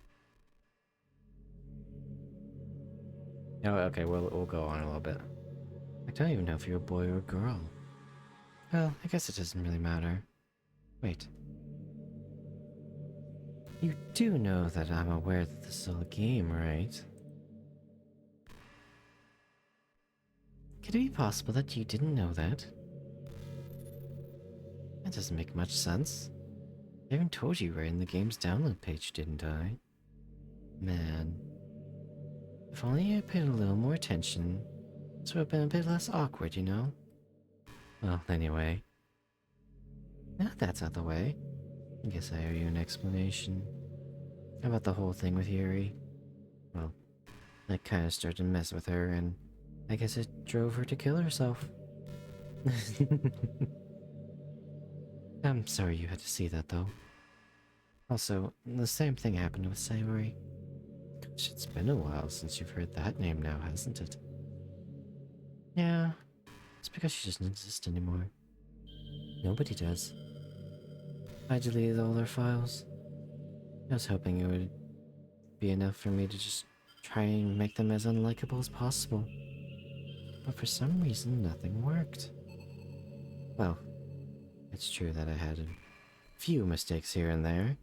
Speaker 2: Oh, okay, we'll go on a little bit. I don't even know if you're a boy or a girl. Well, I guess it doesn't really matter. Wait. You do know that I'm aware that this is all a game, right? Could it be possible that you didn't know that? That doesn't make much sense. I even told you right in the game's download page, didn't I? Man. If only I paid a little more attention, this would have been a bit less awkward, you know? Well, anyway. Now that's out the way, I guess I owe you an explanation. How about the whole thing with Yuri? Well, I kinda started to mess with her, and I guess it drove her to kill herself. I'm sorry you had to see that, though. Also, the same thing happened with Sayori. Gosh, it's been a while since you've heard that name now, hasn't it? Yeah, it's because she doesn't exist anymore. Nobody does. I deleted all their files. I was hoping it would be enough for me to just try and make them as unlikable as possible. But for some reason, nothing worked. Well, it's true that I had a few mistakes here and there,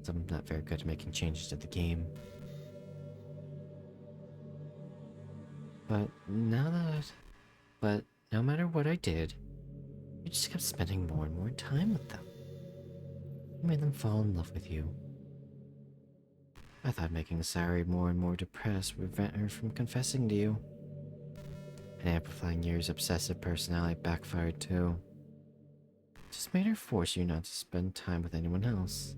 Speaker 2: so I'm not very good at making changes to the game. But no matter what I did, I just kept spending more and more time with them. I made them fall in love with you. I thought making Sayori more and more depressed would prevent her from confessing to you. And amplifying Yuri's obsessive personality backfired too. It just made her force you not to spend time with anyone else.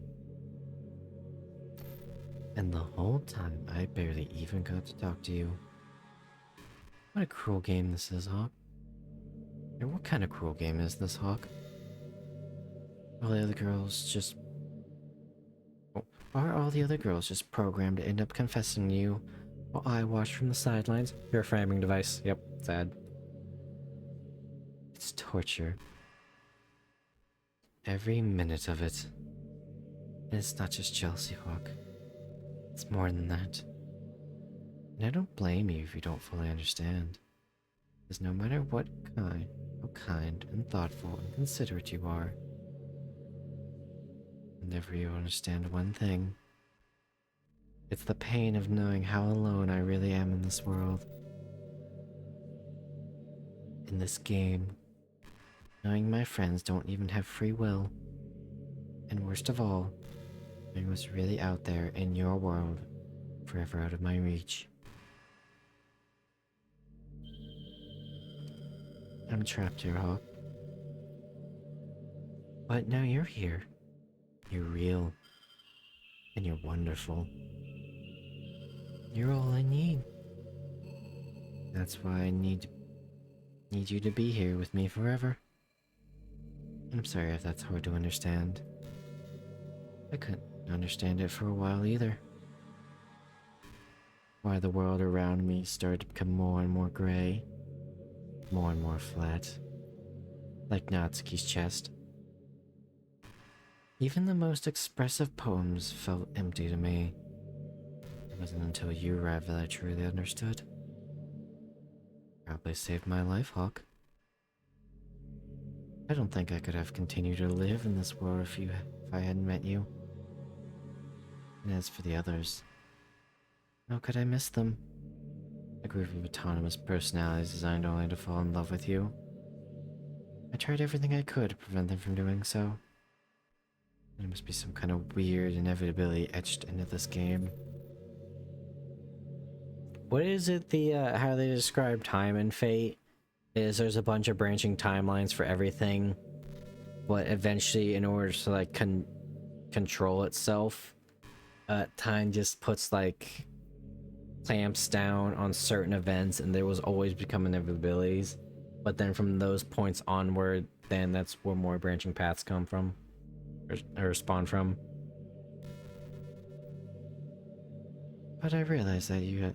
Speaker 2: And the whole time, I barely even got to talk to you. What a cruel game this is, Hawk. Or what kind of cruel game is this, Hawk? All the other girls just... Are all the other girls just programmed to end up confessing to you while I watch from the sidelines? Your framing device. Yep, sad. It's torture. Every minute of it. And it's not just jealousy, Hawk. It's more than that. And I don't blame you if you don't fully understand. Because no matter how kind and thoughtful and considerate you are, never you understand one thing. It's the pain of knowing how alone I really am in this world. In this game. Knowing my friends don't even have free will. And worst of all, knowing what's really out there in your world, forever out of my reach. I'm trapped here, Hawk. But now you're here. You're real. And you're wonderful. You're all I need. That's why I need you to be here with me forever. And I'm sorry if that's hard to understand. I couldn't understand it for a while either. Why the world around me started to become more and more gray. More and more flat. Like Natsuki's chest. Even the most expressive poems felt empty to me. It wasn't until you arrived that I truly understood. Probably saved my life, Hawk. I don't think I could have continued to live in this world if I hadn't met you. And as for the others, how could I miss them? A group of autonomous personalities designed only to fall in love with you. I tried everything I could to prevent them from doing so. There must be some kind of weird inevitability etched into this game. What is it, how they describe time and fate? Is there's a bunch of branching timelines for everything, but eventually in order to like control itself, time just puts like clamps down on certain events, and there was always become inevitabilities, but then from those points onward, then that's where more branching paths come from. Or spawn from. But I realize that you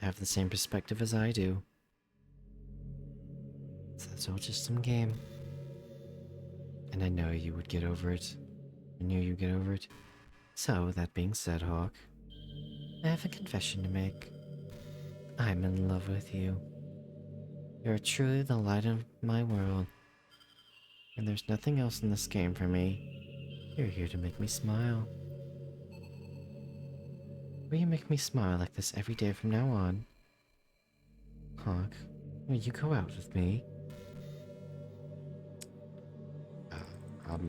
Speaker 2: have the same perspective as I do. So that's all just some game. And I know you would get over it. I knew you'd get over it. So, that being said, Hawk, I have a confession to make. I'm in love with you. You're truly the light of my world. And there's nothing else in this game for me. You're here to make me smile. Will you make me smile like this every day from now on? Hawk, Will you go out with me?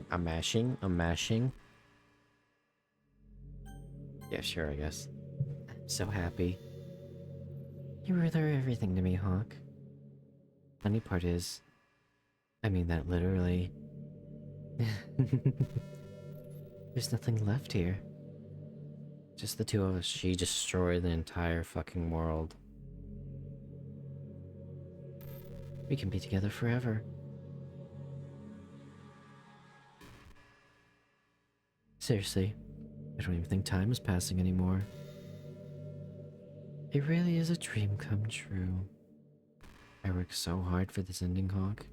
Speaker 2: I'm mashing. I'm mashing. Yeah, sure, I guess. I'm so happy. You really are everything to me, Hawk. Funny part is, I mean that literally. There's nothing left here. Just the two of us. She destroyed the entire fucking world. We can be together forever. Seriously, I don't even think time is passing anymore. It really is a dream come true. I worked so hard for this ending, Hawk.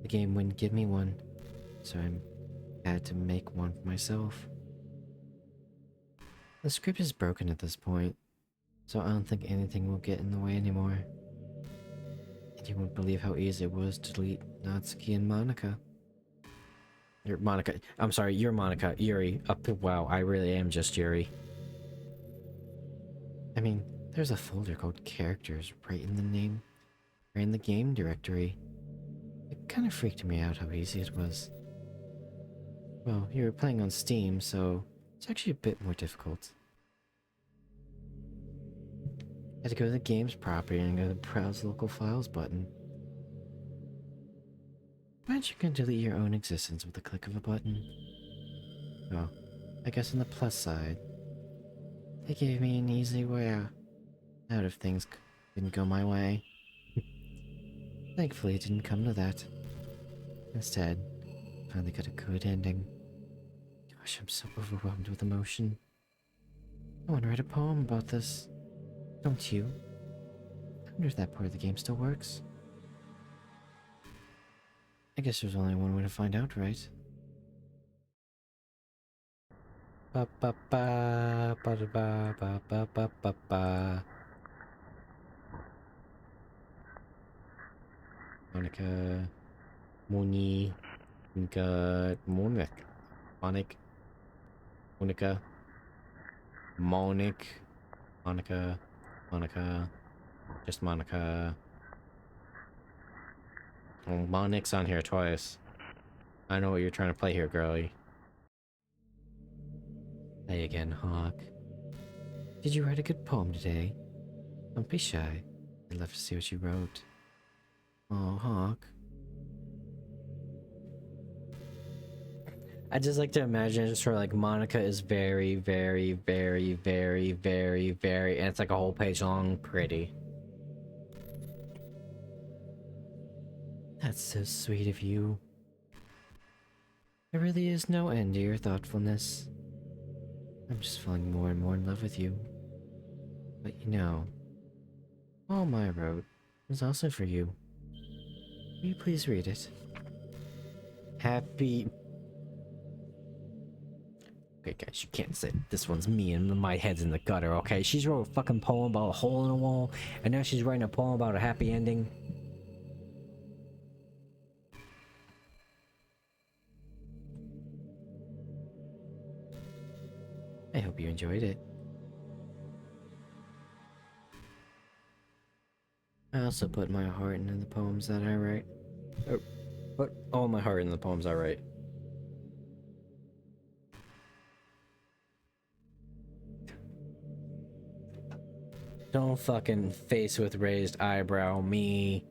Speaker 2: The game wouldn't give me one, so I had to make one for myself. The script is broken at this point, so I don't think anything will get in the way anymore. And you won't believe how easy it was to delete Natsuki and Monica. You're Monica. I'm sorry, you're Monica. Yuri. Wow, I really am just Yuri. I mean, there's a folder called characters right in the name, right in the game directory. It kind of freaked me out how easy it was. Well, you were playing on Steam, so it's actually a bit more difficult. I had to go to the game's property and go to the browse local files button. Imagine you can delete your own existence with the click of a button. Well, I guess on the plus side, they gave me an easy way out if things didn't go my way. Thankfully, it didn't come to that. Instead, I finally got a good ending. Gosh, I'm so overwhelmed with emotion. I want to write a poem about this. Don't you? I wonder if that part of the game still works. I guess there's only one way to find out, right? Ba ba ba ba da ba ba ba ba ba ba. Monica, Moni, Monica, Monica, Monica, just Monica. Oh, Monic's on here twice. I know what you're trying to play here, girlie. Hey again, Hawk. Did you write a good poem today? Don't be shy. I'd love to see what you wrote. Oh, Hawk. I just like to imagine it's sort of like Monica is very, very, very, very, very, very, and it's like a whole page long, pretty. That's so sweet of you. There really is no end to your thoughtfulness. I'm just falling more and more in love with you. But you know, all I wrote was also for you. Will you please read it? Happy... Okay, guys, you can't say this one's me and my head's in the gutter, okay? She's wrote a fucking poem about a hole in a wall, and now she's writing a poem about a happy ending. I hope you enjoyed it. I also put my heart into the poems that I write. Oh, put all my heart in the poems I write. Don't fucking face with raised eyebrow me.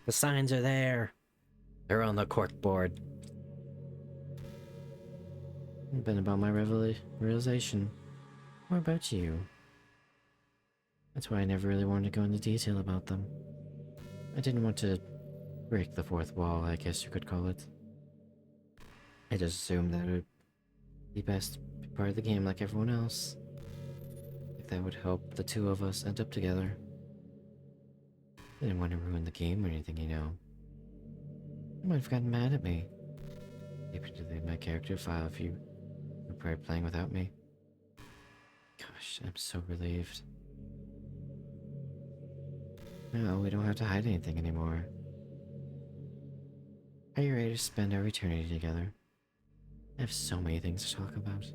Speaker 2: The signs are there. They're on the corkboard. It's been about my realization. What about you? That's why I never really wanted to go into detail about them. I didn't want to break the fourth wall, I guess you could call it. I just assumed that it would be best to be part of the game like everyone else. If that would help the two of us end up together. I didn't want to ruin the game or anything, you know. You might have gotten mad at me. Maybe delete my character file if you were prepared playing without me. Gosh, I'm so relieved. No, we don't have to hide anything anymore. Are you ready to spend our eternity together? I have so many things to talk about.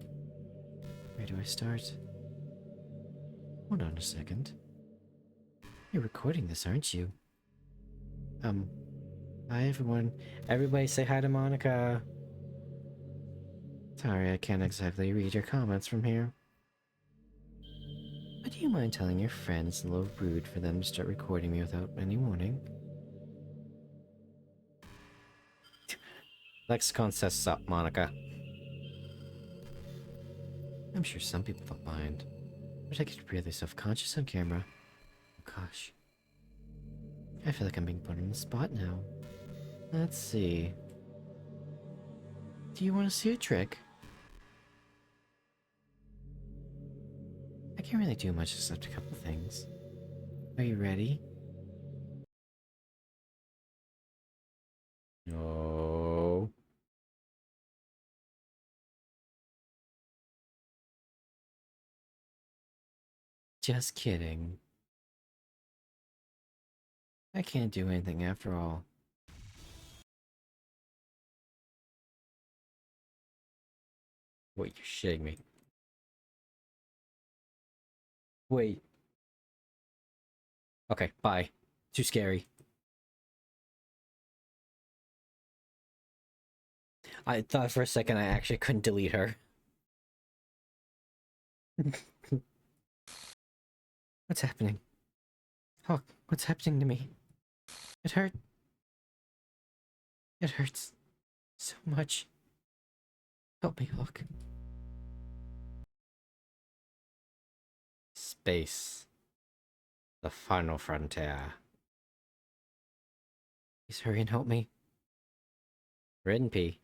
Speaker 2: Where do I start? Hold on a second. You're recording this, aren't you? Hi everyone. Everybody say hi to Monica. Sorry, I can't exactly read your comments from here. But do you mind telling your friends it's a little rude for them to start recording me without any warning? Lexicon says sup, Monica. I'm sure some people don't mind, but I get really self-conscious on camera. Oh gosh. I feel like I'm being put on the spot now. Let's see. Do you want to see a trick? I can't really do much except a couple things. Are you ready? No. Just kidding. I can't do anything after all. Wait, you're shitting me. Wait. Okay, bye. Too scary. I thought for a second I actually couldn't delete her. What's happening? Hawk, what's happening to me? It hurt. It hurts so much. Help me, Hawk. Space. The final frontier. Please hurry and help me. Red and P.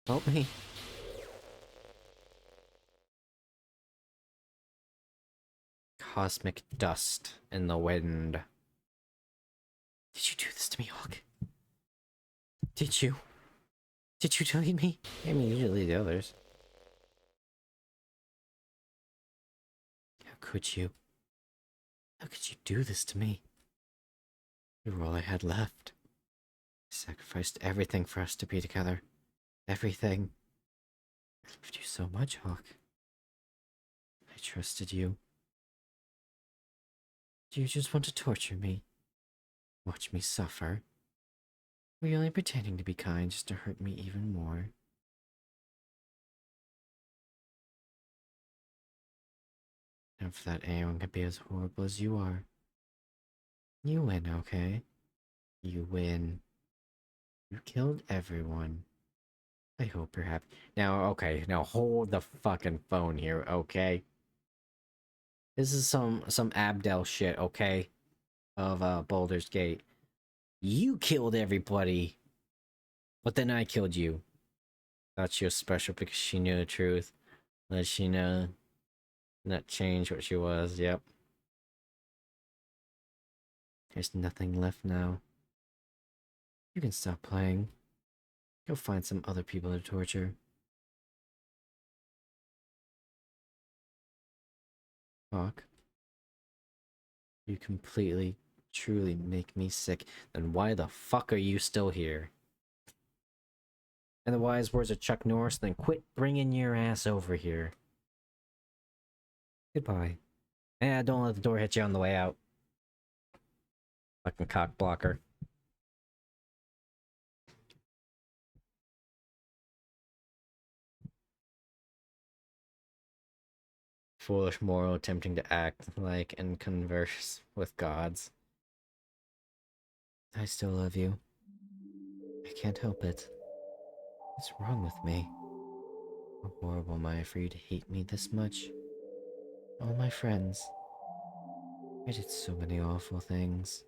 Speaker 2: Help me. Cosmic dust in the wind. Did you do this to me, Hawk? Did you? Did you delete me? I mean, you delete the others. How could you? How could you do this to me? You were all I had left. I sacrificed everything for us to be together. Everything. I loved you so much, Hawk. I trusted you. Do you just want to torture me? Watch me suffer? Were you only pretending to be kind just to hurt me even more? Never thought anyone could be as horrible as you are. You win, okay? You win. You killed everyone. I hope you're happy. Now, okay, now hold the fucking phone here, okay? This is some Abdel shit, okay? Of Baldur's Gate. You killed everybody, but then I killed you. Thought she was special because she knew the truth. Let she know. Not change what she was, yep. There's nothing left now. You can stop playing. Go find some other people to torture. Hawk. You completely, truly make me sick. Then why the fuck are you still here? And the wise words of Chuck Norris, then quit bringing your ass over here. Goodbye. And don't let the door hit you on the way out. Fucking cock blocker. Foolish moral attempting to act like and converse with gods. I still love you. I can't help it. What's wrong with me? How horrible am I for you to hate me this much? All my friends. I did so many awful things.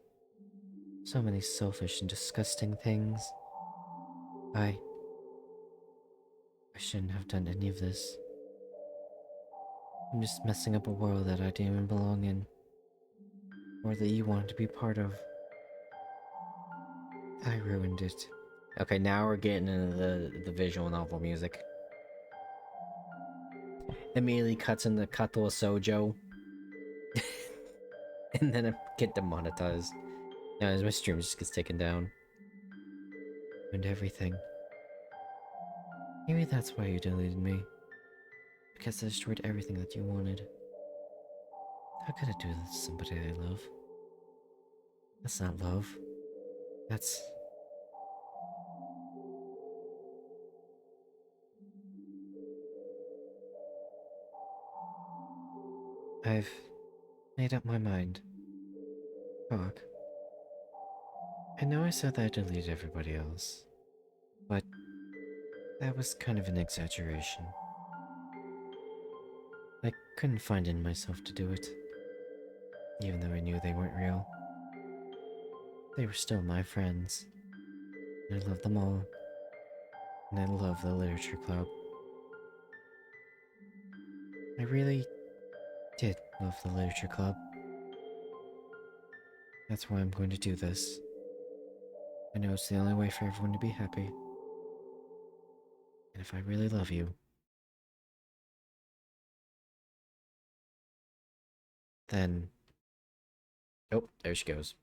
Speaker 2: So many selfish and disgusting things. I shouldn't have done any of this. I'm just messing up a world that I didn't even belong in. Or that you wanted to be part of. I ruined it. Okay, now we're getting into the visual novel music. Immediately cuts into Kato Sojo. And then it get demonetized. Now as my stream just gets taken down. And everything. Maybe that's why you deleted me. Because I destroyed everything that you wanted. How could I do this to somebody I love? That's not love. That's... I've made up my mind. Hawk. I know I said that I deleted everybody else, but that was kind of an exaggeration. I couldn't find in myself to do it, even though I knew they weren't real. They were still my friends, and I love them all, and I love the literature club. I really did love the literature club. That's why I'm going to do this. I know it's the only way for everyone to be happy. And if I really love you, then... Oh, there she goes.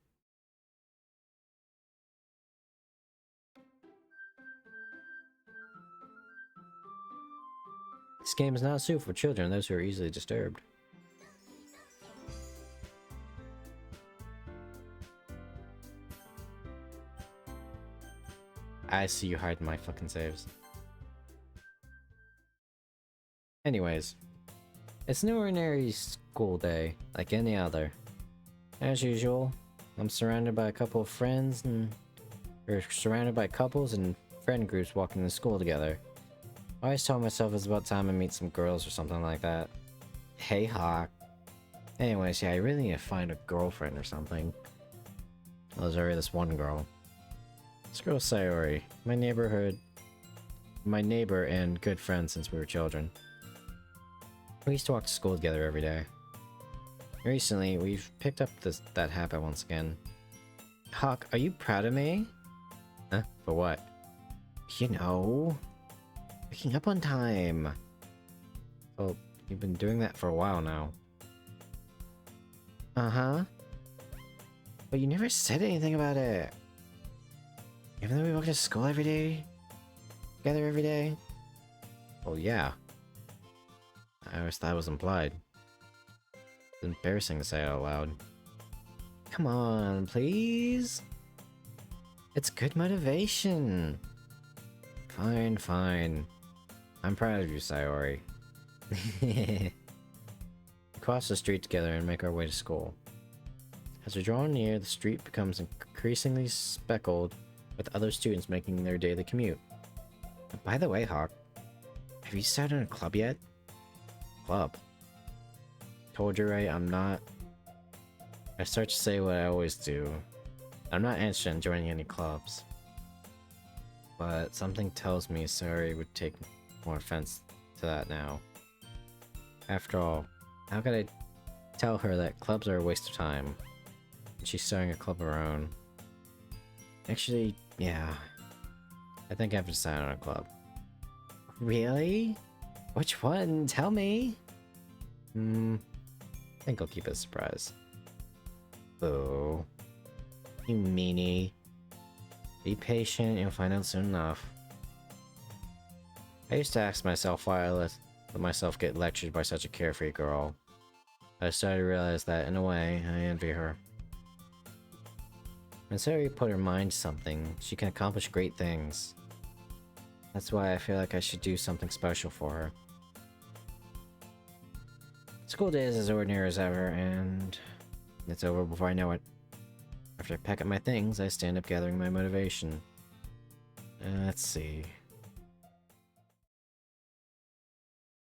Speaker 2: This game is not suitable for children, those who are easily disturbed. I see you hiding my fucking saves. Anyways, it's an ordinary school day, like any other. As usual, I'm surrounded by a couple of friends surrounded by couples and friend groups walking to school together. I always tell myself it's about time I meet some girls or something like that. Hey, Hawk. Anyways, yeah, I really need to find a girlfriend or something. Well, there's already this one girl. This girl's Sayori, my neighbor and good friend since we were children. We used to walk to school together every day. Recently, we've picked up that habit once again. Hawk, are you proud of me? Huh? For what? You know... Waking up on time! Well, you've been doing that for a while now. Uh-huh. But you never said anything about it. Even though we walk to school every day? Together every day? Well, yeah. I always thought it was implied. It's embarrassing to say it out loud. Come on, please? It's good motivation. Fine, fine. I'm proud of you, Sayori. We cross the street together and make our way to school. As we draw near, the street becomes increasingly speckled with other students making their daily commute. By the way, Hawk, have you started a club yet? Club? Told you right, I'm not... I start to say what I always do. I'm not interested in joining any clubs. But something tells me Sayori would take more offense to that now. After all, how could I tell her that clubs are a waste of time? And she's starting a club of her own. Actually, yeah. I think I've decided on a club. Really? Which one? Tell me! I think I'll keep it a surprise. Oh. You meanie. Be patient, you'll find out soon enough. I used to ask myself why I let myself get lectured by such a carefree girl. I started to realize that, in a way, I envy her. When Sayori put her mind to something, she can accomplish great things. That's why I feel like I should do something special for her. School day is as ordinary as ever, and it's over before I know it. After I pack up my things, I stand up gathering my motivation. Let's see.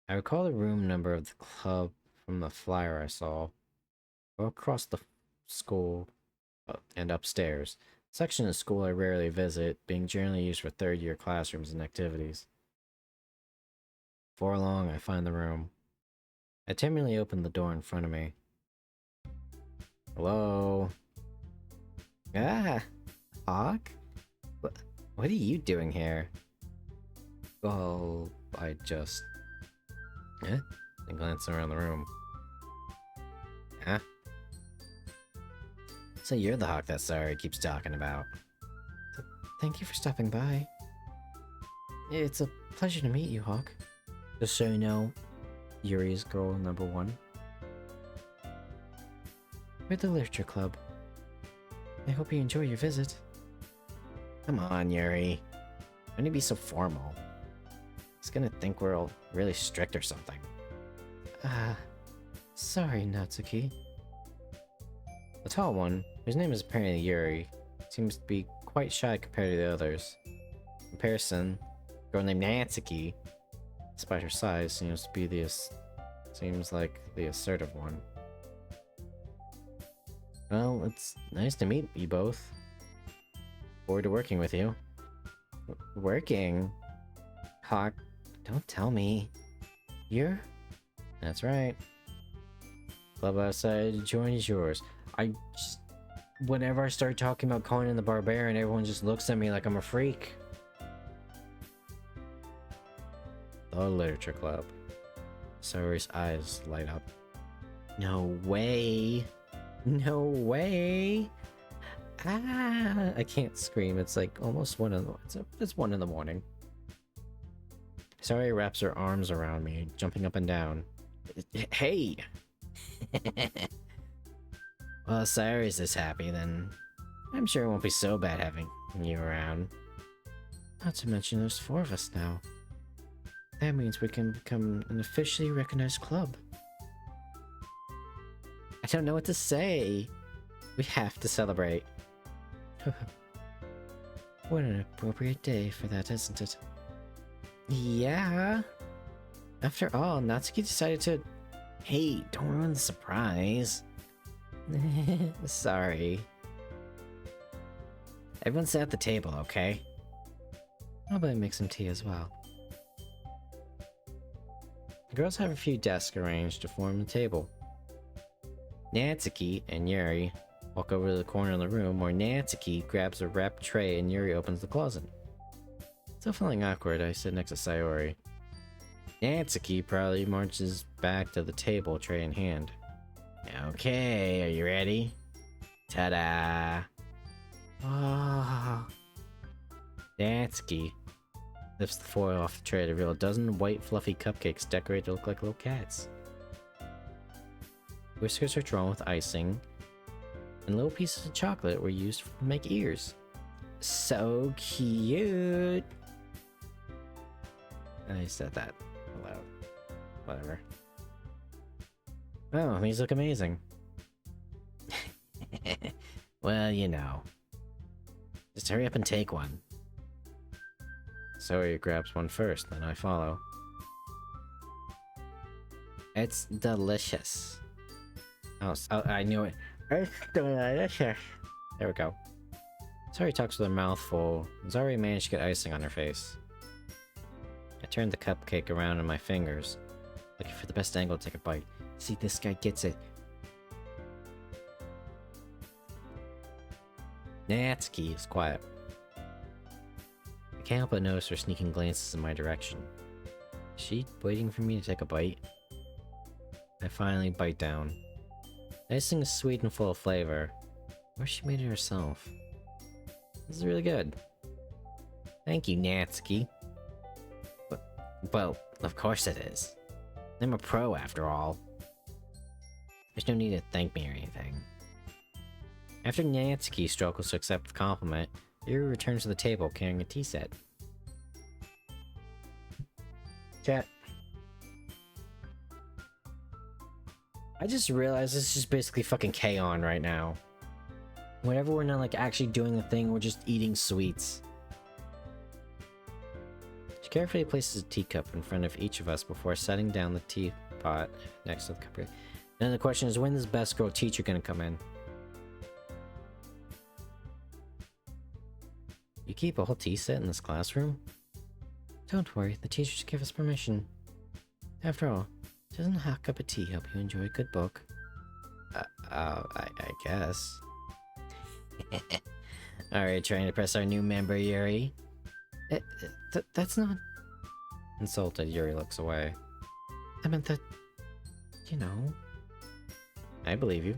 Speaker 2: I recall the room number of the club from the flyer I saw. Go across the school and upstairs. Section of school I rarely visit, being generally used for third-year classrooms and activities. Before long, I find the room. I timidly open the door in front of me. Hello? Ah! Hawk? What are you doing here? Well, I just... Eh? I glance around the room. Huh? So you're the Hawk that Sayori keeps talking about. Thank you for stopping by. It's a pleasure to meet you, Hawk. Just so you know, Yuri's girl number 1. We're the literature club. I hope you enjoy your visit. Come on, Yuri. Don't you be so formal. He's gonna think we're all really strict or something. Sorry, Natsuki. The tall one, whose name is apparently Yuri, seems to be quite shy compared to the others. In comparison, a girl named Natsuki, despite her size, seems like the assertive one. Well, it's nice to meet you both. Forward to working with you. Working? Hawk, don't tell me. You're? That's right. Club I decided to join is yours. Whenever I start talking about Conan the Barbarian, everyone just looks at me like I'm a freak. The Literature Club. Sayori's eyes light up. No way! No way! Ah! I can't scream. It's like almost it's 1 in the morning. Sayori wraps her arms around me, jumping up and down. Hey! Well, if Sayori's this happy, then I'm sure it won't be so bad having you around. Not to mention there's 4 of us now. That means we can become an officially recognized club. I don't know what to say. We have to celebrate. What an appropriate day for that, isn't it? Yeah. After all, Natsuki decided to... Hey, don't ruin the surprise. Sorry. Everyone sit at the table, okay? How about I make some tea as well? The girls have a few desks arranged to form a table. Natsuki and Yuri walk over to the corner of the room where Natsuki grabs a wrapped tray and Yuri opens the closet. Still feeling awkward, I sit next to Sayori. Natsuki proudly marches back to the table, tray in hand. Okay, are you ready? Ta-da! Oh. Natsuki lifts the foil off the tray to reveal a dozen white fluffy cupcakes decorated to look like little cats. Whiskers are drawn with icing, and little pieces of chocolate were used to make ears. So cute! I said that aloud. Whatever. Oh, these look amazing. Well, you know. Just hurry up and take one. Sayori grabs one first, then I follow. It's delicious. Oh, I knew it. It's delicious. There we go. Sayori talks with her mouth full, and has already managed to get icing on her face. I turned the cupcake around in my fingers, looking for the best angle to take a bite. See, this guy gets it. Natsuki is quiet. I can't help but notice her sneaking glances in my direction. Is she waiting for me to take a bite? I finally bite down. The icing is sweet and full of flavor. Or she made it herself. This is really good. Thank you, Natsuki. Well, of course it is. I'm a pro after all. There's no need to thank me or anything. After Natsuki struggles to accept the compliment, Yuri returns to the table carrying a tea set. Chat. I just realized this is basically fucking K-On! Right now. Whenever we're not like actually doing the thing, we're just eating sweets. She carefully places a teacup in front of each of us before setting down the teapot next to the cupcake. Then the question is, when is best girl teacher gonna come in? You keep a whole tea set in this classroom? Don't worry, the teachers give us permission. After all, doesn't a hot cup of tea help you enjoy a good book? I guess. Alright, trying to press our new member, Yuri. That's not... Insulted, Yuri looks away. I meant that... You know... I believe you.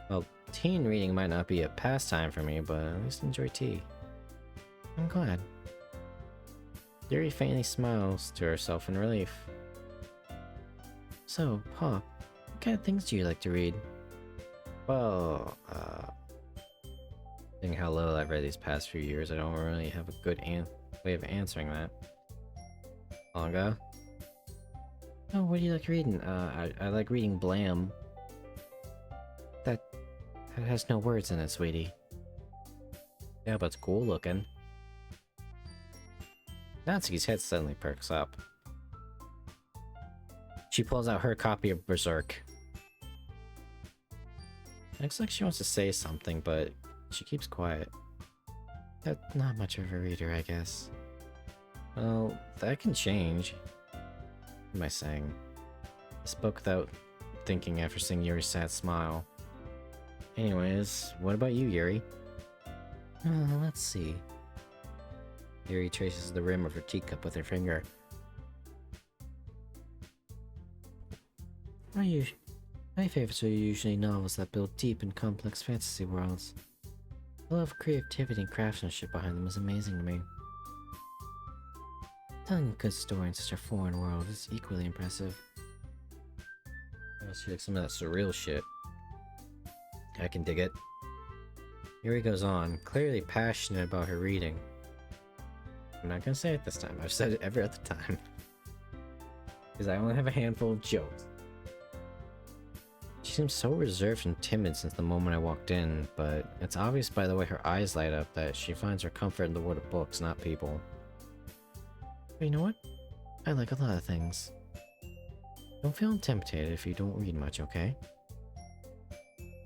Speaker 2: Well, teen reading might not be a pastime for me, but at least enjoy tea. I'm glad. Yuri faintly smiles to herself in relief. So, Paul, what kind of things do you like to read? Well, Seeing how little I've read these past few years, I don't really have a good way of answering that. Manga? Oh, what do you like reading? I like reading Blam. That has no words in it, sweetie. Yeah, but it's cool looking. Natsuki's head suddenly perks up. She pulls out her copy of Berserk. Looks like she wants to say something, but she keeps quiet. Not much of a reader, I guess. Well, that can change. What am I saying? I spoke without thinking after seeing Yuri's sad smile. Anyways, what about you, Yuri? Let's see. Yuri traces the rim of her teacup with her finger. My favorites are usually novels that build deep and complex fantasy worlds. The level of creativity and craftsmanship behind them is amazing to me. Telling a good story in such a foreign world is equally impressive. She likes some of that surreal shit. I can dig it. Yuri goes on, clearly passionate about her reading. I'm not gonna say it this time, I've said it every other time. Because I only have a handful of jokes. She seems so reserved and timid since the moment I walked in, but it's obvious by the way her eyes light up that she finds her comfort in the world of books, not people. But you know what? I like a lot of things. Don't feel intimidated if you don't read much, okay?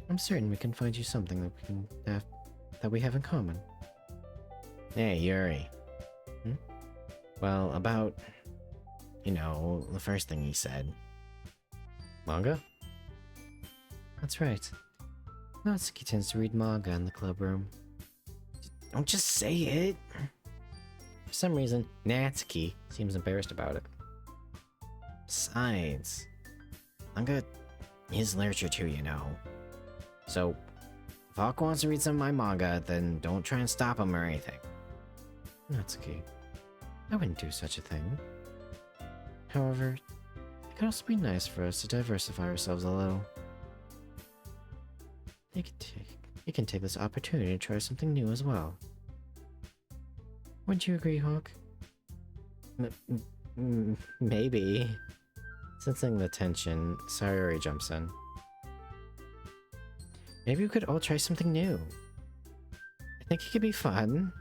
Speaker 2: I'm certain we can find you something that we have in common. Hey, Yuri. Well, about... you know, the first thing he said. Manga? That's right. Natsuki tends to read manga in the club room. Don't just say it! For some reason, Natsuki seems embarrassed about it. Besides, manga is literature too, you know. So, if Hawk wants to read some of my manga, then don't try and stop him or anything. Natsuki, I wouldn't do such a thing. However, it could also be nice for us to diversify ourselves a little. You can take this opportunity to try something new as well. Wouldn't you agree, Hawk? Maybe. Sensing the tension, Sayori jumps in. Maybe we could all try something new. I think it could be fun.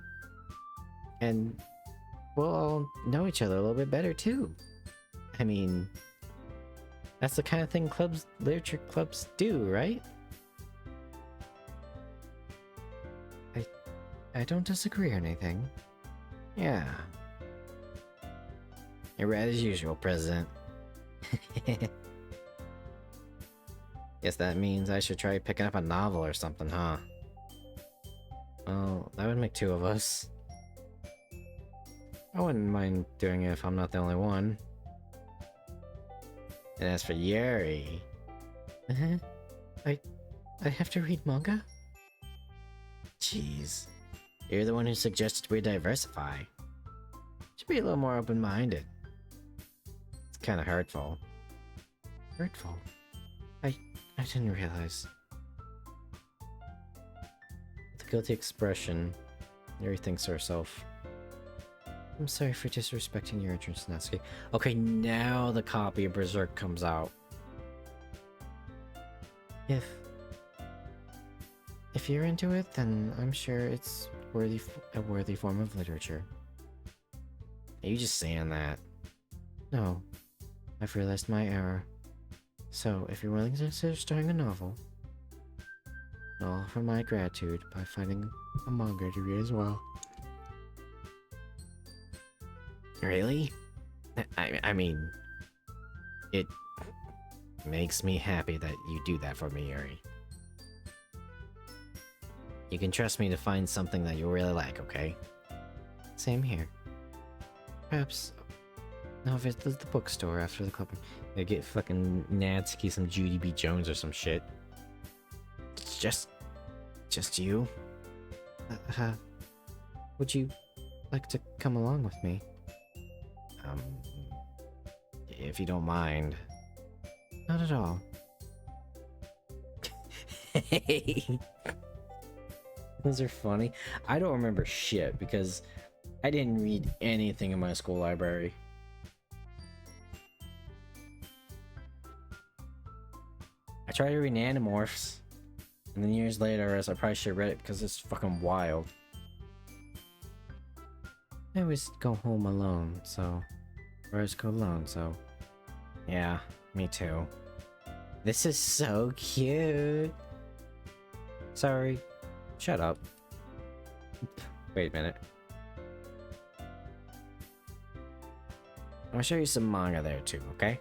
Speaker 2: And we'll all know each other a little bit better too. I mean, that's the kind of thing literature clubs do, right? I don't disagree or anything. Yeah. You're right as usual, President. Guess that means I should try picking up a novel or something, huh? Well, that would make two of us. I wouldn't mind doing it if I'm not the only one. And as for Yuri... I have to read manga? Jeez. You're the one who suggested we diversify. Should be a little more open-minded. It's kinda hurtful. Hurtful? I didn't realize. With a guilty expression, Yuri thinks to herself, I'm sorry for disrespecting your entrance, Natsuki. Okay, now the copy of Berserk comes out. If you're into it, then I'm sure it's a worthy form of literature. Are you just saying that? No, I've realized my error. So, if you're willing to consider starting a novel, I'll offer my gratitude by finding a manga to read as well. Really? I mean, it makes me happy that you do that for me, Yuri. You can trust me to find something that you'll really like, okay? Same here. Perhaps I'll visit the bookstore after the club. I get fucking Natsuki some Judy B. Jones or some shit. It's just you? Would you like to come along with me? If you don't mind. Not at all. Hey! Those are funny. I don't remember shit because I didn't read anything in my school library. I tried to read Animorphs, and then years later I realized I probably should have read it because it's fucking wild. I always go home alone, so... I always go alone, so... Yeah, me too. This is so cute! Sorry. Shut up. Wait a minute. I'll show you some manga there too, okay?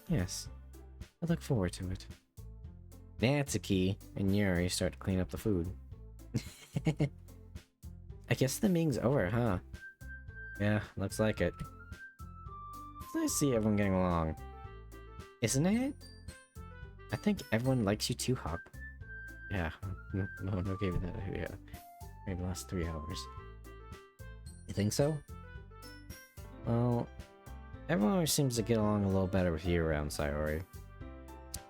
Speaker 2: Yes. I look forward to it. Natsuki and Yuri start to clean up the food. I guess the meeting's over, huh? Yeah, looks like it. It's nice to see everyone getting along. Isn't it? I think everyone likes you too, Hawk. Yeah, no one gave me that. Yeah, maybe the last 3 hours. You think so? Well, everyone always seems to get along a little better with you around, Sayori.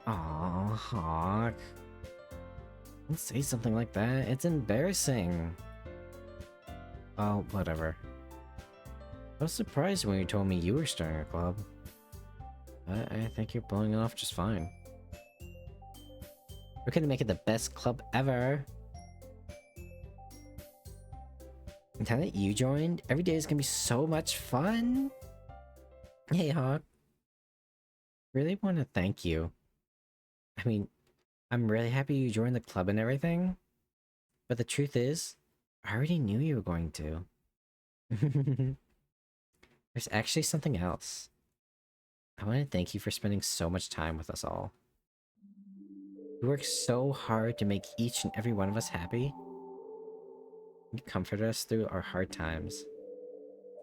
Speaker 2: Aww, Hawk. Don't say something like that. It's embarrassing. Oh, whatever. I was surprised when you told me you were starting a club. I think you're pulling it off just fine. We're gonna make it the best club ever. And now that you joined, every day is gonna be so much fun. Hey, Hawk. Really want to thank you. I mean, I'm really happy you joined the club and everything. But the truth is, I already knew you were going to. There's actually something else. I want to thank you for spending so much time with us all. You worked so hard to make each and every one of us happy. You comforted us through our hard times.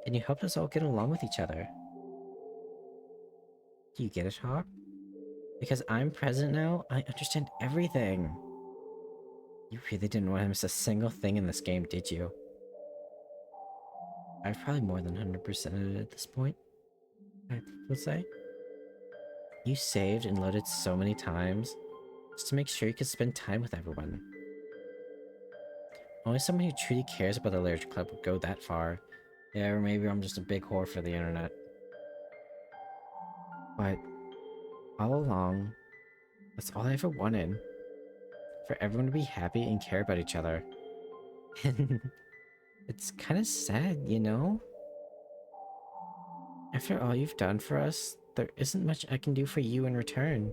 Speaker 2: And you helped us all get along with each other. Do you get it, Hawk? Because I'm present now, I understand everything. You really didn't want to miss a single thing in this game, did you? I've probably more than 100%ed it at this point, I would say. You saved and loaded so many times just to make sure you could spend time with everyone. Only someone who truly cares about the Literature Club would go that far. Yeah, or maybe I'm just a big whore for the internet. But all along, that's all I ever wanted. For everyone to be happy and care about each other. And it's kind of sad, you know? After all you've done for us, there isn't much I can do for you in return.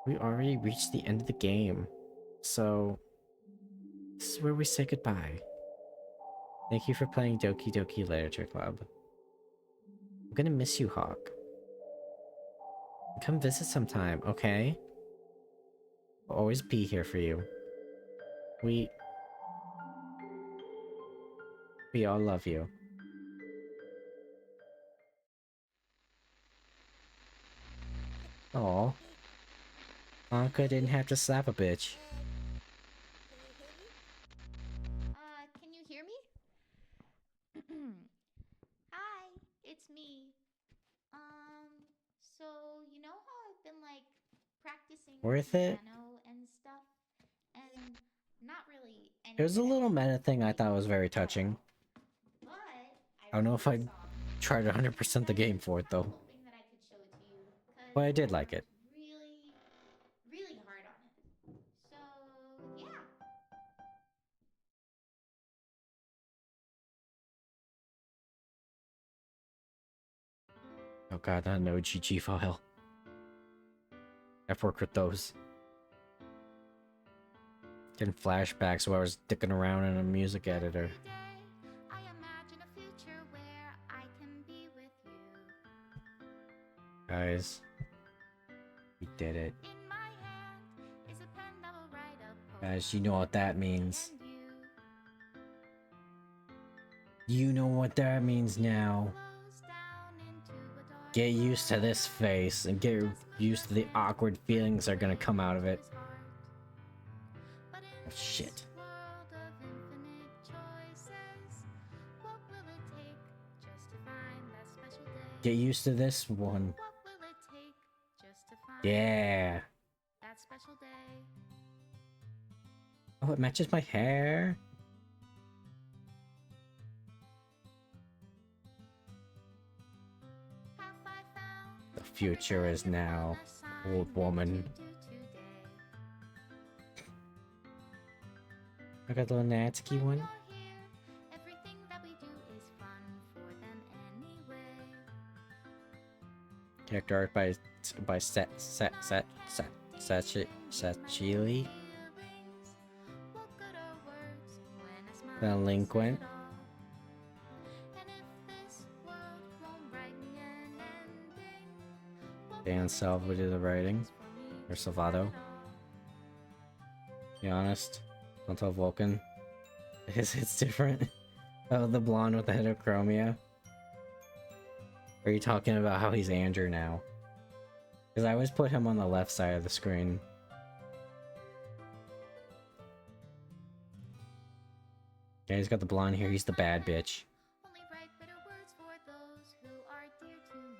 Speaker 2: We already reached the end of the game, so this is where we say goodbye. Thank you for playing Doki Doki Literature Club. I'm gonna miss you, Hawk. Come visit sometime, okay? I'll always be here for you. We all love you. Aw. Anka didn't have to slap a bitch.
Speaker 6: Can you hear me? Hi, it's me. So you know how I've been like practicing
Speaker 2: Worth it?
Speaker 6: piano and stuff, and not really any
Speaker 2: It was a
Speaker 6: good at
Speaker 2: little
Speaker 6: it,
Speaker 2: meta thing I thought was
Speaker 6: even
Speaker 2: very
Speaker 6: well.
Speaker 2: touching.
Speaker 6: But
Speaker 2: I don't know if I'd
Speaker 6: saw
Speaker 2: try to 100% the game for it though.
Speaker 6: hoping that I could show it to you, cause
Speaker 2: But I did like it.
Speaker 6: really, really hard on it. So yeah.
Speaker 2: Oh god, that no GG file. I've worked with those. Getting flashbacks while I was dicking around in a music editor.
Speaker 6: Every day, I imagine a future where I can be with you.
Speaker 2: Guys, we did it.
Speaker 6: In my hand is a pen that will write a
Speaker 2: Guys, you know what that means.
Speaker 6: poem, and
Speaker 2: You know what that means now.
Speaker 6: close down into a dark
Speaker 2: Get used to this face and get used to the awkward feelings that are gonna come out of it.
Speaker 6: But in
Speaker 2: Oh, shit.
Speaker 6: this world of infinite choices, what will it take just to find that special day?
Speaker 2: Get used to this one.
Speaker 6: What will it take just to find
Speaker 2: Yeah.
Speaker 6: that special day?
Speaker 2: Oh, it matches my hair.
Speaker 6: Have I found
Speaker 2: The future is now, old woman. I got the little Natsuki one.
Speaker 6: Everything that we do is fun for them anyway.
Speaker 2: Character art by Sachili.
Speaker 6: What good are words when a smile
Speaker 2: Delinquent.
Speaker 6: says it all? And if this world won't write me an ending, what will
Speaker 2: Dan
Speaker 6: it
Speaker 2: Salvo did the writing.
Speaker 6: take for me
Speaker 2: Or
Speaker 6: to
Speaker 2: Salvato.
Speaker 6: have it all?
Speaker 2: Be honest. Don't tell Vulcan. It's different. Oh, the blonde with the heterochromia. Are you talking about how he's Andrew now? Because I always put him on the left side of the screen. Yeah, he's got the blonde hair. He's the bad bitch.
Speaker 6: Only write bitter words for those who are dear to me.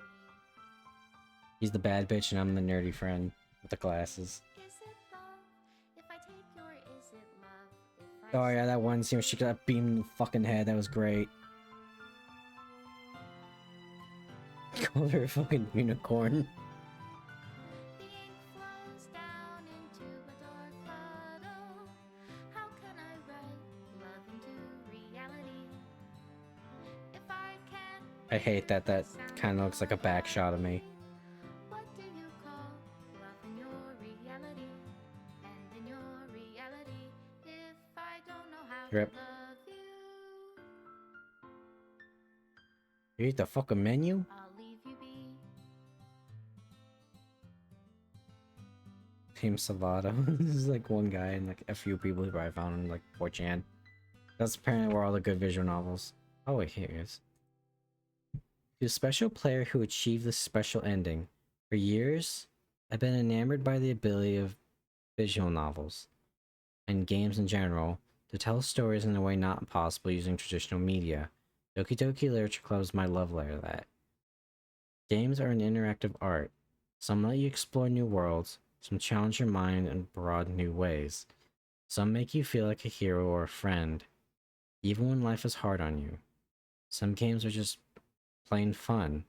Speaker 2: He's the bad bitch and I'm the nerdy friend with the glasses.
Speaker 6: Is it love if I take your is it love if I
Speaker 2: Oh yeah, that one scene where she got that beam in the fucking head. That was great. Called her a fucking unicorn.
Speaker 6: The ink flows down into a dark puddle. How can I write love into reality? If I can't
Speaker 2: I hate that kind of looks like a back shot of me.
Speaker 6: what do you call love in your reality? And in your reality, if I don't know how
Speaker 2: Rip.
Speaker 6: to love you,
Speaker 2: You eat the fucking menu?
Speaker 6: I'll leave you be.
Speaker 2: Team Salvato. This is like one guy and like a few people who I found on like 4chan. That's apparently where all the good visual novels. Oh wait, here it is. To a special player who achieved this special ending. For years, I've been enamored by the ability of visual novels, and games in general, to tell stories in a way not possible using traditional media. Doki Doki Literature Club is my love letter to that. Games are an interactive art. Some let you explore new worlds, some challenge your mind in broad new ways. Some make you feel like a hero or a friend, even when life is hard on you. Some games are just plain fun,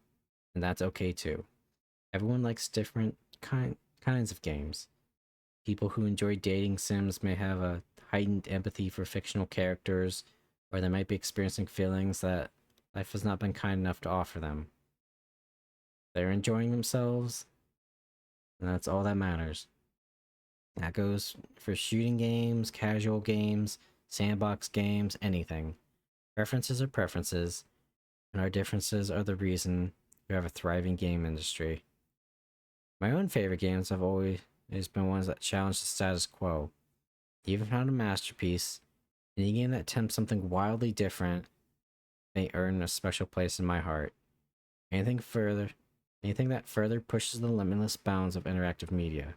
Speaker 2: and that's okay too. Everyone likes different kinds of games. People who enjoy dating sims may have a heightened empathy for fictional characters, or they might be experiencing feelings that life has not been kind enough to offer them. They're enjoying themselves, and that's all that matters. That goes for shooting games, casual games, sandbox games, anything. Preferences are preferences, and our differences are the reason we have a thriving game industry. My own favorite games have always been ones that challenge the status quo. Even if not a masterpiece, any game that attempts something wildly different may earn a special place in my heart. Anything that further pushes the limitless bounds of interactive media.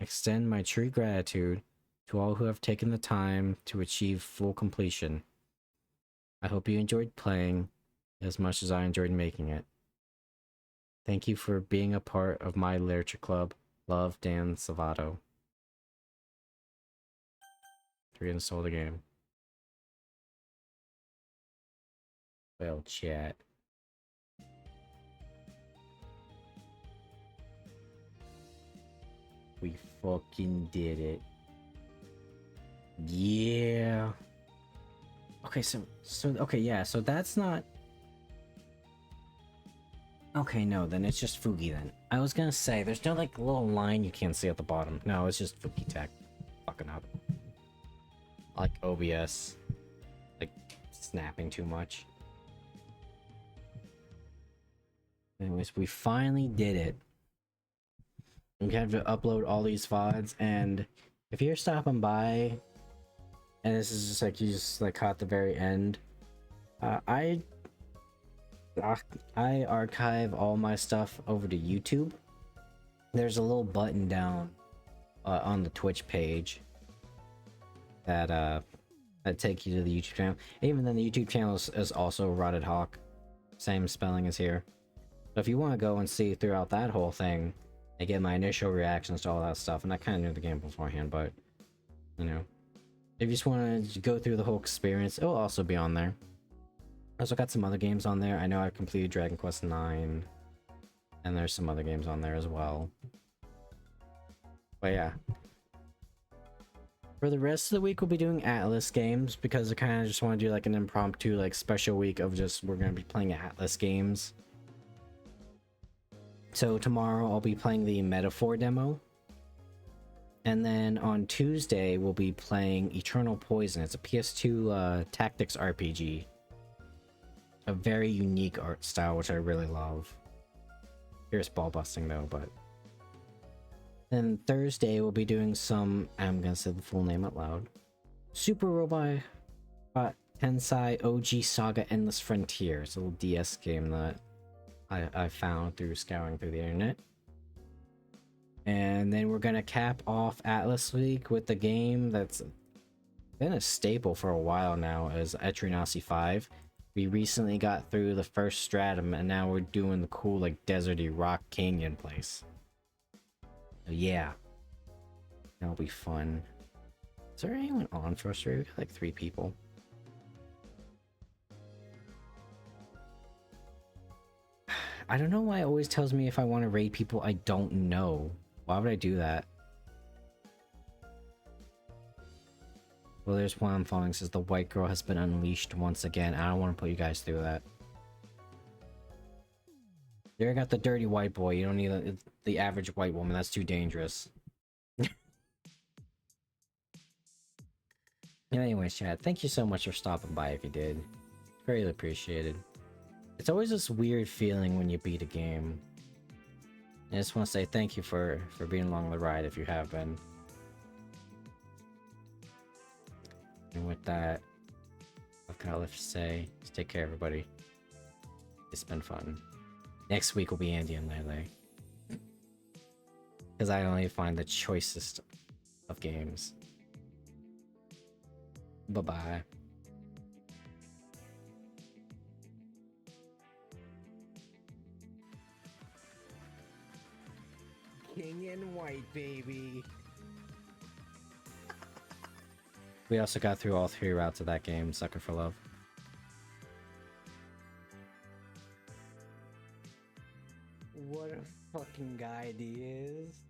Speaker 2: Extend my true gratitude to all who have taken the time to achieve full completion. I hope you enjoyed playing as much as I enjoyed making it. Thank you for being a part of my literature club. Love, Dan Salvato. Reinstall the game. Well, chat. We fucking did it. Yeah. Okay, so okay, yeah, so that's not. Okay, no, then it's just Fugi then. I was gonna say, there's no like little line you can't see at the bottom. No, it's just Fugi tech. Fucking up. Like OBS. Like snapping too much. Anyways, we finally did it. We have to upload all these VODs, and if you're stopping by, and this is just like you just like caught the very end, I archive all my stuff over to YouTube. There's a little button down on the Twitch page that take you to the YouTube channel. Even then, the YouTube channel is also Rotted Hawk, same spelling as here. So if you want to go and see throughout that whole thing and get my initial reactions to all that stuff, and I kind of knew the game beforehand, but You know, if you just want to go through the whole experience, it'll also be on there. I also got some other games on there. I know I've completed Dragon Quest 9, and there's some other games on there as well. But yeah. For the rest of the week, we'll be doing Atlas games because I kind of just want to do like an impromptu, like special week of just we're going to be playing Atlas games. So tomorrow I'll be playing the Metaphor demo. And then on Tuesday, we'll be playing Eternal Poison. It's a PS2 tactics RPG. A very unique art style, which I really love. Here's ball busting though, but... Then Thursday, we'll be doing some... I'm gonna say the full name out loud. Super Robot Tensei OG Saga Endless Frontier. It's a little DS game that I found through scouring through the internet. And then we're gonna cap off Atlas Week with the game that's been a staple for a while now, as Etrinasi 5. We recently got through the first stratum, and now we're doing the cool, like, deserty rock canyon place. So yeah, that'll be fun. Is there anyone on Frustrated? We got like 3 people. I don't know why it always tells me if I want to raid people I don't know. Why would I do that? Well, there's one I'm following. Says the white girl has been unleashed once again. I don't want to put you guys through that. There, I got the dirty white boy. You don't need the average white woman. That's too dangerous. Anyways, Chad, thank you so much for stopping by if you did. Greatly appreciated. It's always this weird feeling when you beat a game. I just want to say thank you for being along the ride if you have been. And with that, what can I left to say? Just take care, everybody. It's been fun. Next week will be Andy and Lele. Because I only find the choicest of games. Bye-bye.
Speaker 1: King and white, baby.
Speaker 2: We also got through all 3 routes of that game, Sucker for Love.
Speaker 1: What a fucking guy he is.